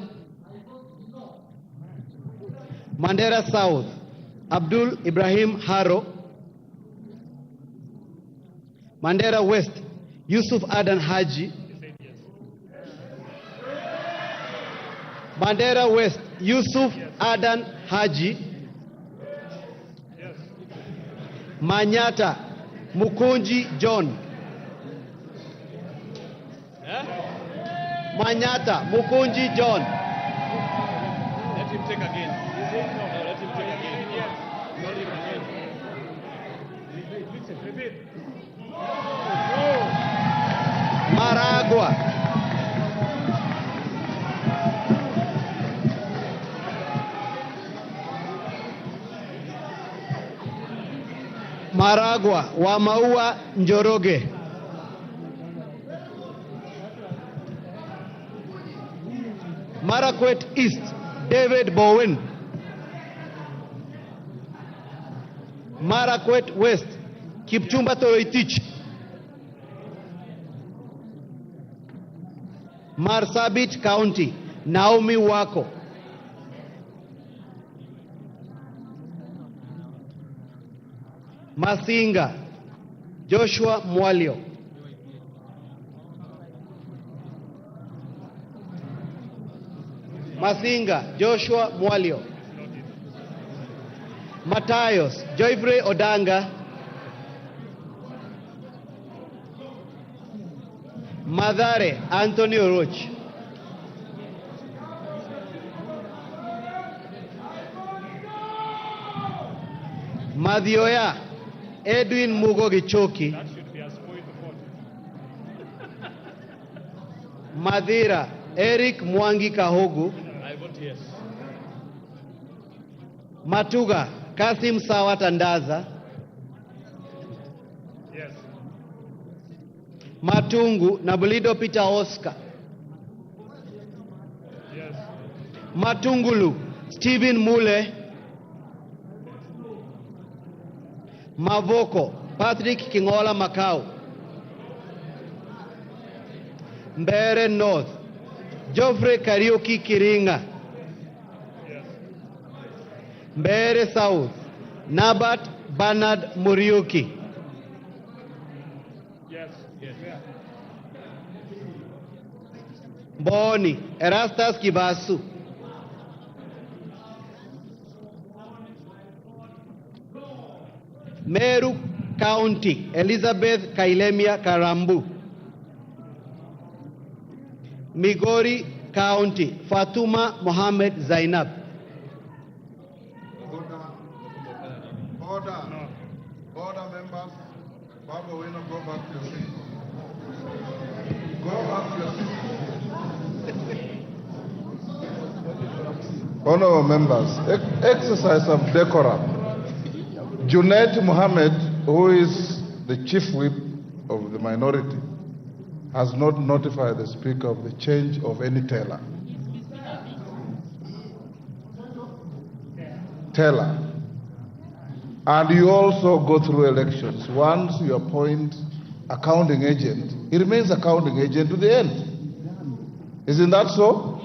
Mandera South, Abdul Ibrahim Haro. Mandera West, Yusuf Adan Haji. Mandera West, Yusuf Adan Haji. Manyata, Mukunji John. Manyata, Mukunji John. Let him take again. No, let him take again. Not him again. Repeat. Maragua. Maragua, Wamaua Njoroge. Marakwet East, David Bowen. Marakwet West, Kipchumba Toroitich. Marsabit County, Naomi Wako. Masinga, Joshua Mwalio. Masinga, Joshua Mwalio. Matayos, Joyfrey Odanga. Madare, Antonio Roach. Madioya, Edwin Mugogi Choki. That should be a spoil to vote. Madira, Eric Mwangi Kahogu. I vote yes. Matuga, Kasim Sawatandaza. Yes. Matungu, Nabulido Peter Oscar. Yes. Matungulu, Stephen Mule. Mavoko, Patrick Kingola Macau. Mbere North, Geoffrey Kariuki Kiringa. Yes. Mbere South, Nabat Bernard Muriuki. Yes. Yes. Boni, Erastus Kibasu. Meru County, Elizabeth Kailemia Karambu. Migori County, Fatuma Mohammed Zainab. Order members. Baba, we not go back to your seat. Go back to your seat. Honorable members, exercise of decorum. Junaid Mohammed, who is the chief whip of the minority, has not notified the Speaker of the change of any teller. And you also go through elections. Once you appoint accounting agent, he remains accounting agent to the end. Isn't that so?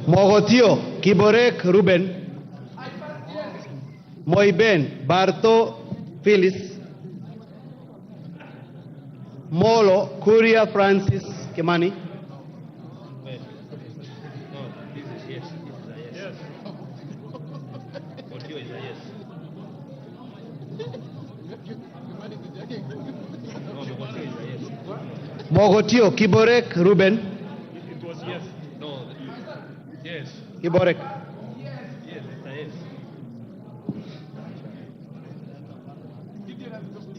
Mogotio, Kiborek Ruben. Moiben Bartho Phyllis, Molo Kuria Francis Kimani, Mogotio Kiborek Ruben. It was yes. No. Yes. Kiborek. Yes, it's a yes.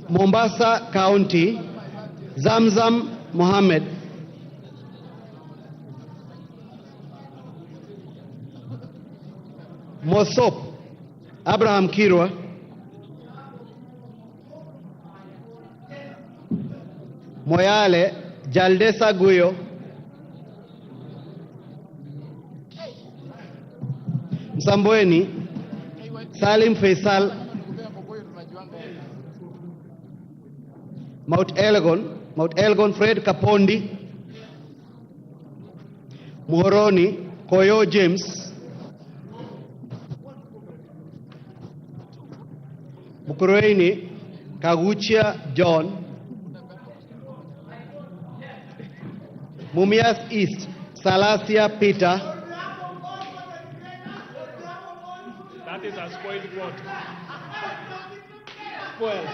Mombasa County, Zamzam Mohammed. Mosop Abraham Kirwa. Moyale Jaldesa Guyo. Msambweni Salim Faisal. Mount Elgon Fred Kapondi. Muhoroni Koyo James. Mukurweini Kaguchia John. Mumias East Salasia Peter. That is a spoiled vote. Spoiled.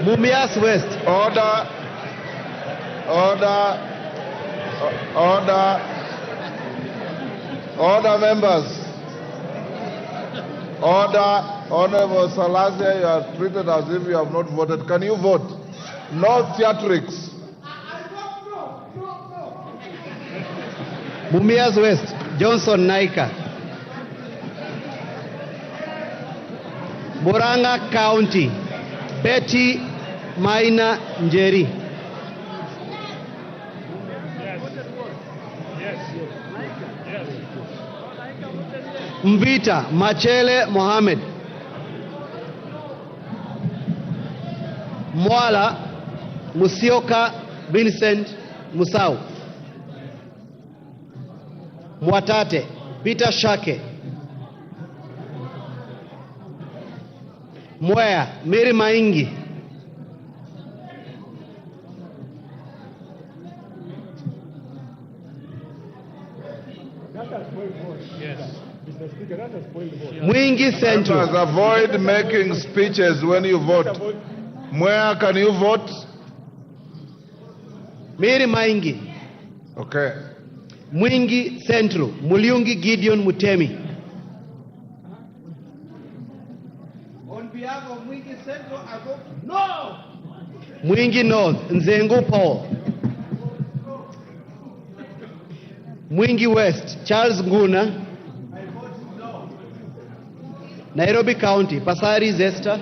Mumias West. Order. Order, members. Order. Honorable Salasia, you are treated as if you have not voted. Can you vote? No theatrics. Mumias West, Johnson Naika. Murang'a County, Betty Maina Njeri. Mvita Machele Mohammed. Mwala Musioka Vincent Musau. Mwatate Peter Shake. Mwea Mary Maingi. Yes. Mr. Speaker, that's a spoiled vote. Mwingi Central. Members, avoid making speeches when you vote. Mwea, can you vote? Mary Maingi. Okay. Mwingi Central, Muliungi Gideon Mutemi. On behalf of Mwingi Central, I vote no. Mwingi North, Nzengu Paul. Mwingi West, Charles Nguna. Nairobi County, Pasari Zesta.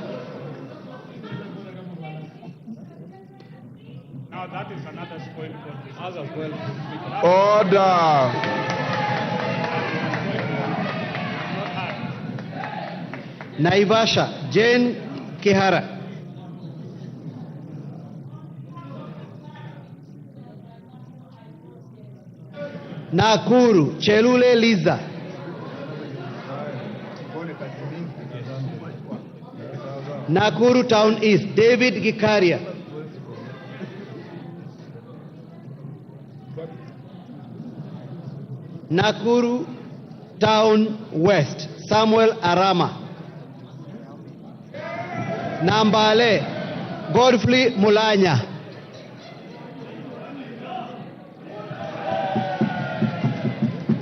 Now that is another spoiled vote. Other spoiled vote. Order. Naivasha, Jane Kihara. Nakuru, Chelule Liza. Nakuru Town East, David Gikaria. Nakuru Town West, Samuel Arama. Nambale, Godfrey Mulanya.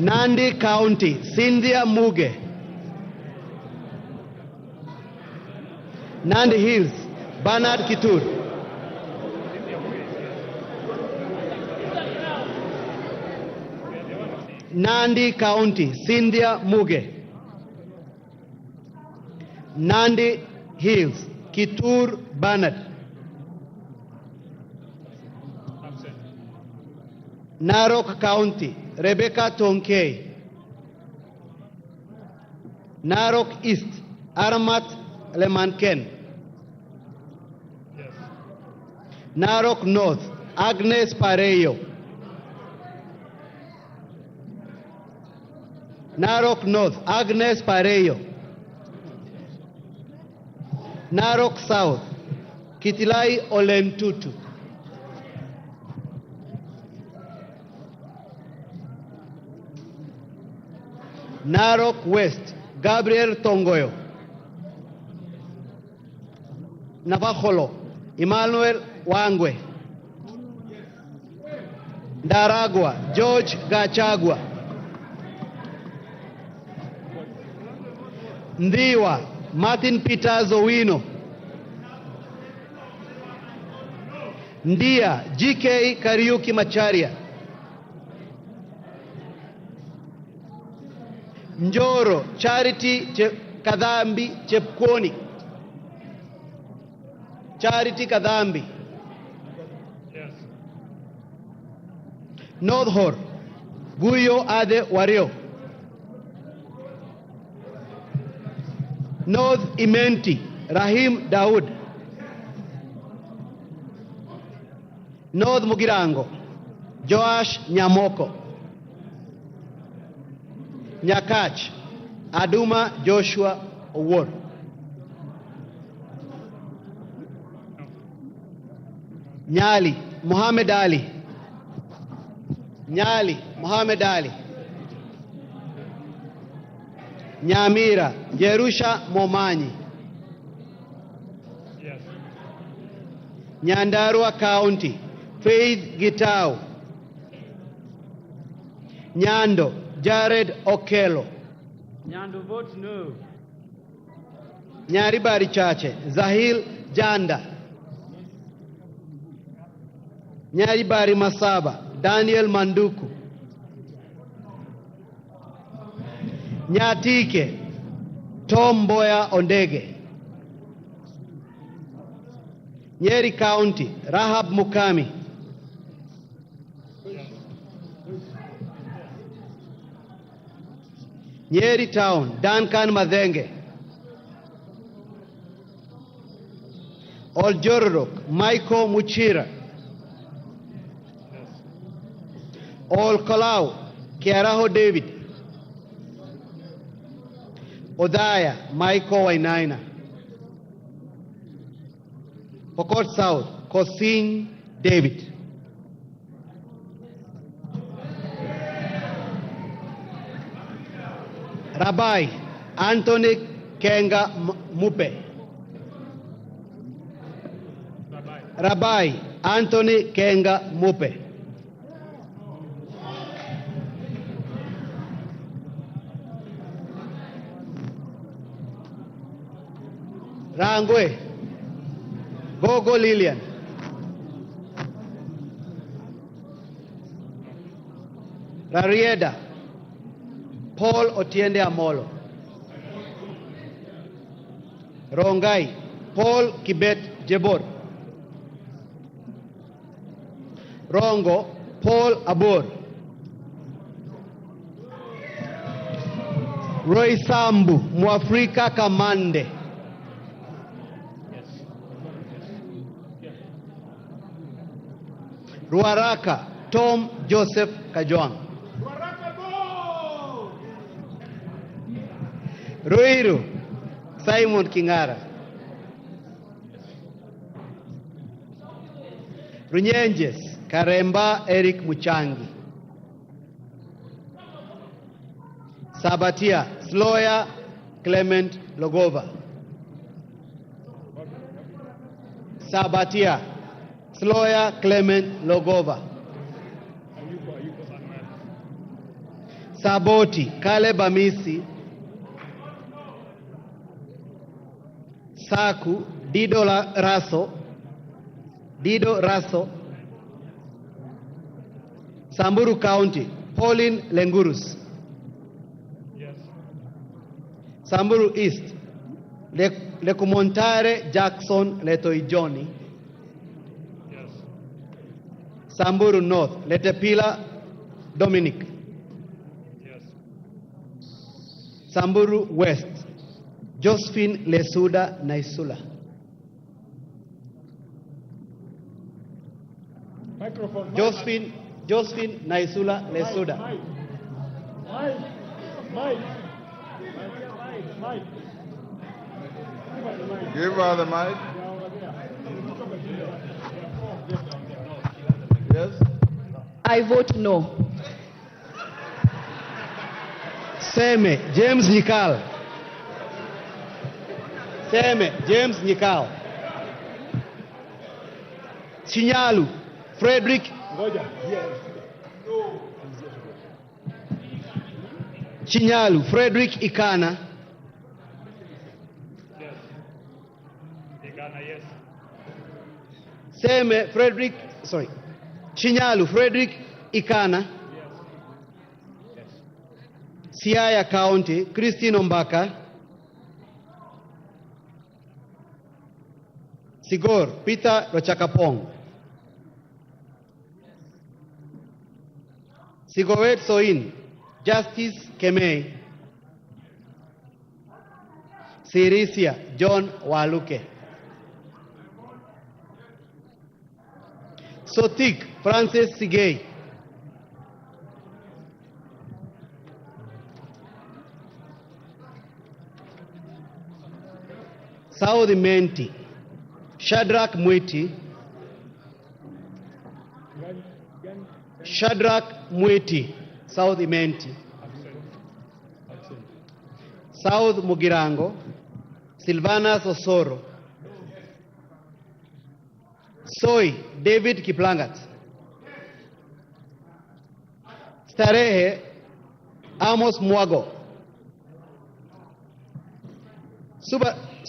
Nandi County, Cynthia Muge. Nandi Hills, Bernard Kitur. Nandi County, Cynthia Muge. Nandi Hills, Kitur Bernard. Narok County, Rebecca Tonkei. Narok East, Armat Lemanken. Narok North, Agnes Pareyo. Narok North, Agnes Pareyo. Narok South, Kitilai Olentutu. Narok West, Gabriel Tongoyo. Navajolo, Emmanuel Wangwe. Daragua, George Gachagua. Ndiwa, Martin Peters Owino. Ndia, GK Kariuki Macharia. Njoro, Charity Kadhambi Chepkwoni. Charity Kadhambi. Yes. North Hor, Guyo Ade Wario. North Imenti, Rahim Daud. North Mugirango, Joash Nyamoko. Nyakach, Aduma Joshua Owor. Nyali, Muhammad Ali. Nyali, Muhammad Ali. Nyamira, Jerusha Momanyi. Yes. Nyandarua County, Faith Gitau. Nyando, Jared Okello. Nyando vote no. Nyaribari Chache, Zahil Janda. Nyaribari Masaba, Daniel Manduku. Nyatike, Tom Boya Ondege. Nyeri County, Rahab Mukami. Nyeri Town, Duncan Madenge. Oljororok, Michael Muchira. Ol Kalau, Kiaraho David. Odaya, Michael Wainaina. Pokot South, Kosing David. Rabbi Anthony Kenga Mupe. Rabbi Anthony Kenga Mupe. Rangwe, Gogo Lilian. Rarieda, Paul Otiende Amolo. Rongai, Paul Kibet Jebor. Rongo, Paul Abor. Roy Sambu, Mwafrika Kamande. Ruaraka, Tom Joseph Kajwang. Ruiru, Simon Kingara. Runyenjes, Karemba Eric Muchangi. Sabatia, Sloya Clement Logova. Sabatia, Sloya Clement Logova. Saboti, Caleb Amisi. Saku, Dido Raso. Samburu County, Pauline Lengurus. Yes. Samburu East, Lekumontare Jackson Letoijoni. Yes. Samburu North, Letepila Dominic. Yes. Samburu West, Josephine Lesuda Naisula. Microphone. Josephine Naisula Lesuda. Mike. Give her the mic. Yes? I vote no. Seme James Nyikal. Seme James Nyikal. Chinyalu Frederick. Chinyalu Frederick Ikana. Yes. Seme Frederick, sorry. Chinyalu Frederick Ikana. Siaya County, Christine Ombaka. Sigor, Peter Rochakapong. Sigowet Soin, Justice Kemei. Sirisia, John Waluke. Sotik, Francis Sigei. Saudi Menti, Shadrach Mwiti. Shadrach Mwiti, Saudi Menti. South Mugirango, Silvana Sosoro. Soy, David Kiplangat. Starehe, Amos Mwago.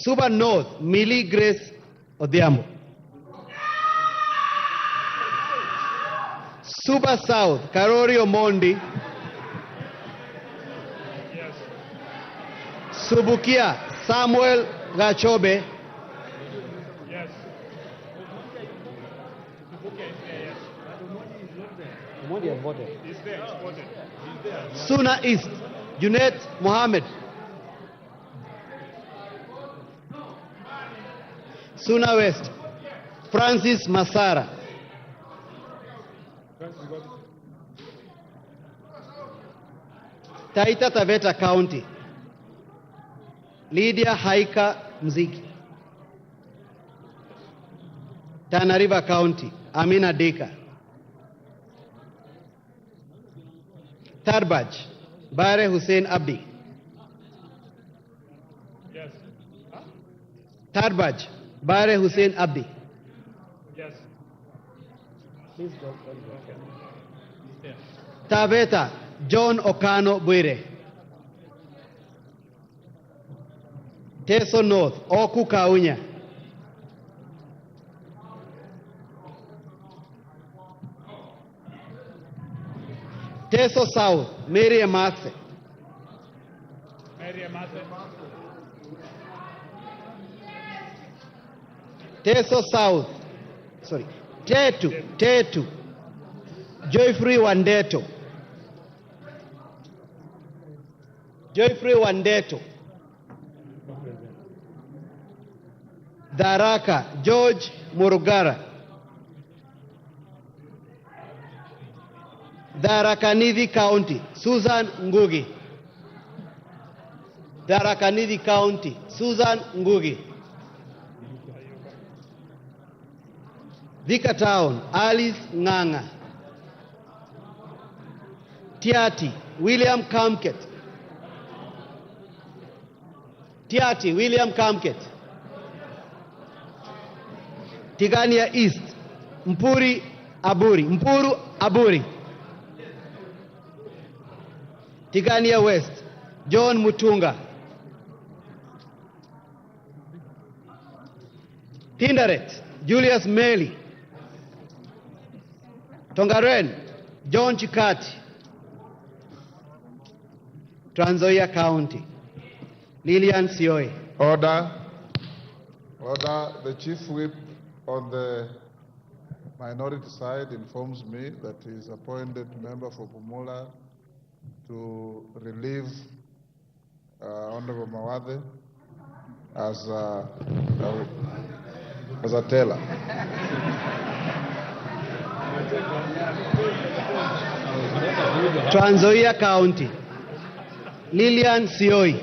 Suba North, Millie Grace Odhiambo. Suba South, Karori Omondi. Yes. Subukia, Samuel Gachobe. Yes. He's there. He's voted. Suna East, Junet Mohammed. Suna West, Francis Masara. Taita Taveta County, Lydia Haika Mziki. Tana River County, Amina Deka. Tarbaj, Bare Hussein Abdi. Yes. Huh? Tarbaj, Bare Hussein Abdi. Yes. Please go. Taveta, John Okano Bwire. Teso North, Oku Kaunya. Teso South, Mary Amase. Teso South, sorry, Tetu, Joyfrey Wandeto. Joyfrey Wandeto. Daraka, George Murugara. Darakanidhi County, Susan Ngugi. Darakanidhi County, Susan Ngugi. Thika Town, Alice Nganga. Tiati, William Kamket. Tiati, William Kamket. Tigania East, Mpuru Aburi. Tigania West, John Mutunga. Tinderet, Julius Meli. Tongaren, John Chikati. Trans Nzoia County, Lillian Sioi. Order. The Chief Whip on the minority side informs me that he is appointed member for Bumula to relieve Honorable Mawade as a teller. Trans Nzoia County, Lilian Sioi.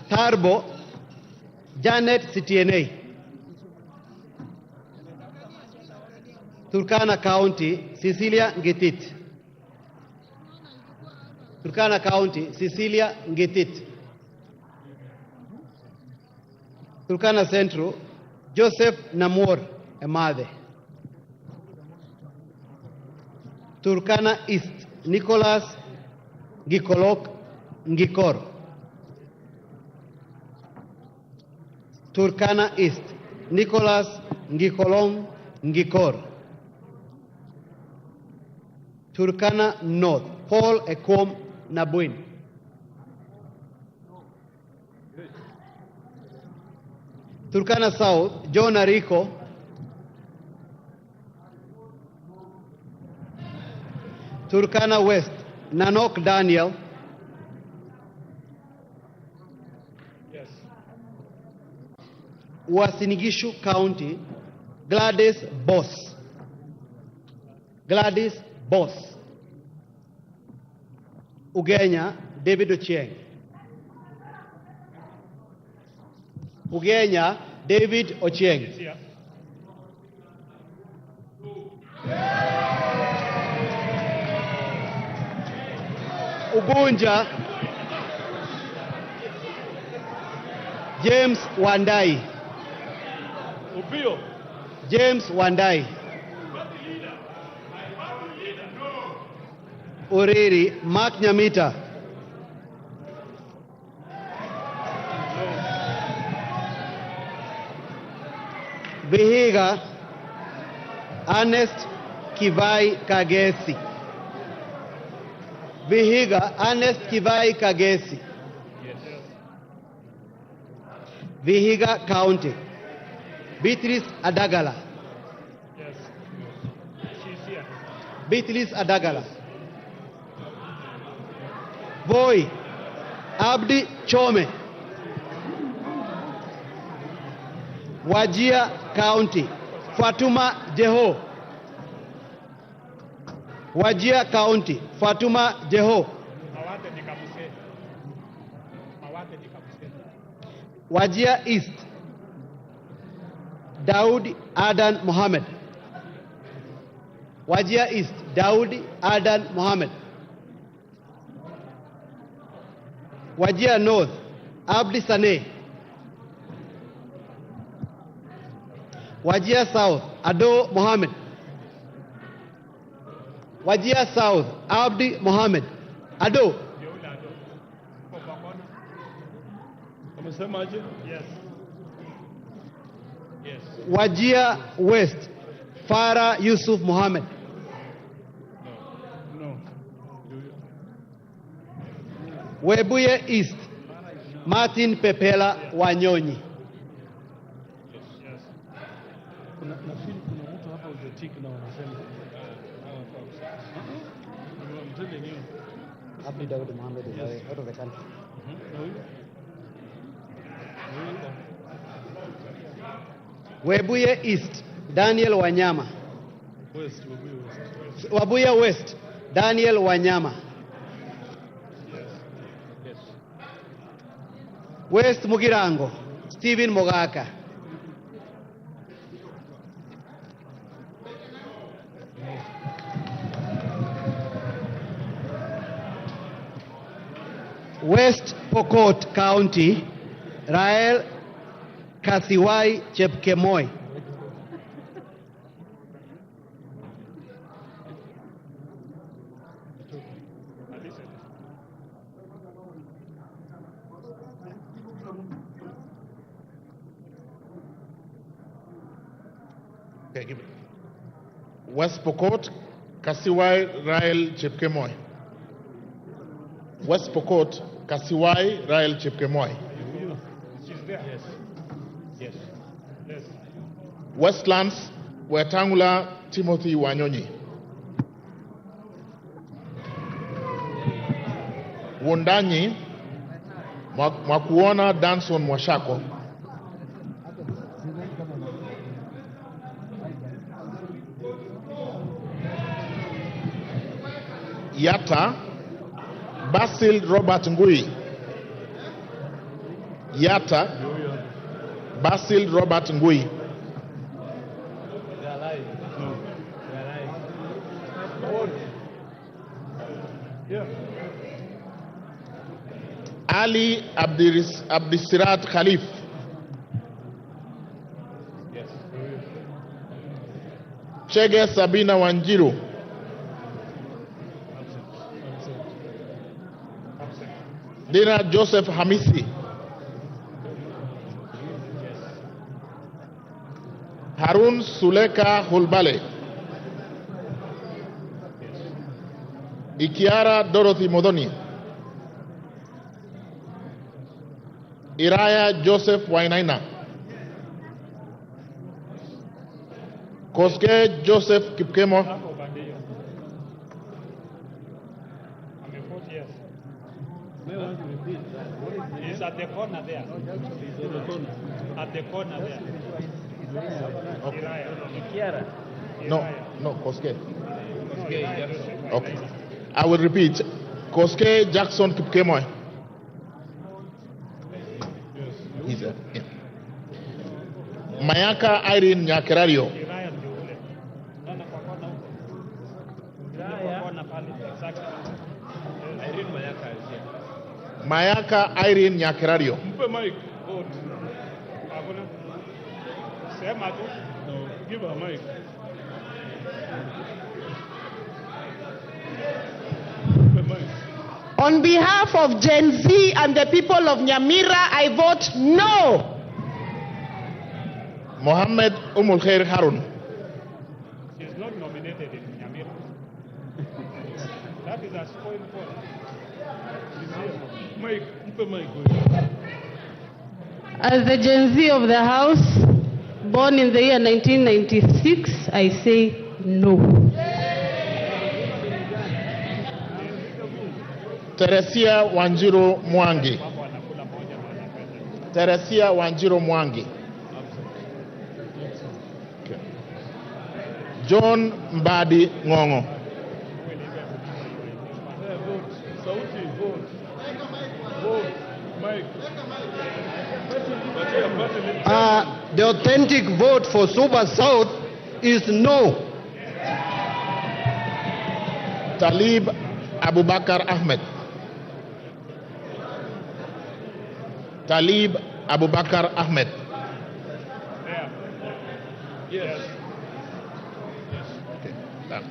Tarbo, Janet Citienei. Turkana County, Cecilia Ngetit. Turkana County, Cecilia Ngetit. Turkana Central, Joseph Namor Emade. Turkana East, Nicholas Gikolok Ngikor. Turkana East, Nicholas Ngikolong Ngikor. Turkana North, Paul Ekom Nabuin. Turkana South, John Ariko. Turkana West, Nanok Daniel. Wasinigishu County, Gladys Boss. Gladys Boss. Ugenya, David Ochieng. Ugenya, David Ochieng. Ugunja, James Wandai. James Wandai. Uriri, Mark Nyamita. Vihiga, Ernest Kivai Kagesi. Vihiga, Ernest Kivai Kagesi. Vihiga County, Beatrice Adagala. Yes. She's here. Beatrice Adagala. Boy, Abdi Chome. Wajir County, Fatuma Jeho. Wajir County, Fatuma Jeho. Wajir East, Daud Adan Mohammed. Wajir East, Daud Adan Mohammed. Wajir North, Abdi Saneh. Wajir South, Ado Mohammed. Wajir South, Abdi Mohammed. Ado. Yes. Yes. Wajir West, Farah Yusuf Mohammed. No. Webuye East, Martin Pepela Wanyonyi. Yes. Kuna mtu hapa ujatiki na wanasema I'm telling you. Abdi Daud Mohammed is out of the country. Webuye East, Daniel Wanyama. West. Webuye West, Daniel Wanyama. Yes. West Mugirango, Stephen Mogaka. West Pokot County, Rael Kasiwai Chepkemoi. Okay, give it. West Pokot, Kasiwai Rael Chepkemoi. West Pokot, Kasiwai Rael Chepkemoi. She's there. Yes. Yes. Yes. Westlands, Wetangula Timothy Wanyonyi. Wundanyi, Mwakuona Danson Mwashako. Yatta Basil Robert Ngui. Yatta Basil Robert Ngui. Ali Abdisirat Khalif. Chege Sabina Wanjiru. Dina Joseph Hamisi. Harun Suleka Hulbale. Ikiara Dorothy Modoni. Iraya Joseph Wainaina. Koske Joseph Kipkemo. He's at the corner there. At the corner there. Okay. No, Koske. Okay. I will repeat. Koske Jackson Kipkemo. He's there. Yeah. Mayaka Irene Nyakerario. Mayaka Irene Nyakerario. Mpe mic. Vote. Hakuna. Sema tu. No. Give her mic. On behalf of Gen Z and the people of Nyamira, I vote no. Mohammed Umul Khair Harun. She's not nominated in Nyamira. That is a spoil for her. Mike, mpe mic. As the Gen Z of the House, born in the year 1996, I say no. Teresia Wanjiru Mwangi. Teresia Wanjiru Mwangi. Okay. John Mbadi Ngongo. The authentic vote for Suba South is no. Talib Abubakar Ahmed. Talib Abubakar Ahmed. Yes. Okay, done.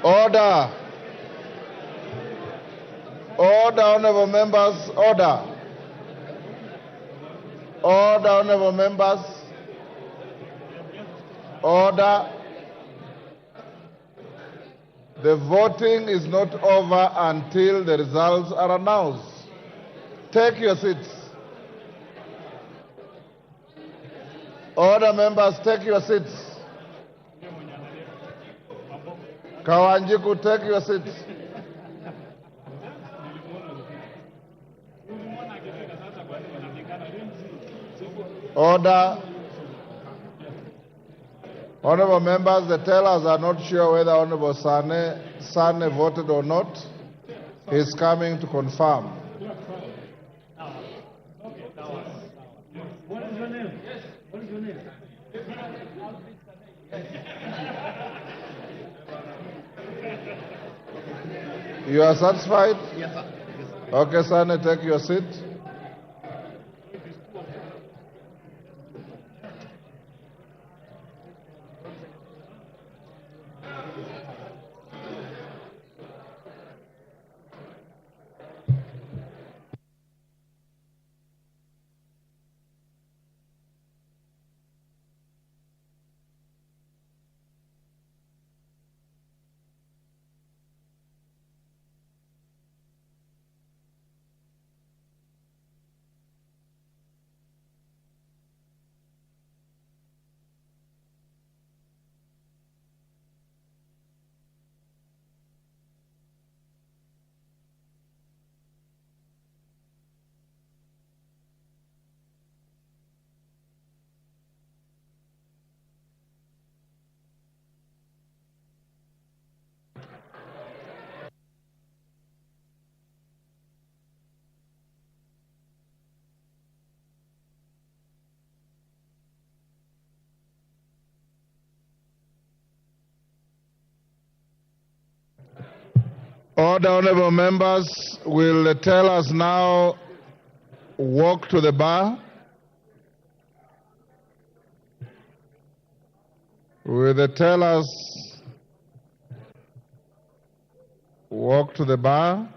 Order. Order, honorable members. Order. Order, honorable members. Order. The voting is not over until the results are announced. Take your seats. Order, members, take your seats. Kawanjiku, take your seats. Order. Honorable members, the tellers are not sure whether Honorable Sane voted or not. He's coming to confirm. What is your name? Yes. What is your name? You are satisfied? Yes, sir. Okay, Sane, take your seat. Order, honorable members, will the tellers now walk to the bar? Will the tellers walk to the bar?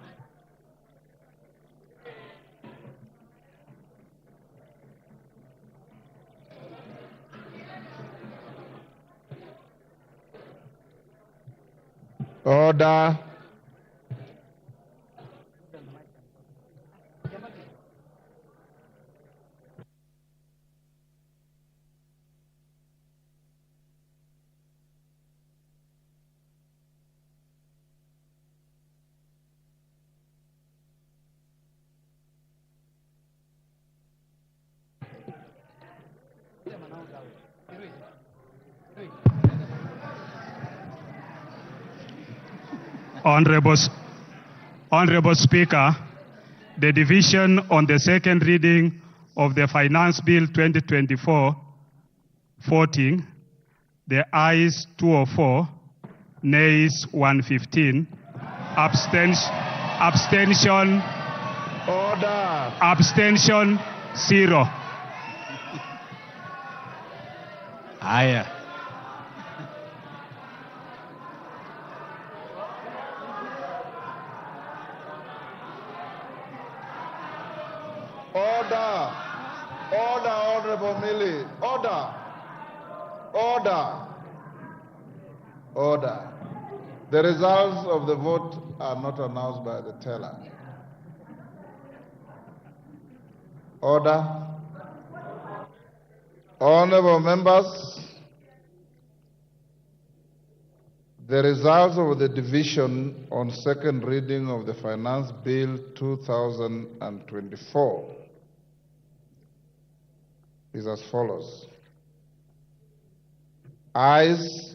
Order. Honorable Speaker, the division on the second reading of the Finance Bill 2024 voting, the ayes 204, nays 115, abstention, order, abstention 0. Haya. Order. Order, Honorable Millie. Order. Order. Order. The results of the vote are not announced by the teller. Order. Honorable members, the results of the division on second reading of the Finance Bill 2024 is as follows. Ayes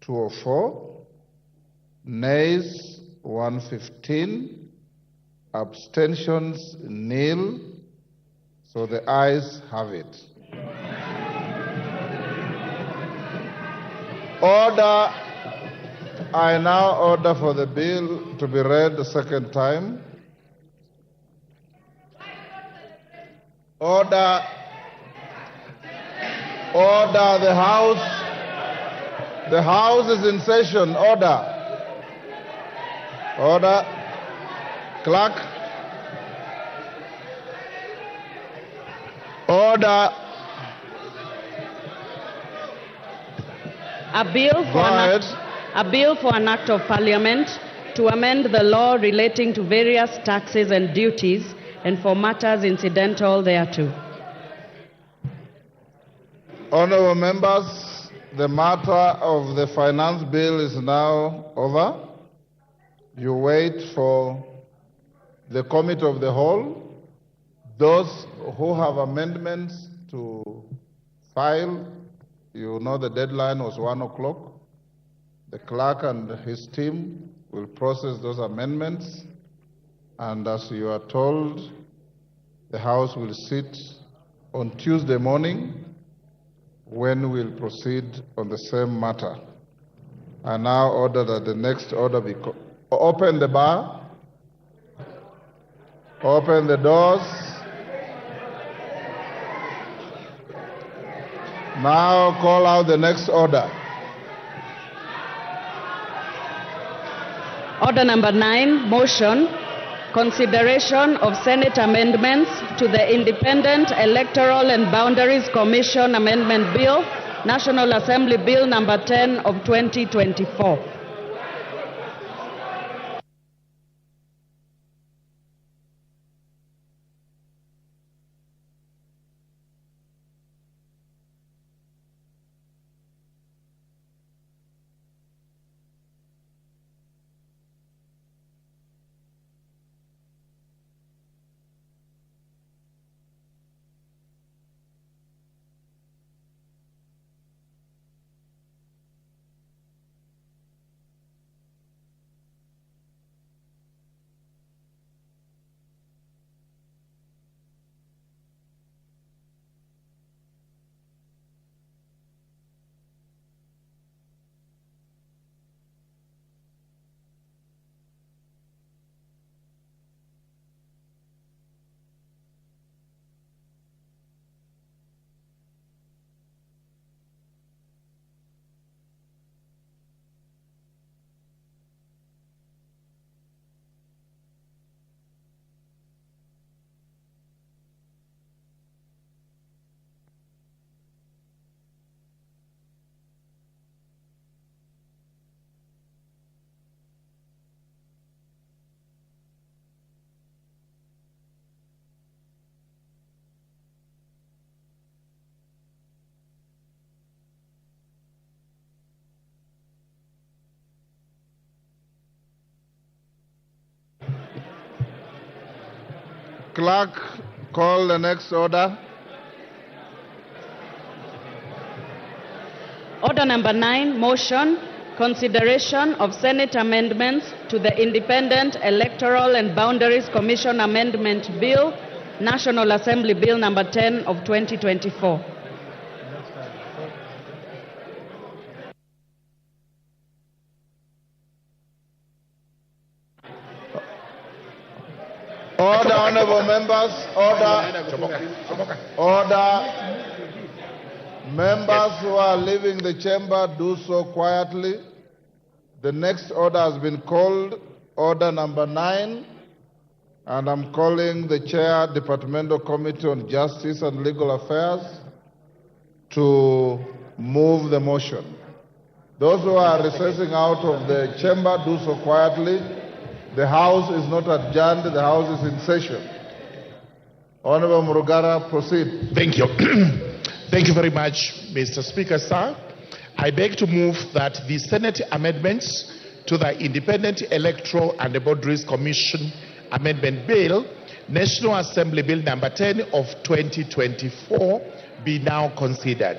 204, nays 115, abstentions nil, so the ayes have it. Order. I now order for the bill to be read the second time. Order. Order. The House is in session. Order. Order. Clerk. Order. A bill for an act of parliament to amend the law relating to various taxes and duties and for matters incidental thereto. Honorable members, the matter of the finance bill is now over. You wait for the committee of the whole. Those who have amendments to file, you know the deadline was 1 o'clock. The clerk and his team will process those amendments, and as you are told, the House will sit on Tuesday morning when we'll proceed on the same matter. I now order that the next order be open the bar, open the doors. Now call out the next order. Order number 9, motion, consideration of Senate amendments to the Independent Electoral and Boundaries Commission Amendment Bill, National Assembly Bill number 10 of 2024. Clerk, call the next order. Order number 9, motion, consideration of Senate amendments to the Independent Electoral and Boundaries Commission Amendment Bill, National Assembly Bill number 10 of 2024. Order, honorable members, order. Members who are leaving the chamber, do so quietly. The next order has been called, order number 9, and I'm calling the Chair, Departmental Committee on Justice and Legal Affairs to move the motion. Those who are recessing out of the chamber, do so quietly. The House is not adjourned, the House is in session. Honorable Murugara, proceed. Thank you. Thank you very much, Mr. Speaker, sir. I beg to move that the Senate amendments to the Independent Electoral and Boundaries Commission Amendment Bill, National Assembly Bill number 10 of 2024, be now considered.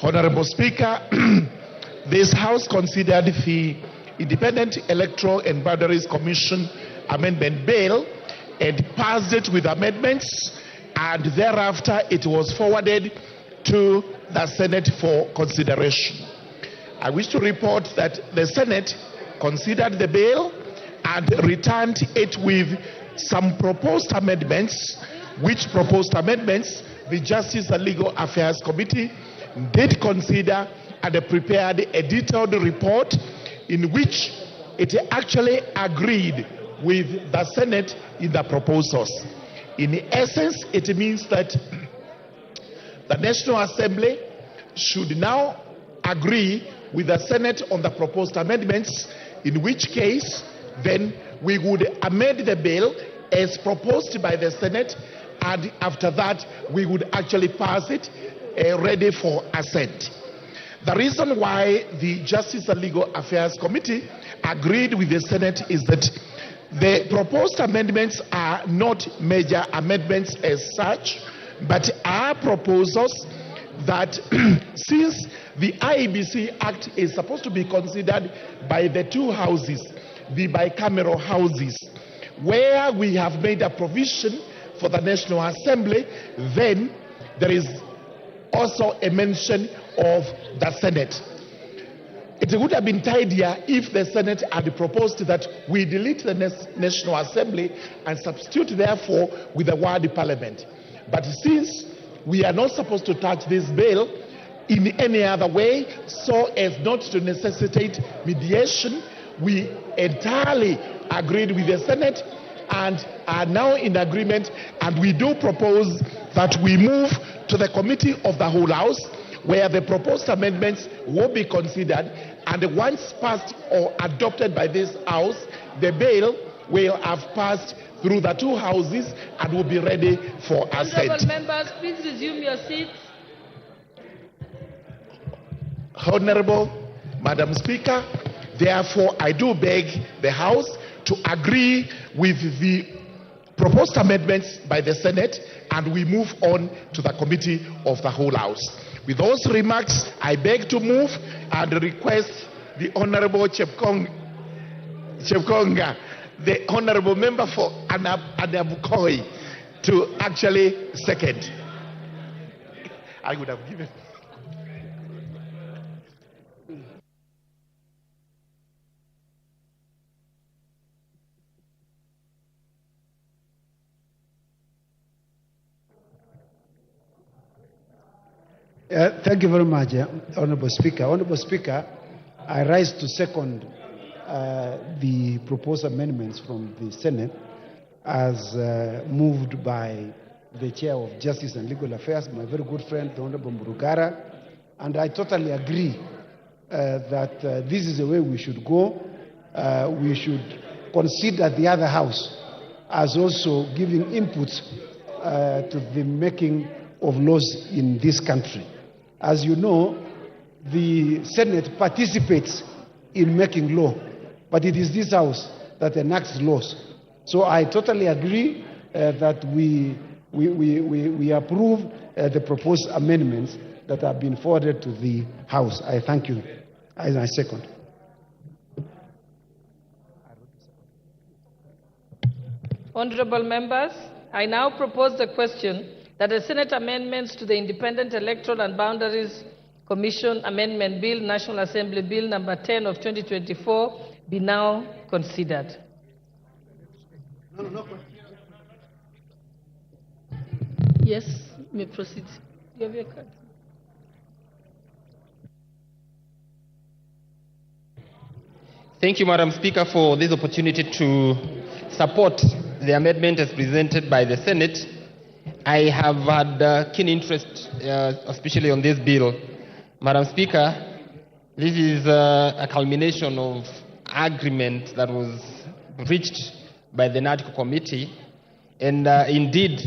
Honorable Speaker, this House considered the Independent Electoral and Boundaries Commission Amendment Bill and passed it with amendments, and thereafter it was forwarded to the Senate for consideration. I wish to report that the Senate considered the bill and returned it with some proposed amendments, which proposed amendments the Justice and Legal Affairs Committee did consider and prepared a detailed report in which it actually agreed with the Senate in the proposals. In essence, it means that the National Assembly should now agree with the Senate on the proposed amendments, in which case then we would amend the bill as proposed by the Senate, and after that we would actually pass it ready for assent. The reason why the Justice and Legal Affairs Committee agreed with the Senate is that the proposed amendments are not major amendments as such, but are proposals that since the IEBC Act is supposed to be considered by the two houses, the bicameral houses, where we have made a provision for the National Assembly, then there is also a mention of the Senate. It would have been tidier if the Senate had proposed that we delete the National Assembly and substitute therefore with the word Parliament. But since we are not supposed to touch this bill in any other way so as not to necessitate mediation, we entirely agreed with the Senate and are now in agreement, and we do propose that we move to the Committee of the Whole House, where the proposed amendments will be considered, and once passed or adopted by this House, the bill will have passed through the two houses and will be ready for assent. Honourable members, please resume your seats. Honourable Madam Speaker, therefore I do beg the House to agree with the proposed amendments by the Senate, and we move on to the Committee of the Whole House. With those remarks, I beg to move and request the Honourable Chepkonga, the Honourable Member for Anabukoi, to actually second. I would have given. Thank you very much, Honourable Speaker. Honourable Speaker, I rise to second the proposed amendments from the Senate as moved by the Chair of Justice and Legal Affairs, my very good friend, the Honourable Murugara, and I totally agree that this is the way we should go. We should consider the other House as also giving inputs to the making of laws in this country. As you know, the Senate participates in making law, but it is this House that enacts laws. So I totally agree that we approve the proposed amendments that have been forwarded to the House. I thank you. I second. Honourable members, I now propose the question that the Senate amendments to the Independent Electoral and Boundaries Commission Amendment Bill, National Assembly Bill number 10 of 2024, be now considered. Yes, you may proceed. You have your card. Thank you, Madam Speaker, for this opportunity to support the amendment as presented by the Senate. I have had keen interest, especially on this bill. Madam Speaker, this is a culmination of agreement that was reached by the NATCO committee, and indeed,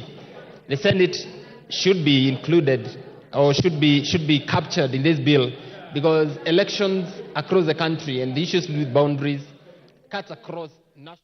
the Senate should be included or should be captured in this bill, because elections across the country and the issues with boundaries cuts across national.